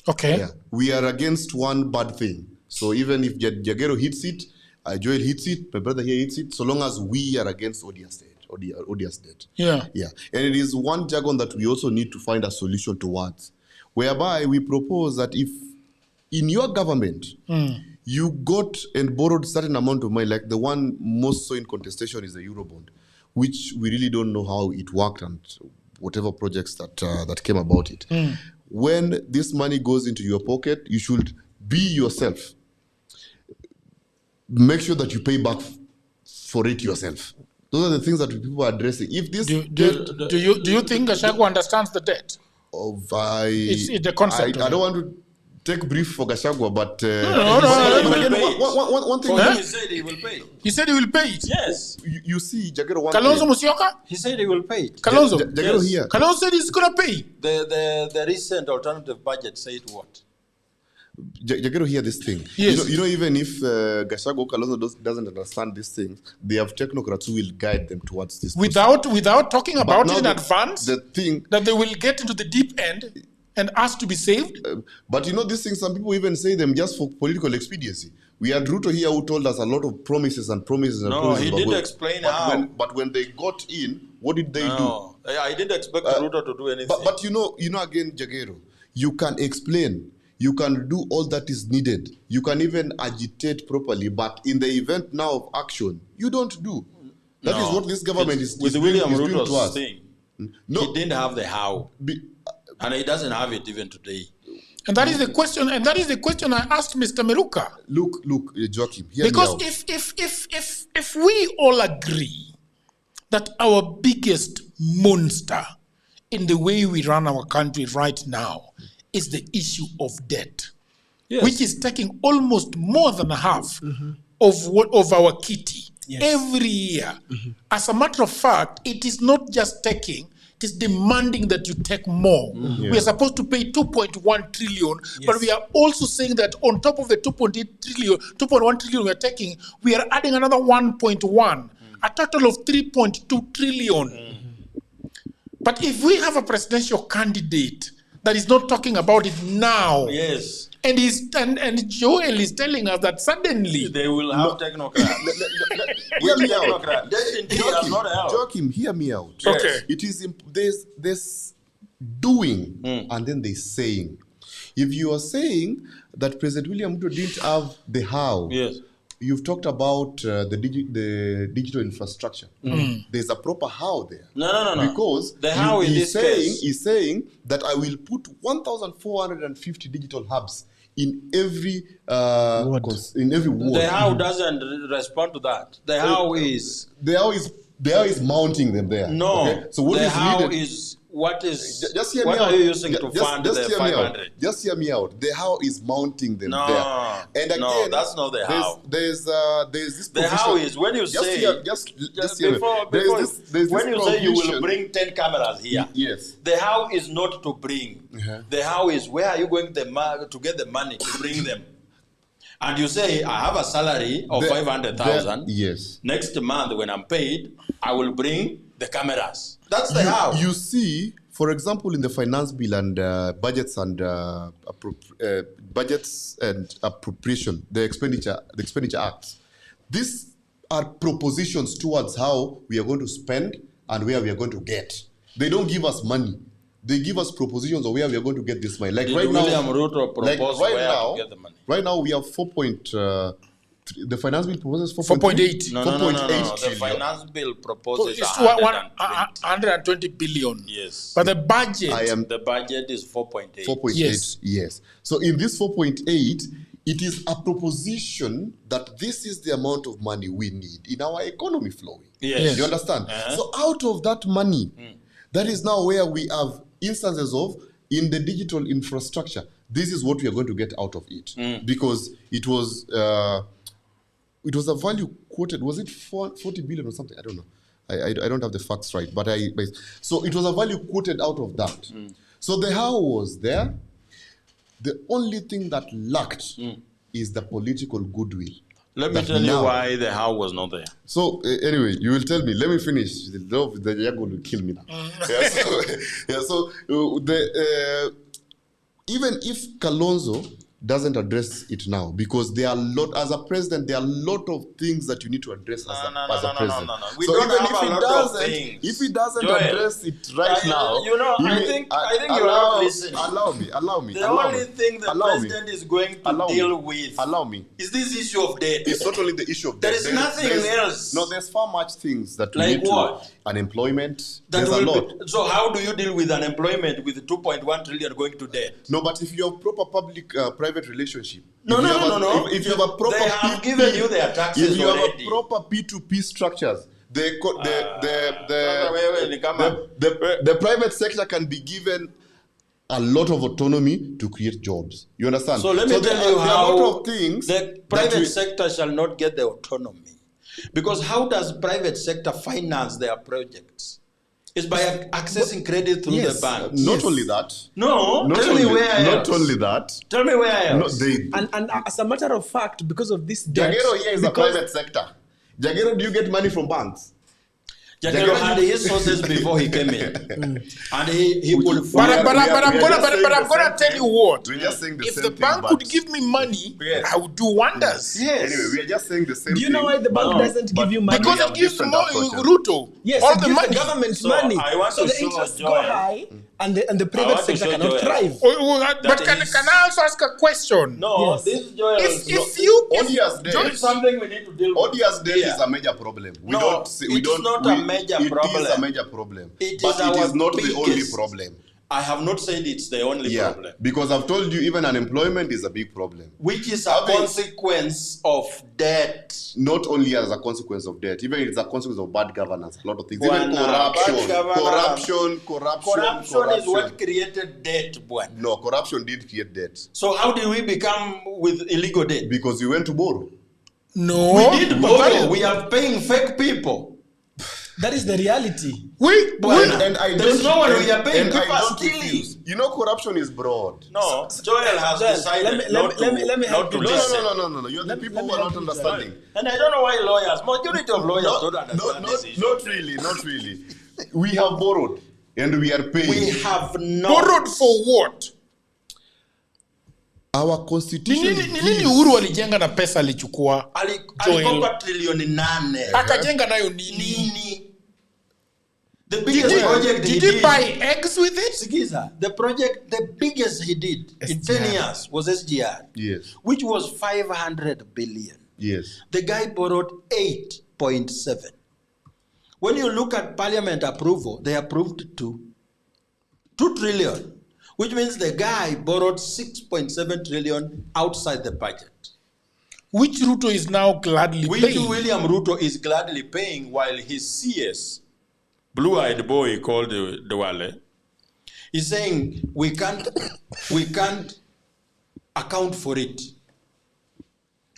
Okay. Yeah. We are against one bad thing. So even if Jagero hits it, Joel hits it, my brother here hits it, so long as we are against odious debt. Yeah. And it is one jargon that we also need to find a solution towards, whereby we propose that if in your government you got and borrowed certain amount of money, like the one most so in contestation is the Eurobond, which we really don't know how it worked and whatever projects that came about it. When this money goes into your pocket, you should be yourself. Make sure that you pay back for it yourself. Those are the things that people are addressing. If this do you think Gachagua understands the debt? It's the concept. I don't want to take brief for Gachagua, but one thing. He said he will pay. He said he will pay it. Yes. You see, Jagero one Kalonzo thing. Musyoka? He said he will pay it. Kalonzo? Jagero here. Kalonzo said he's going to pay. The recent alternative budget said what? Jagero hear this thing. Yes. You know, even if Gachagua or Kalonzo doesn't understand these things, they have technocrats who will guide them towards this. Without talking about it in advance, the thing that they will get into the deep end and ask to be saved. But you know, these things, some people even say them just for political expediency. We had Ruto here who told us a lot of promises and promises and promises. No, he didn't explain how. But when they got in, what did they do? I didn't expect Ruto to do anything. But you know again, Jagero, you can explain. You can do all that is needed. You can even agitate properly. But in the event now of action, you don't do. That is what this government is with doing, William is doing to Ruto's us. thing. No. He didn't have the how. And he doesn't have it even today. And that is the question. And that is the question I asked Mr. Meluka. Look, Joachim. Hear because me out. if we all agree that our biggest monster in the way we run our country right now is the issue of debt, which is taking almost more than half of our kitty every year. As a matter of fact, it is not just taking. It is demanding that you take more. We are supposed to pay 2.1 trillion, but we are also saying that on top of the 2.1 trillion we are taking, we are adding another 1.1, a total of 3.2 trillion. But if we have a presidential candidate that is not talking about it now, and Joel is telling us that suddenly they will have technocrats. Hear me out. Joachim, hear me out. Okay. It is there's doing and then there's saying. If you are saying that President William Ruto didn't have the how, you've talked about the digital infrastructure. There's a proper how there. No. Because the how he's saying that I will put 1,450 digital hubs in every ward. The how doesn't respond to that. The how is mounting them there. No. Okay? So what the is how needed? is what is just hear what me are out. you using to fund the 500? Just hear me out. The how is mounting them there. And again, no, that's not the how. There's this. The how is when you say when you say you will bring 10 cameras here. Yes. The how is not to bring. The how is where are you going to get the money to bring them? And you say I have a salary of 500,000. Yes. Next month when I'm paid, I will bring the cameras. That's the how. You see, for example, in the finance bill and budgets and appropriation, the expenditure acts. These are propositions towards how we are going to spend and where we are going to get. They don't give us money. They give us propositions of where we are going to get this money. Like right now, William Ruto propose where to get the money? Right now, we have the finance bill proposes 4.8. No. The finance bill proposes 120 billion. Yes. But the budget... the budget is 4.8. 4.8, yes. So in this 4.8, it is a proposition that this is the amount of money we need in our economy flowing. Yes. You understand? So out of that money, that is now where we have instances of, in the digital infrastructure, this is what we are going to get out of it. Because it was a value quoted, was it 40 billion or something? I don't know. I don't have the facts right, but so it was a value quoted out of that. So the how was there. The only thing that lacked is the political goodwill. Let me tell you why the how was not there. So anyway, you will tell me. Let me finish. The Yago will kill me now. So even if Kalonzo doesn't address it now, because there are as a president, there are a lot of things that you need to address as a president. We so don't even have if a he lot of doesn't, things. if he doesn't Joel, address it right now, I think you're not listening. Allow me. The only thing the president is going to deal with is this issue of debt. It's not only the issue of debt. debt. There is nothing else. No, there's far much things that we like need what? to. Unemployment. That there's a lot. So how do you deal with unemployment with 2.1 trillion going to debt? No, but if you have proper public-private relationship. No. If you have a proper, they have given you their taxes if you already. have a proper P2P structures, the private sector can be given a lot of autonomy to create jobs. You understand? So let me tell you how there are a lot of things the private sector shall not get the autonomy. Because how does private sector finance their projects? It's by accessing credit through the banks. Not only that. No, tell me where else. Not only that. Tell me where else. And as a matter of fact, because of this debt... Jagero here is a private sector. Jagero, do you get money from banks? Jagero had his sources before he came in. And he would... But I'm gonna tell you what. We're just saying the if same the thing, bank could give me money, I would do wonders. Yes. Anyway, we are just saying the same thing. Do you know why the bank doesn't give you money? Because it gives Ruto yes, all it the gives money. the government money. So the interests go high and the private sector cannot thrive. But can I also ask a question? No, yes. This Joel... Odious debt is something we need to deal with. Odious debt is a major problem. It is not a major problem. It is a major problem. But it is not the only problem. I have not said it's the only problem. Because I've told you even unemployment is a big problem. Which is a consequence of debt. Not only as a consequence of debt, even it's a consequence of bad governance. A lot of things. Even corruption. Corruption is what created debt. No, corruption did create debt. So how did we become with illegal debt? Because we went to borrow. No. We did borrow. We are paying fake people. That is the reality. There's no one we are paying. People are stealing. You know, corruption is broad. No, Joel has decided not to listen. No. You're the people who are not understanding. And I don't know why majority of lawyers don't understand this issue. Not really. We have borrowed and we are paying. We have not. Borrowed for what? Our constitution. Nini Uhuru alijenga na pesa alichukua? Alikopa trilioni 8. Akajenga nayo nini? The biggest project did he buy eggs with it? Sikiza, the biggest he did in 10 years was SGR. Yes. Which was 500 billion. Yes. The guy borrowed 8.7. When you look at parliament approval, they approved 2 trillion, which means the guy borrowed 6.7 trillion outside the budget. Which Ruto is now gladly paying. Which William Ruto is gladly paying while his CS, blue-eyed boy called Dewale, is saying we can't account for it.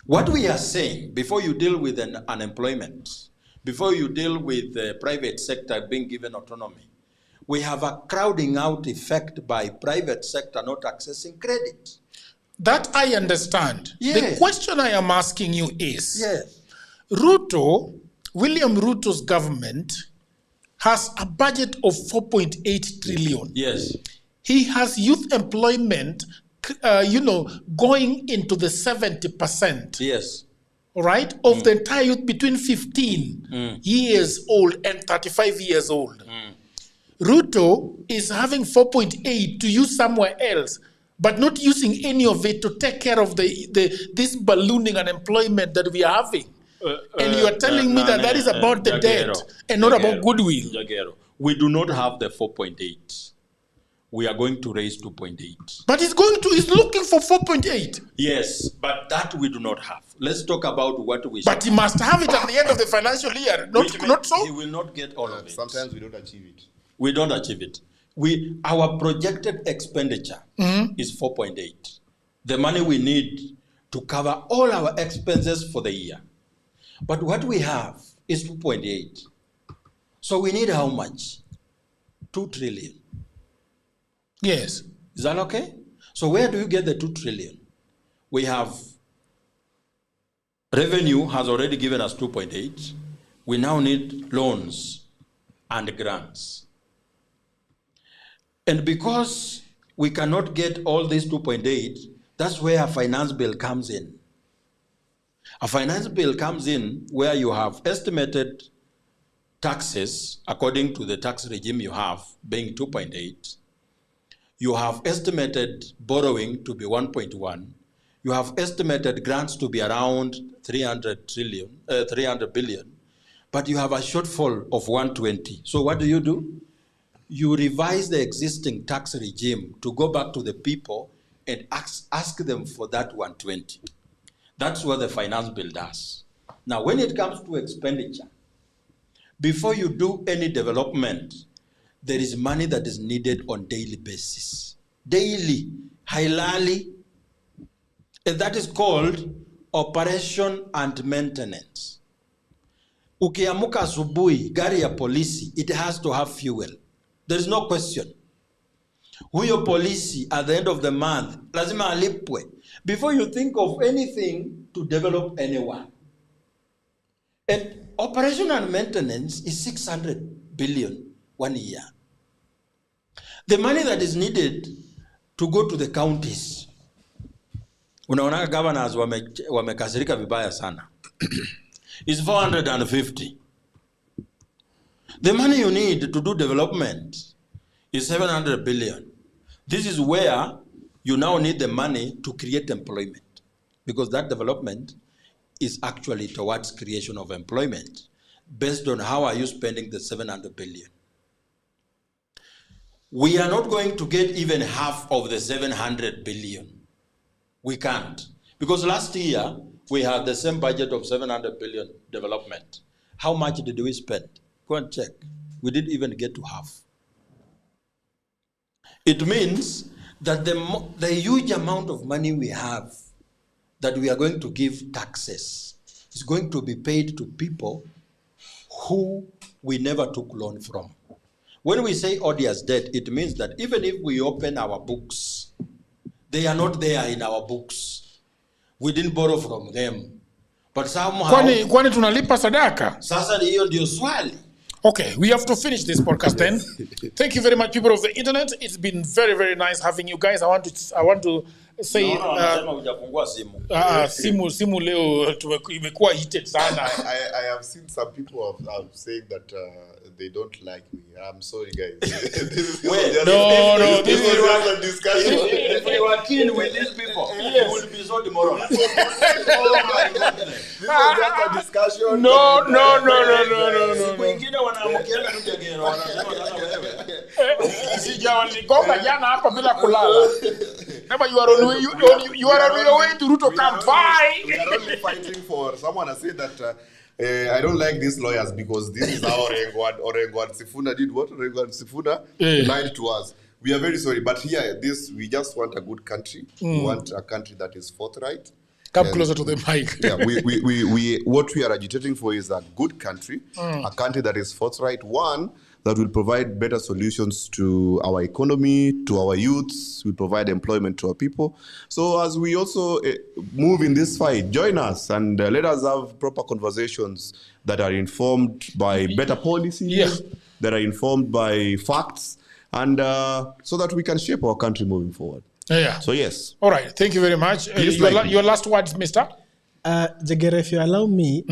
What we are saying, before you deal with an unemployment, before you deal with the private sector being given autonomy, we have a crowding out effect by private sector not accessing credit. That I understand. Yes. The question I am asking you is, yes. William Ruto's government has a budget of 4.8 trillion. Yes. He has youth employment, going into the 70%. Yes. Right? Of the entire youth between 15 years old and 35 years old. Ruto is having 4.8 to use somewhere else, but not using any of it to take care of this ballooning unemployment that we are having. And you are telling me that is about the debt and not about goodwill. Jagero, we do not have the 4.8. We are going to raise 2.8. But he's looking for 4.8. Yes, but that we do not have. Let's talk about what we. But he must have it at the end of the financial year. Not so. He will not get all of it. Sometimes we don't achieve it. We don't achieve it. Our projected expenditure is 4.8. The money we need to cover all our expenses for the year. But what we have is 2.8. So we need how much? 2 trillion. Yes. Is that okay? So where do you get the 2 trillion? We have revenue has already given us 2.8. We now need loans and grants. And because we cannot get all these 2.8, That's where a finance bill comes in. A finance bill comes in where you have estimated taxes according to the tax regime you have, being 2.8. You have estimated borrowing to be 1.1. You have estimated grants to be around 300 billion, but you have a shortfall of 120. So what do? You revise the existing tax regime to go back to the people and ask them for that 120. That's what the finance bill does. Now, when it comes to expenditure, before you do any development, there is money that is needed on daily basis. Daily, halali, and that is called operation and maintenance. Ukiamuka asubuhi, gari ya polisi, it has to have fuel. There is no question. Huyo polisi at the end of the month, lazima alipwe. Before you think of anything to develop anyone. And operation and maintenance is 600 billion 1 year. The money that is needed to go to the counties. Unaona governors wamekasirika vibaya sana. Is 450. The money you need to do development is 700 billion. This is where you now need the money to create employment, because that development is actually towards creation of employment based on how are you spending the 700 billion. We are not going to get even half of the 700 billion. We can't. Because last year, we had the same budget of 700 billion development. How much did we spend? Go and check. We didn't even get to half. It means that the huge amount of money we have that we are going to give taxes is going to be paid to people who we never took loan from. When we say odious debt, it means that even if we open our books, they are not there in our books. We didn't borrow from them. But somehow... Kwani tunalipa sadaka? Sasa hiyo ndio swali. Okay, we have to finish this podcast then. Thank you very much, people of the internet. It's been very, very nice having you guys. I want to say simu leo imekuwa heated sana. I have seen some people have saying that they don't like me. I'm sorry, guys. This is just a discussion. If we were keen with these people, you will be so demoralized. Oh my goodness. This was just a discussion. No. Wengine wanaamkiana tu jageno wanasema sasa wewe. Sijawaligonga jana hapa bila kulala. Never you are on your way to Ruto camp. Bye. We are only fighting for someone has said that I don't like these lawyers because this is how Orengo and Sifuna did what Orengo and Sifuna lied to us. We are very sorry, but here we just want a good country. We want a country that is forthright. Come closer to the mic. Yeah, we what we are agitating for is a good country, a country that is forthright, one that will provide better solutions to our economy, to our youths, will provide employment to our people. So as we also move in this fight, join us and let us have proper conversations that are informed by better policies, that are informed by facts, and so that we can shape our country moving forward. Yeah. So yes. All right. Thank you very much. Your last words, Mister. Jagere, if you allow me,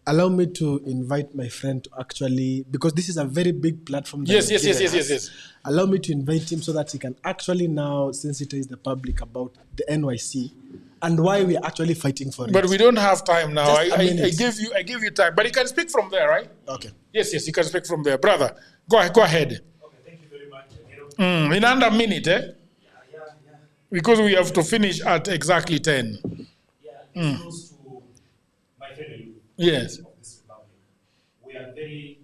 allow me to invite my friend to actually, because this is a very big platform. Yes. Allow me to invite him so that he can actually now sensitize the public about the NYC and why we are actually fighting for it. But we don't have time now. I give you time. But you can speak from there, right? Okay. Yes, you can speak from there. Brother, go ahead. In under a minute, eh? Yeah. Because we have to finish at exactly 10. Yeah, it's close to my fellow youth yes. of this republic. We are very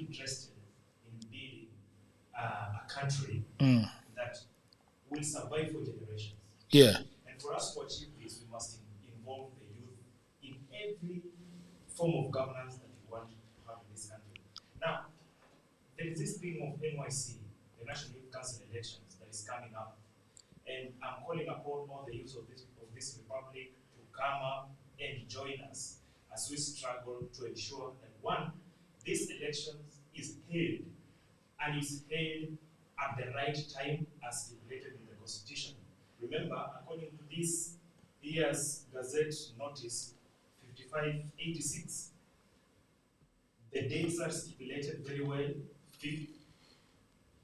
interested in building a country that will survive for generations. Yeah. And for us to achieve this, we must involve the youth in every form of governance that we want to have in this country. Now, there is this thing of NYC, the National Youth Council elections, that is coming up. And I'm calling upon all the youth of this republic to come up and join us as we struggle to ensure that, one, this elections is held and is held at the right time as stipulated in the Constitution. Remember, according to this year's Gazette Notice 5586, the dates are stipulated very well: 5th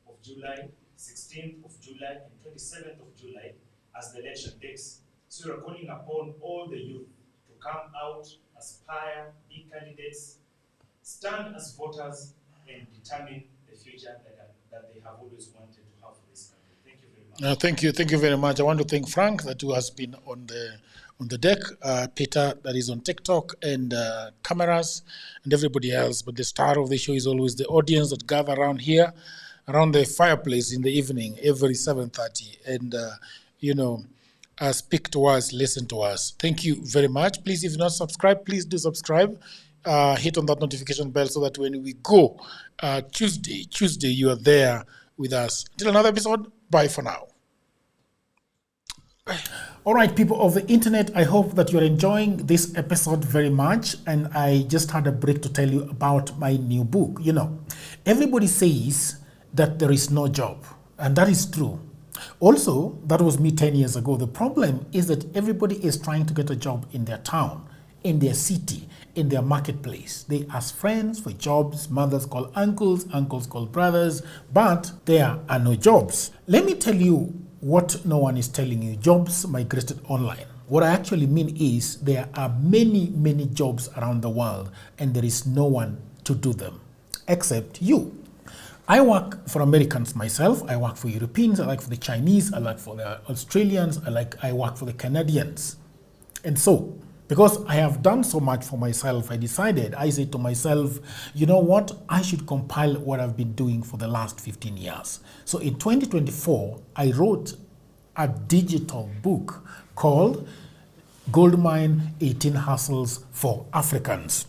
of July, 16th of July, and 27th of July as the election dates. So we are calling upon all the youth to come out, aspire, be candidates, stand as voters, and determine the future that they have always wanted to have for this country. Thank you very much. Thank you very much. I want to thank Frank, that who has been on the deck, Peter, that is on TikTok, and cameras, and everybody else. But the star of the show is always the audience that gather around here, around the fireplace in the evening, every 7:30, and speak to us, listen to us. Thank you very much. Please, if you're not subscribed, please do subscribe. Hit on that notification bell so that when we go Tuesday, you are there with us. Until another episode, bye for now. All right, people of the internet, I hope that you're enjoying this episode very much. And I just had a break to tell you about my new book. Everybody says that there is no job, and that is true. Also, that was me 10 years ago. The problem is that everybody is trying to get a job in their town, in their city, in their marketplace. They ask friends for jobs, mothers call uncles, uncles call brothers, but there are no jobs. Let me tell you what no one is telling you. Jobs migrated online. What I actually mean is there are many, many jobs around the world, and there is no one to do them except you. I work for Americans myself. I work for Europeans. I work for the Chinese. I work for the Australians. I work for the Canadians. And so, because I have done so much for myself, I said to myself, you know what? I should compile what I've been doing for the last 15 years. So in 2024, I wrote a digital book called Goldmine 18 Hustles for Africans.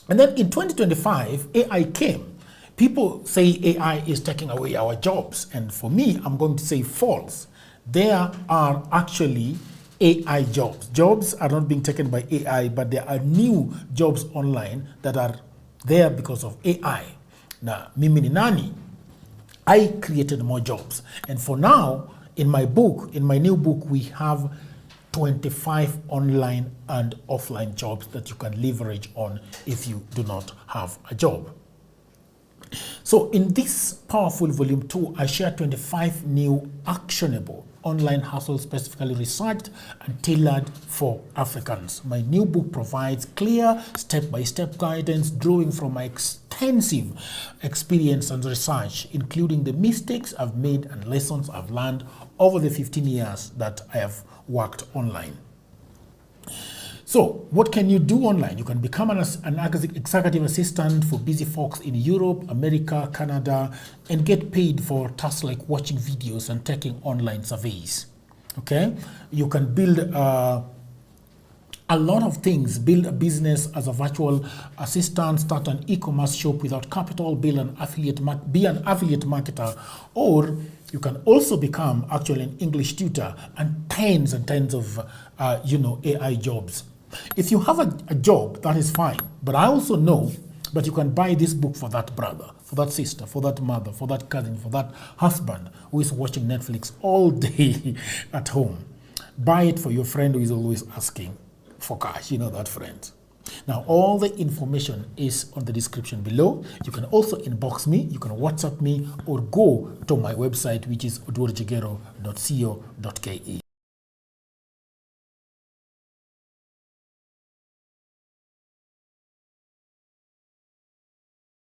And then in 2025, AI came. People say AI is taking away our jobs. And for me, I'm going to say false. There are actually AI jobs. Jobs are not being taken by AI, but there are new jobs online that are there because of AI. Now, mimi ni nani? I created more jobs. And for now, in my new book, we have 25 online and offline jobs that you can leverage on if you do not have a job. So in this powerful volume 2, I share 25 new actionable online hustles specifically researched and tailored for Africans. My new book provides clear step-by-step guidance drawing from my extensive experience and research, including the mistakes I've made and lessons I've learned over the 15 years that I have worked online. So what can you do online? You can become an executive assistant for busy folks in Europe, America, Canada, and get paid for tasks like watching videos and taking online surveys. Okay? You can build a lot of things. Build a business as a virtual assistant, start an e-commerce shop without capital, be an affiliate marketer, or you can also become actually an English tutor, and tens of AI jobs. If you have a job, that is fine. But I also know that you can buy this book for that brother, for that sister, for that mother, for that cousin, for that husband who is watching Netflix all day at home. Buy it for your friend who is always asking for cash. You know that friend. Now, all the information is on the description below. You can also inbox me, you can WhatsApp me, or go to my website, which is odworjigero.co.ke.